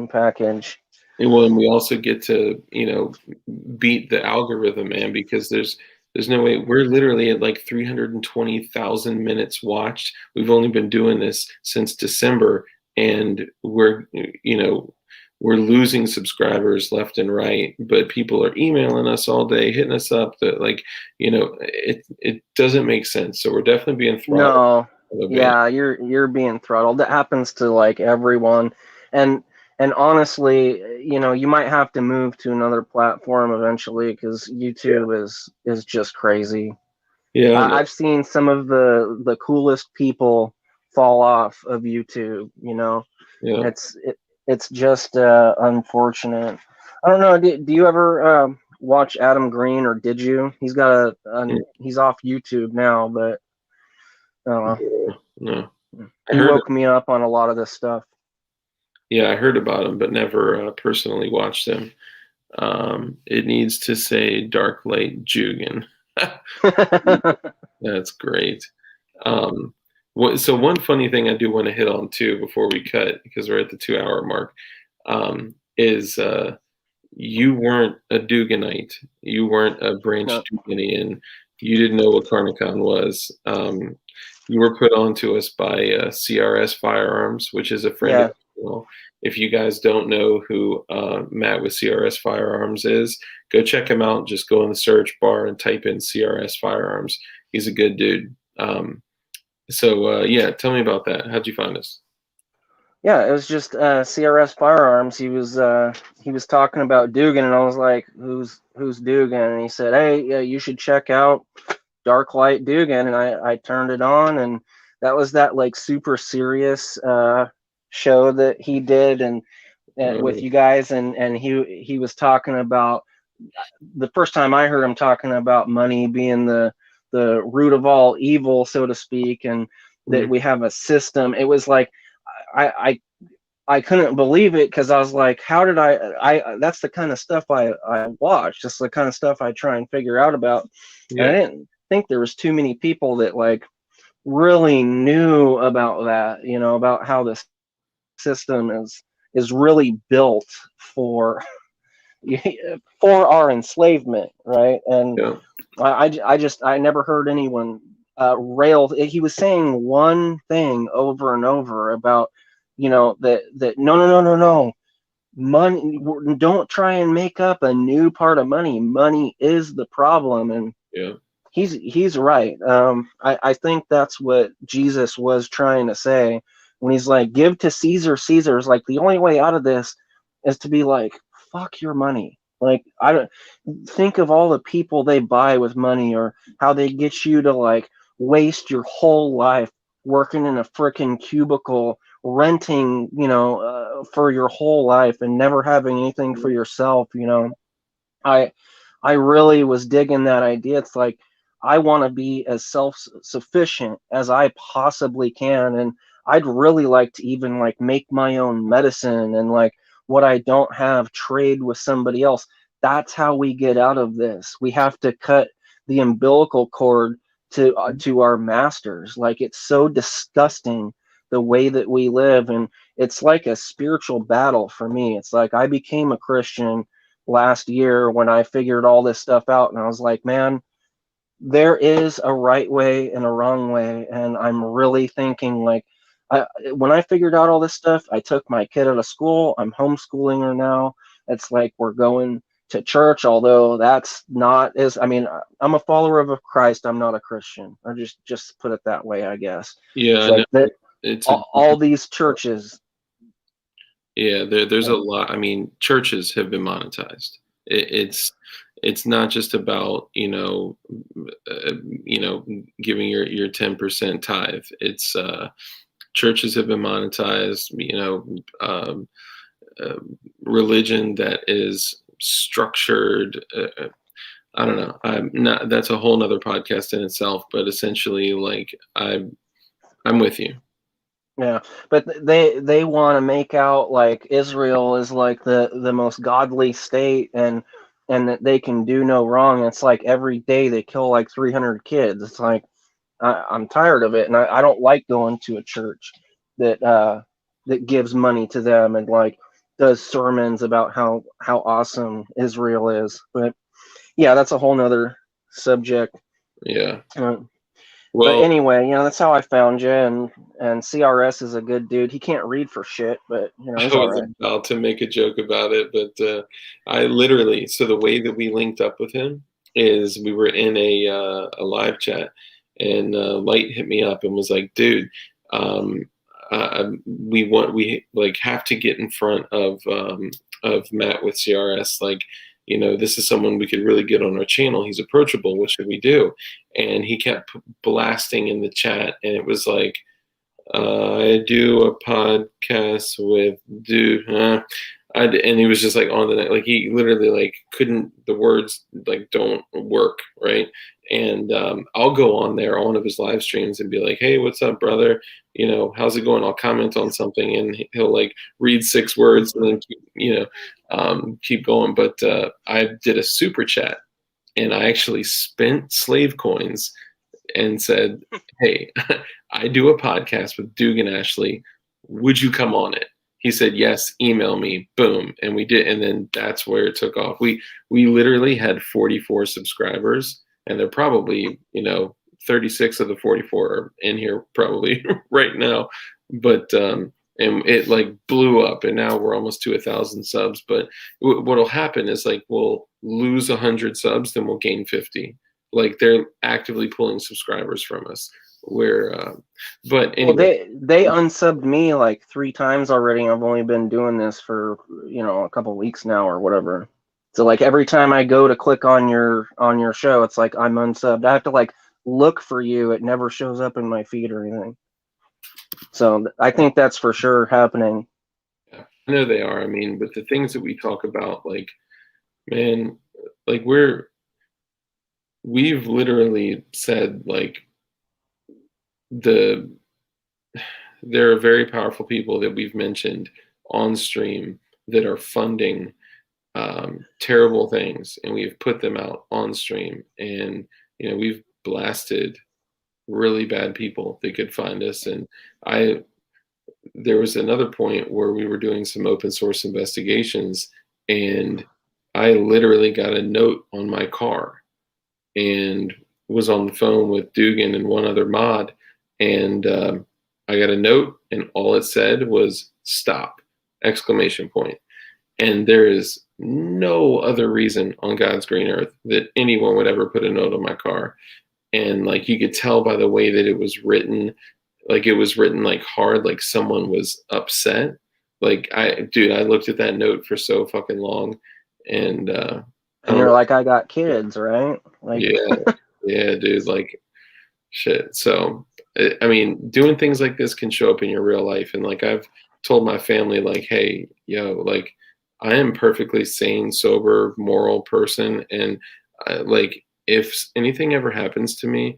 package. And well, and we also get to, beat the algorithm, man, because there's no way. We're literally at like 320,000 minutes watched. We've only been doing this since December, and we're we're losing subscribers left and right, but people are emailing us all day, hitting us up that, like, it doesn't make sense. So we're definitely being throttled. No, yeah, you're being throttled. That happens to like everyone. And honestly, you might have to move to another platform eventually, because YouTube is just crazy. Yeah, I've seen some of the coolest people fall off of YouTube. yeah. It's just unfortunate. I don't know. Do you ever watch Adam Green, or did you? He's got he's off YouTube now, but I don't know. No. He woke me up on a lot of this stuff. Yeah, I heard about him, but never personally watched him. It needs to say Dark Light Dugan. That's great. So one funny thing I do want to hit on too before we cut, because we're at the 2-hour mark, is you weren't a Duganite. You weren't a branch Duganian. You didn't know what Carnicon was. You were put on to us by CRS Firearms, which is a friend of the channel. If you guys don't know who Matt with CRS Firearms is, go check him out. Just go in the search bar and type in CRS Firearms. He's a good dude. So tell me about that. How'd you find us? Yeah, it was just CRS Firearms. He was talking about Dugan, and I was like, "Who's Dugan?" And he said, "Hey, you should check out Dark Light Dugan." And I turned it on, and that was that like super serious show that he did and with you guys, and he was talking about, the first time I heard him talking about money being the root of all evil, so to speak, and that we have a system. It was like I couldn't believe it, because I was like, how did I that's the kind of stuff I watch. That's the kind of stuff I try and figure out about. And I didn't think there was too many people that like really knew about that, about how this system is really built for our enslavement, right? And I never heard anyone rail. He was saying one thing over and over about, that no, money, don't try and make up a new part of money. Money is the problem. And he's right. I think that's what Jesus was trying to say when he's like, give to Caesar Caesar's. Like, the only way out of this is to be like, fuck your money. Like, I don't think of all the people they buy with money, or how they get you to like waste your whole life working in a freaking cubicle, renting, for your whole life, and never having anything for yourself. I really was digging that idea. It's like, I want to be as self-sufficient as I possibly can, and I'd really like to even like make my own medicine, and like what I don't have, trade with somebody else. That's how we get out of this. We have to cut the umbilical cord to our masters. Like, it's so disgusting the way that we live, and it's like a spiritual battle for me. It's like, I became a Christian last year when I figured all this stuff out, and I was like, man, there is a right way and a wrong way. And I'm really thinking like, when I figured out all this stuff, I took my kid out of school. I'm homeschooling her now. It's like, we're going to church, although that's not as, I'm a follower of Christ. I'm not a Christian, or just put it that way, I guess. Yeah, it's like that, all these churches. Yeah, there's a lot. I mean, churches have been monetized. It's not just about giving your 10% tithe. It's churches have been monetized. Religion that is structured. I don't know. I'm not. That's a whole nother podcast in itself. But essentially, like, I'm with you. Yeah, but they want to make out like Israel is like the most godly state, and that they can do no wrong. It's like every day they kill like 300 kids. It's like, I'm tired of it, and I don't like going to a church that gives money to them and like does sermons about how awesome Israel is. But yeah, that's a whole nother subject. Yeah. But anyway, that's how I found you, and CRS is a good dude. He can't read for shit, but he's all right. I was about to make a joke about it, but I literally, so the way that we linked up with him is we were in a live chat, and Light hit me up and was like, dude, we like have to get in front of Matt with CRS. Like, this is someone we could really get on our channel. He's approachable. What should we do? And he kept blasting in the chat, and it was like, I do a podcast with dude. And he was just like on the net, like he literally like couldn't, the words like don't work, right? And I'll go on there on one of his live streams and be like, hey, what's up, brother? How's it going? I'll comment on something, and he'll like read 6 words and then keep going. But I did a super chat, and I actually spent slave coins and said, hey, I do a podcast with Dugan Ashley. Would you come on it? He said, yes, email me. Boom. And we did. And then that's where it took off. We literally had 44 subscribers, and they're probably, 36 of the 44 are in here probably right now. But, and it like blew up, and now we're almost to 1,000 subs. But what'll happen is like, we'll lose 100 subs, then we'll gain 50. Like they're actively pulling subscribers from us. But anyway, they unsubbed me like 3 times already. I've only been doing this for a couple weeks now or whatever. So like every time I go to click on your show, it's like I'm unsubbed. I have to like look for you. It never shows up in my feed or anything. So I think that's for sure happening. Yeah, I know they are. I mean, but the things that we talk about, like, man, like we've literally said like there are very powerful people that we've mentioned on stream that are funding terrible things, and we've put them out on stream, and we've blasted really bad people that could find us. And there was another point where we were doing some open source investigations, and I literally got a note on my car and was on the phone with Dugan and one other mod, and I got a note, and all it said was "stop!" ! And there is no other reason on God's green earth that anyone would ever put a note on my car. And like you could tell by the way that it was written, like it was written like hard, like someone was upset. Like I looked at that note for so fucking long, and you're like, I got kids, right? Like, yeah, dude, like shit. So I mean, doing things like this can show up in your real life, and like I've told my family, like, hey, like I am perfectly sane, sober, moral person, and like if anything ever happens to me,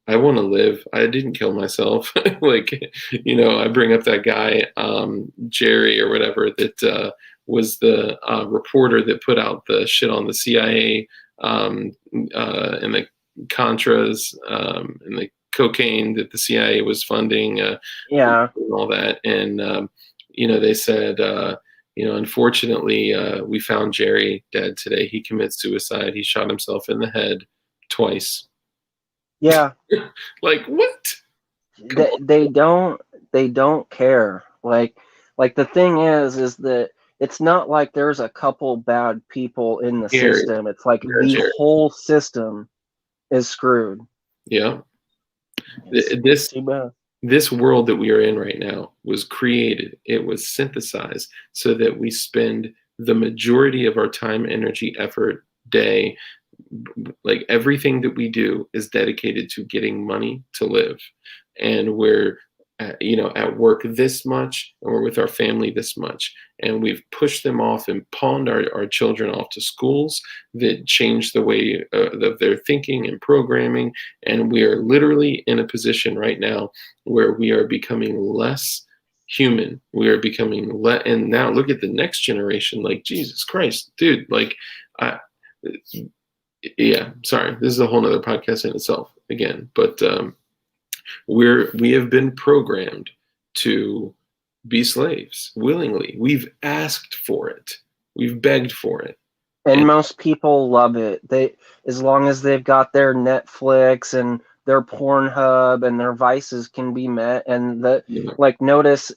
I want to live. I didn't kill myself. Like, I bring up that guy, Jerry or whatever, that was the reporter that put out the shit on the CIA and the Contras and the cocaine that the CIA was funding. And all that. And, they said, unfortunately, we found Jerry dead today. He commits suicide. He shot himself in the head twice. Yeah. Like what? They don't care. Like the thing is that it's not like there's a couple bad people in the system. It's like the whole system is screwed. Yeah. This world that we are in right now was created. It was synthesized so that we spend the majority of our time, energy, effort, day, like everything that we do is dedicated to getting money to live. And we're at work this much, and we're with our family this much, and we've pushed them off and pawned our children off to schools that change the way of their thinking and programming. And we are literally in a position right now where we are becoming less human. We are becoming and now look at the next generation. Like, Jesus Christ, dude, like yeah, sorry, this is a whole nother podcast in itself again, but we have been programmed to be slaves willingly. We've asked for it. We've begged for it. And most people love it. As long as they've got their Netflix and their Pornhub and their vices can be met, and like notice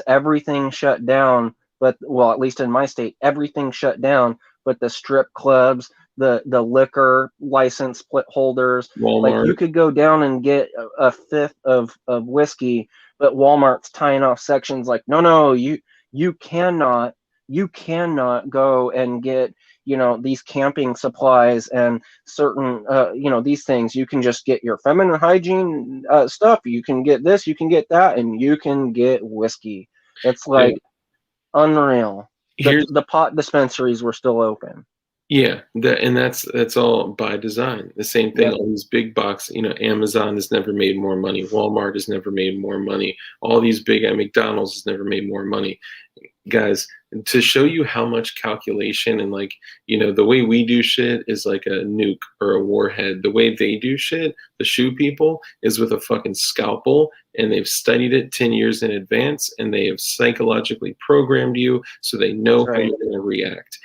everything shut down, but well, at least in my state, everything shut down, but the strip clubs, the liquor license holders, Walmart. Like you could go down and get a fifth of whiskey, but Walmart's tying off sections like, no, you cannot go and get, you know, these camping supplies and certain, you know, these things. You can just get your feminine hygiene stuff. You can get this, you can get that, and you can get whiskey. It's like unreal. The pot dispensaries were still open. Yeah, and that's all by design. The same thing, all these big box, you know, Amazon has never made more money. Walmart has never made more money. All these big, McDonald's has never made more money. Guys, to show you how much calculation and, like, you know, the way we do shit is like a nuke or a warhead. The way they do shit, the shoe people, is with a fucking scalpel, and they've studied it 10 years in advance, and they have psychologically programmed you so they know how you're going to react.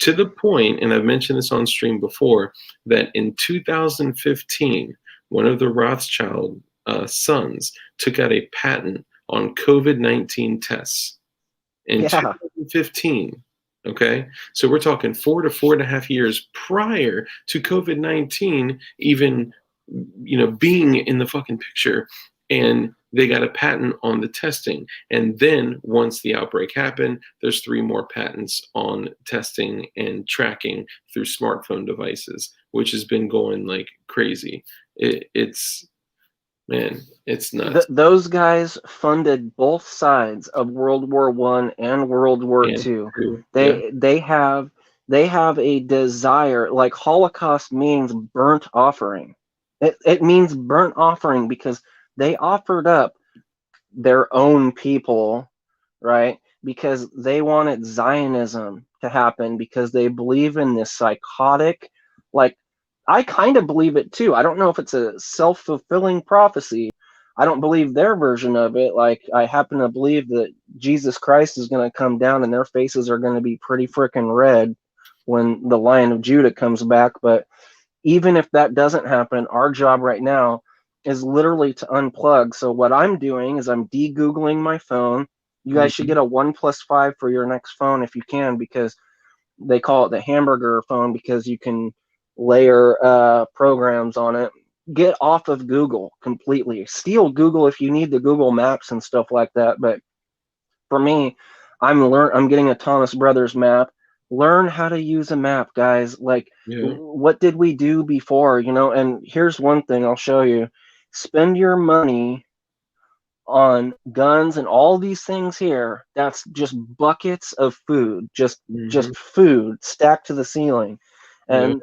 To the point, and I've mentioned this on stream before, that in 2015, one of the Rothschild sons took out a patent on COVID-19 tests. In 2015, okay? So we're talking 4 to 4.5 years prior to COVID-19 even, you know, being in the fucking picture. And they got a patent on the testing. And then once the outbreak happened, there's 3 more patents on testing and tracking through smartphone devices, which has been going like crazy. It's nuts. Those guys funded both sides of World War I and World War II. They have a desire, like Holocaust means burnt offering. It means burnt offering because they offered up their own people, right? Because they wanted Zionism to happen, because they believe in this psychotic, like, I kind of believe it too. I don't know if it's a self-fulfilling prophecy. I don't believe their version of it. Like, I happen to believe that Jesus Christ is going to come down and their faces are going to be pretty freaking red when the Lion of Judah comes back. But even if that doesn't happen, our job right now is literally to unplug. So what I'm doing is I'm de-Googling my phone. You guys should get a 1+5 for your next phone if you can, because they call it the hamburger phone, because you can layer programs on it. Get off of Google completely. Steal Google if you need the Google Maps and stuff like that. But for me, I'm getting a Thomas Brothers map. Learn how to use a map, guys. Like, what did we do before, you know? And here's one thing I'll show you. Spend your money on guns and all these things here. That's just buckets of food, just food stacked to the ceiling. And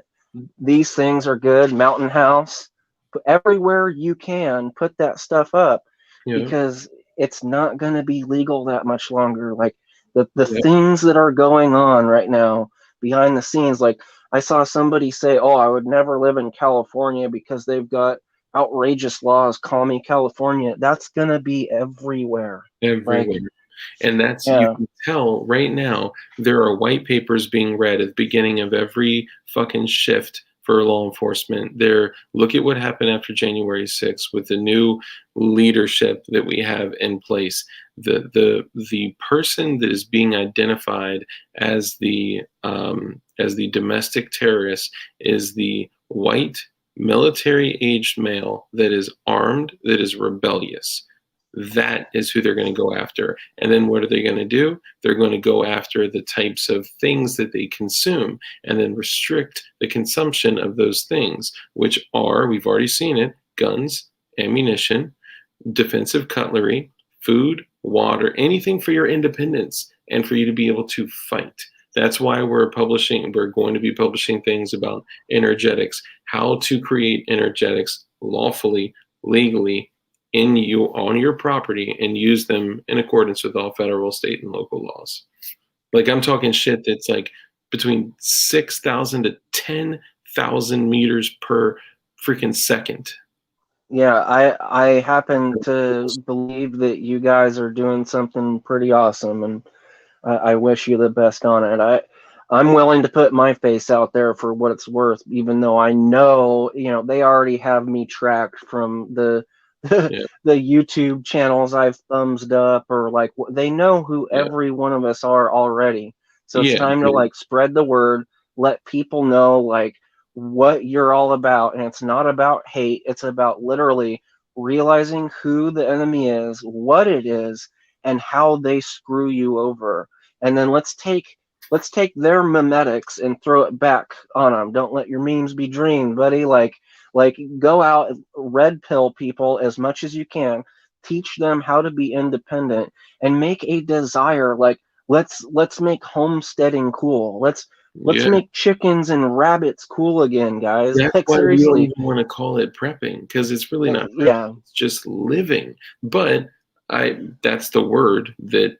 these things are good. Mountain House, everywhere you can, put that stuff up, because it's not going to be legal that much longer. Like the things that are going on right now behind the scenes. Like, I saw somebody say, "Oh, I would never live in California because they've got outrageous laws. Call me California." That's going to be everywhere. Everywhere. Like, and that's, you can tell right now, there are white papers being read at the beginning of every fucking shift for law enforcement. Look at what happened after January 6th with the new leadership that we have in place. The person that is being identified as the domestic terrorist is the white military-aged male that is armed, that is rebellious. That is who they're going to go after. And then what are they going to do? They're going to go after the types of things that they consume and then restrict the consumption of those things, which are, we've already seen it, guns, ammunition, defensive cutlery, food, water, anything for your independence and for you to be able to fight. That's why we're going to be publishing things about energetics, how to create energetics lawfully, legally, on your property, and use them in accordance with all federal, state, and local laws. Like, I'm talking shit that's like between 6,000 to 10,000 meters per freaking second. Yeah, I happen to believe that you guys are doing something pretty awesome, and I wish you the best on it. I'm willing to put my face out there for what it's worth, even though I know, they already have me tracked from the Yeah. the YouTube channels I've thumbsed up, or like they know who every one of us are already. So it's time to like spread the word, let people know like what you're all about. And it's not about hate. It's about literally realizing who the enemy is, what it is, and how they screw you over. And then let's take their memetics and throw it back on them. Don't let your memes be dreamed, buddy. Like go out, red pill people as much as you can, teach them how to be independent, and make a desire. Like let's make homesteading cool. Let's make chickens and rabbits cool again, guys. That's like why seriously, we don't even want to call it prepping, because it's really not prepping, it's just living. But that's the word that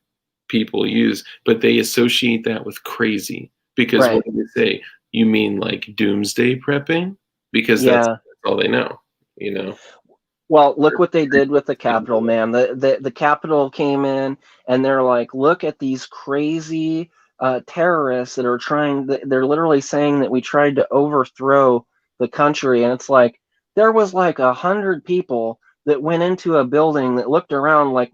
people use, but they associate that with crazy, because when they say, you mean like doomsday prepping, because that's all they know, Well, look what they did with the Capitol, man. The Capitol came in and they're like, look at these crazy terrorists that are they're literally saying that we tried to overthrow the country. And it's like, there was like 100 people that went into a building that looked around like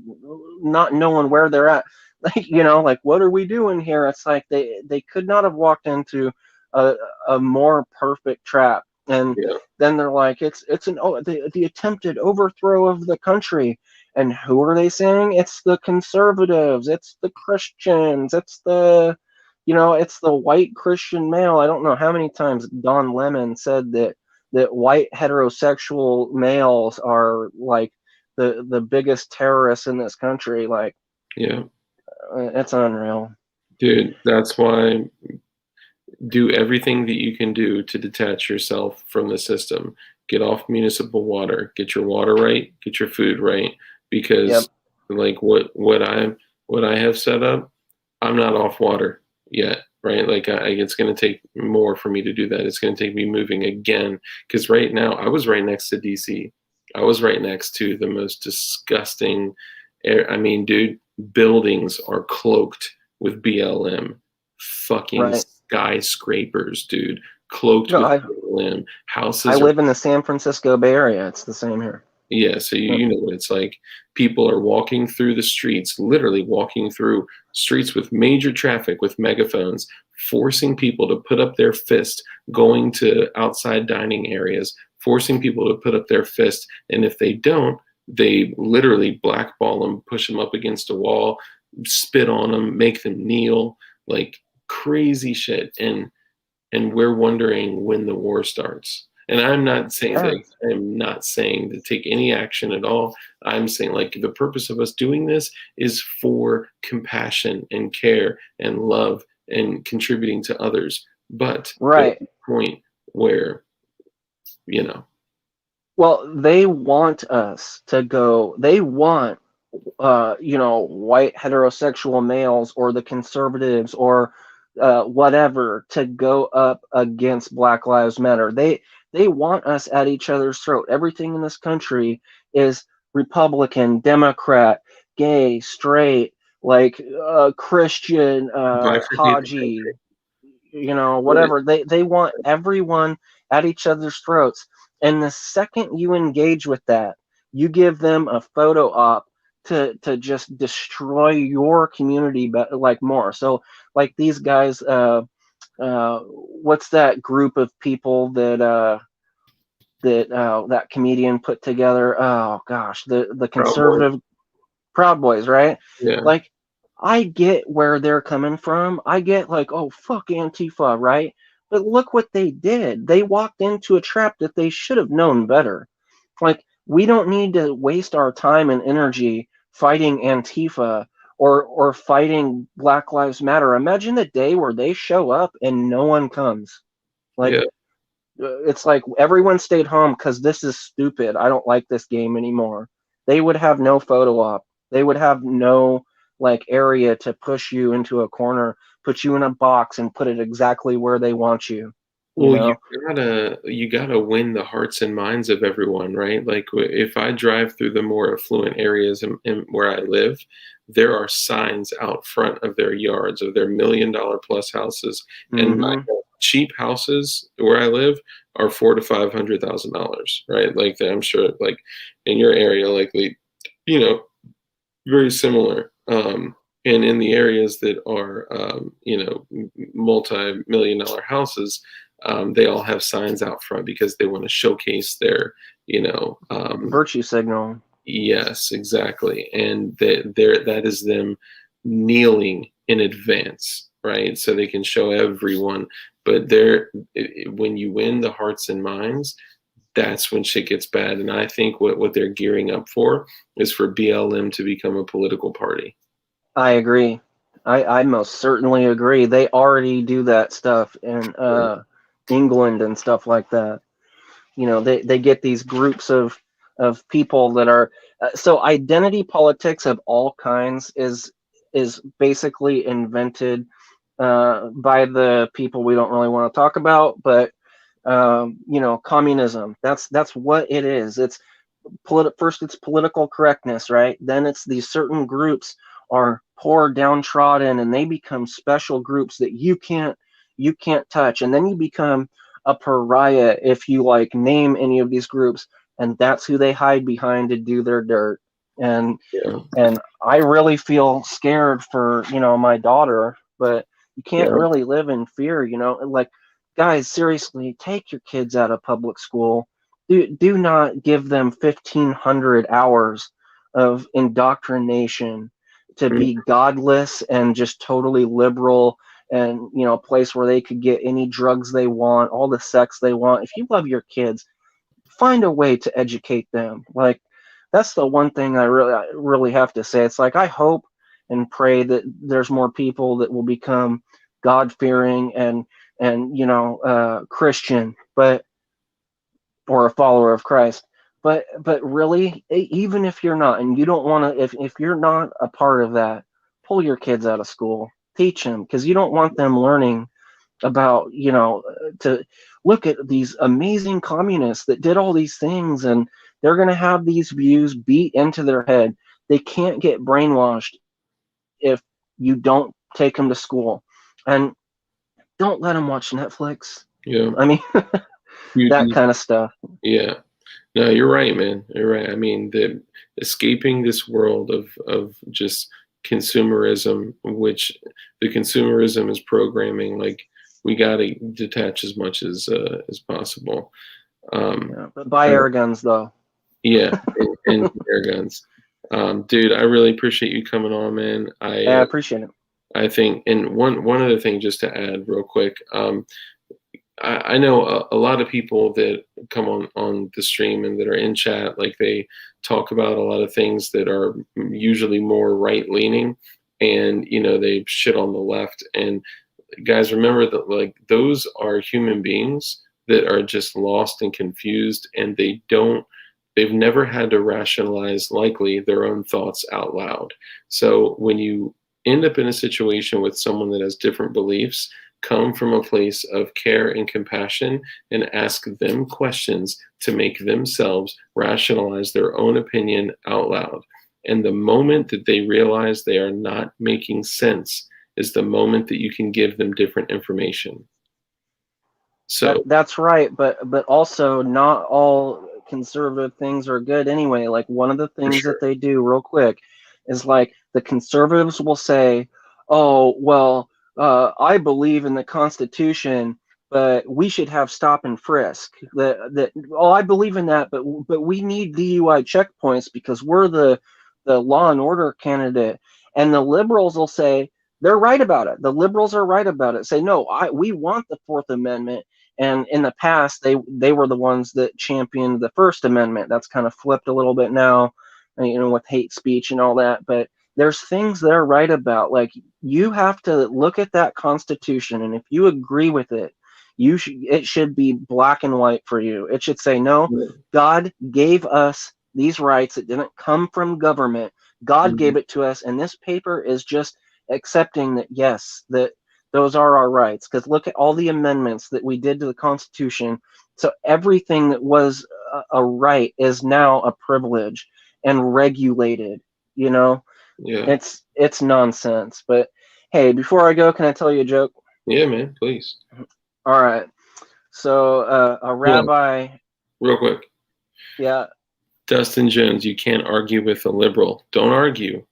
not knowing where they're at. Like, like, what are we doing here? It's like they could not have walked into a more perfect trap. And then they're like, it's the attempted overthrow of the country. And who are they saying? It's the conservatives, it's the Christians, it's the it's the white Christian male. I don't know how many times Don Lemon said that white heterosexual males are like the biggest terrorists in this country. Like, it's unreal, dude. That's why do everything that you can do to detach yourself from the system. Get off municipal water. Get your water right. Get your food right. Because like what I have set up, I'm not off water yet, right? Like it's going to take more for me to do that. It's going to take me moving again, because right now I was right next to DC. I was right next to the most disgusting air. I mean, dude, buildings are cloaked with BLM. Fucking skyscrapers, dude, cloaked with BLM. Houses. I live in the San Francisco Bay Area. It's the same here. Yeah, so you know what it's like. People are walking through the streets, literally walking through streets with major traffic with megaphones, forcing people to put up their fist, going to outside dining areas, forcing people to put up their fist. And if they don't, they literally blackball them, push them up against a wall, spit on them, make them kneel, like crazy shit. And we're wondering when the war starts. And I'm not saying that I'm not saying to take any action at all. I'm saying like the purpose of us doing this is for compassion and care and love and contributing to others. But at the point where, well, they want us to go. They want, white heterosexual males or the conservatives or whatever to go up against Black Lives Matter. They want us at each other's throat. Everything in this country is Republican, Democrat, gay, straight, like Christian, Haji, whatever. They want everyone at each other's throats. And the second you engage with that, you give them a photo op to just destroy your community, like more. So like these guys, what's that group of people that that comedian put together? Oh gosh, the conservative Proud Boys, right? Yeah. Like, I get where they're coming from. I get like, oh fuck Antifa, right? But look what they did. They walked into a trap that they should have known better. Like, we don't need to waste our time and energy fighting Antifa or fighting Black Lives Matter. Imagine the day where they show up and no one comes. Like, it's like everyone stayed home because this is stupid. I don't like this game anymore. They would have no photo op. They would have no like area to push you into a corner, put you in a box and put it exactly where they want you. Well, you gotta win the hearts and minds of everyone, right? Like if I drive through the more affluent areas in where I live, there are signs out front of their yards of their $1 million plus houses, and my cheap houses where I live are $400,000 to $500,000, right? Like I'm sure, like in your area, likely, you know, very similar. And in the areas that are, multi-million-dollar houses, they all have signs out front because they want to showcase their, virtue signal. Yes, exactly. And that is them kneeling in advance, right? So they can show everyone. But when you win the hearts and minds, that's when shit gets bad. And I think what they're gearing up for is for BLM to become a political party. I agree. I most certainly agree. They already do that stuff in England and stuff like that. They get these groups of people that are so identity politics of all kinds is basically invented by the people we don't really want to talk about, but communism. That's what it is. It's first it's political correctness, right? Then it's these certain groups are poor, downtrodden, and they become special groups that you can't touch, and then you become a pariah if you like name any of these groups, and that's who they hide behind to do their dirt. And I really feel scared for my daughter, but you can't really live in fear. Like, guys, seriously, take your kids out of public school. Do not give them 1,500 hours of indoctrination to be godless and just totally liberal, and a place where they could get any drugs they want, all the sex they want. If you love your kids, find a way to educate them. Like, that's the one thing I really have to say. It's like, I hope and pray that there's more people that will become God-fearing and Christian, or a follower of Christ. But really, even if you're not, and you don't want to, if you're not a part of that, pull your kids out of school, teach them, because you don't want them learning about, to look at these amazing communists that did all these things, and they're going to have these views beat into their head. They can't get brainwashed if you don't take them to school, and don't let them watch Netflix. Yeah. I mean, that kind of stuff. Yeah. No, you're right, man. You're right. I mean, escaping this world of just consumerism, which the consumerism is programming, like, we got to detach as much as possible. But buy air guns, though. Yeah, and air guns. Dude, I really appreciate you coming on, man. I appreciate it. I think, and one other thing just to add real quick, I know a lot of people that come on the stream and that are in chat, like, they talk about a lot of things that are usually more right-leaning, and, they shit on the left. And guys, remember that, like, those are human beings that are just lost and confused, and they've never had to rationalize, likely, their own thoughts out loud. So when you end up in a situation with someone that has different beliefs, come from a place of care and compassion and ask them questions to make themselves rationalize their own opinion out loud. And the moment that they realize they are not making sense is the moment that you can give them different information. So that's right, but also not all conservative things are good anyway. Like, one of the things that they do real quick is, like, the conservatives will say, oh, well, I believe in the Constitution, but we should have stop and frisk. I believe in that, but we need DUI checkpoints because we're the law and order candidate. And the liberals will say they're right about it. The liberals are right about it. Say, no, we want the Fourth Amendment. And in the past, they were the ones that championed the First Amendment. That's kind of flipped a little bit now, with hate speech and all that. But there's things they're right about. Like, you have to look at that Constitution, and if you agree with it, it should be black and white for you. It should say, no, God gave us these rights. It didn't come from government. God gave it to us, and this paper is just accepting that, yes, that those are our rights. Because look at all the amendments that we did to the Constitution. So everything that was a right is now a privilege and regulated. You know, Yeah. It's nonsense. But hey, before I go, can I tell you a joke? Yeah, man, please. All right. So a rabbi. Real quick. Yeah. Dustin Jones, you can't argue with a liberal. Don't argue.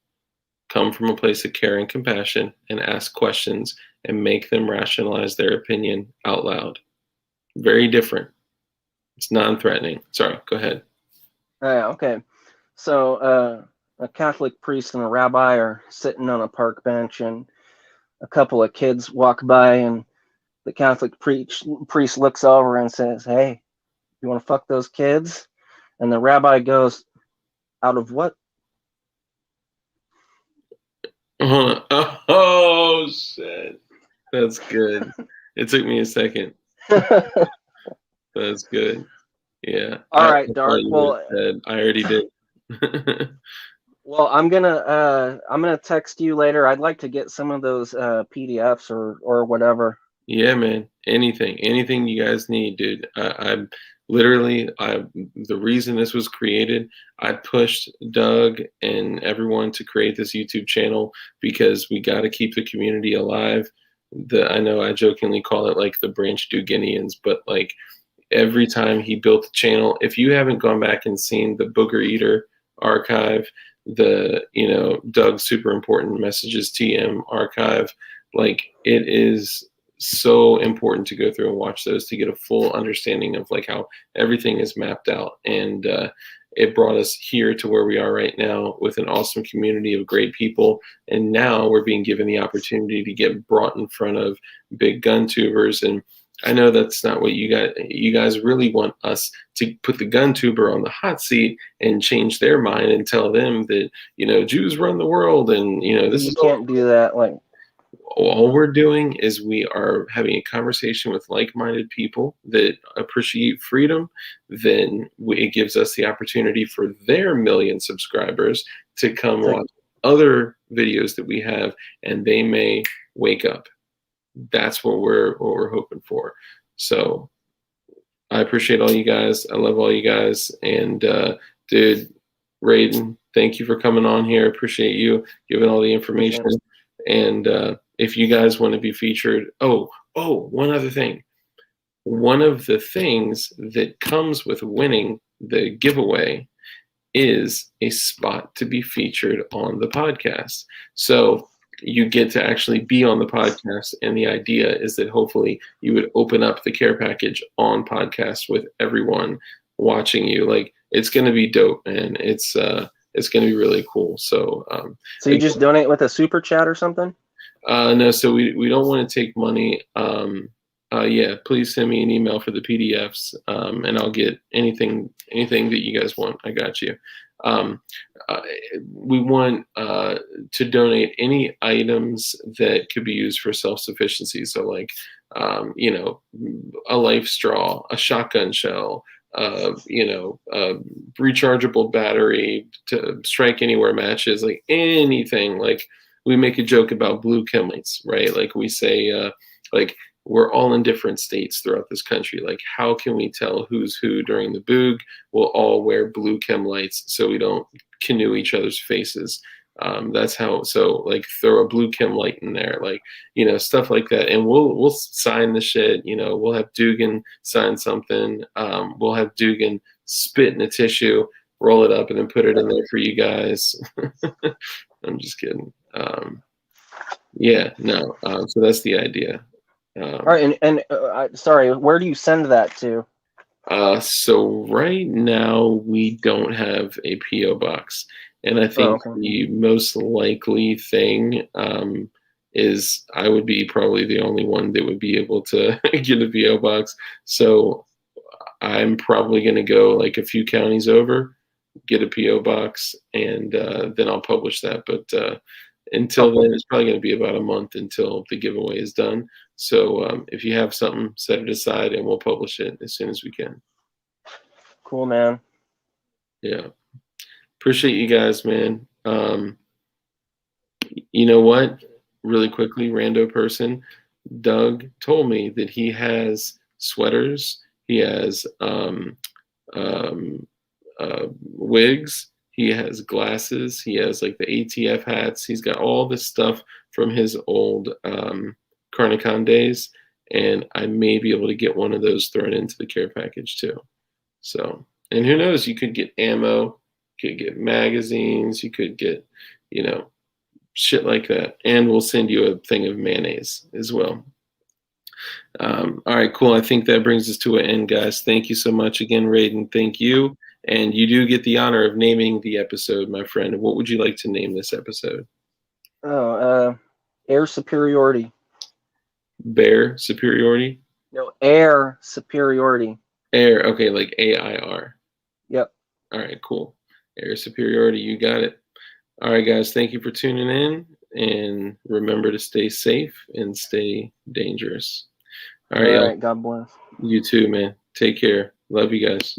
Come from a place of care and compassion and ask questions and make them rationalize their opinion out loud. Very different. It's non-threatening. Sorry, go ahead. Okay. So a Catholic priest and a rabbi are sitting on a park bench, and a couple of kids walk by, and the Catholic priest looks over and says, "Hey, you want to fuck those kids?" And the rabbi goes, "Out of what?" Oh, shit. That's good. It took me a second. That's good. Yeah. All right, Dark. Well, I already did. Well, I'm gonna text you later. I'd like to get some of those PDFs or whatever. Yeah, man. Anything you guys need, dude. I'm literally the reason this was created. I pushed Doug and everyone to create this YouTube channel because we got to keep the community alive. I know I jokingly call it like the Branch Duganians, but like every time he built the channel, if you haven't gone back and seen the Booger Eater archive, the Doug Super Important Messages TM archive, like it is so important to go through and watch those to get a full understanding of like how everything is mapped out. And it brought us here to where we are right now with an awesome community of great people. And now we're being given the opportunity to get brought in front of big gun tubers. And I know that's not what you guys really want us to put the gun tuber on the hot seat and change their mind and tell them that, Jews run the world. And, this you is can't do that. Like, all we're doing is we are having a conversation with like-minded people that appreciate freedom. Then it gives us the opportunity for their 1 million subscribers to come watch other videos that we have, and they may wake up. That's what we're hoping for. So I appreciate all you guys. I love all you guys. And dude, Raiden, thank you for coming on here. Appreciate you giving all the information. And if you guys want to be featured, one other thing. One of the things that comes with winning the giveaway is a spot to be featured on the podcast. So you get to actually be on the podcast, and the idea is that hopefully you would open up the care package on podcast with everyone watching you. Like, it's going to be dope, and it's going to be really cool. So so you just donate with a super chat or something? No, so we don't want to take money. Yeah, please send me an email for the PDFs, and I'll get anything that you guys want. I got you. We want to donate any items that could be used for self-sufficiency. So like, a life straw, a shotgun shell, a rechargeable battery to strike anywhere matches, like anything. Like, we make a joke about blue chem lights, right? Like we say, like, we're all in different states throughout this country. Like, how can we tell who's who during the boog? We'll all wear blue chem lights so we don't canoe each other's faces. That's how. So like, throw a blue chem light in there, like, stuff like that. And we'll sign the shit. We'll have Dugan sign something. We'll have Dugan spit in a tissue, roll it up, and then put it in there for you guys. I'm just kidding. So that's the idea. All right, and sorry, where do you send that to? So right now we don't have a PO box, and I think the most likely thing is I would be probably the only one that would be able to get a PO box. So I'm probably going to go like a few counties over, get a PO box, and then I'll publish that. But until then, it's probably going to be about a month until the giveaway is done. So if you have something, set it aside, and we'll publish it as soon as we can. Cool, man. Yeah. Appreciate you guys, man. You know what? Really quickly, rando person, Doug told me that he has sweaters, he has wigs, he has glasses, he has like the ATF hats. He's got all this stuff from his old Carnicon days, and I may be able to get one of those thrown into the care package too. So, and who knows, you could get ammo, you could get magazines, you could get, you know, shit like that. And we'll send you a thing of mayonnaise as well. All right, cool. I think that brings us to an end, guys. Thank you so much again, Raiden. Thank you. And you do get the honor of naming the episode, my friend. What would you like to name this episode? Oh, air superiority. Bear superiority? No, air superiority. Air, okay, like AIR. Yep. All right, cool. Air superiority, you got it. All right, guys, thank you for tuning in. And remember to stay safe and stay dangerous. All right, God bless. You too, man. Take care. Love you guys.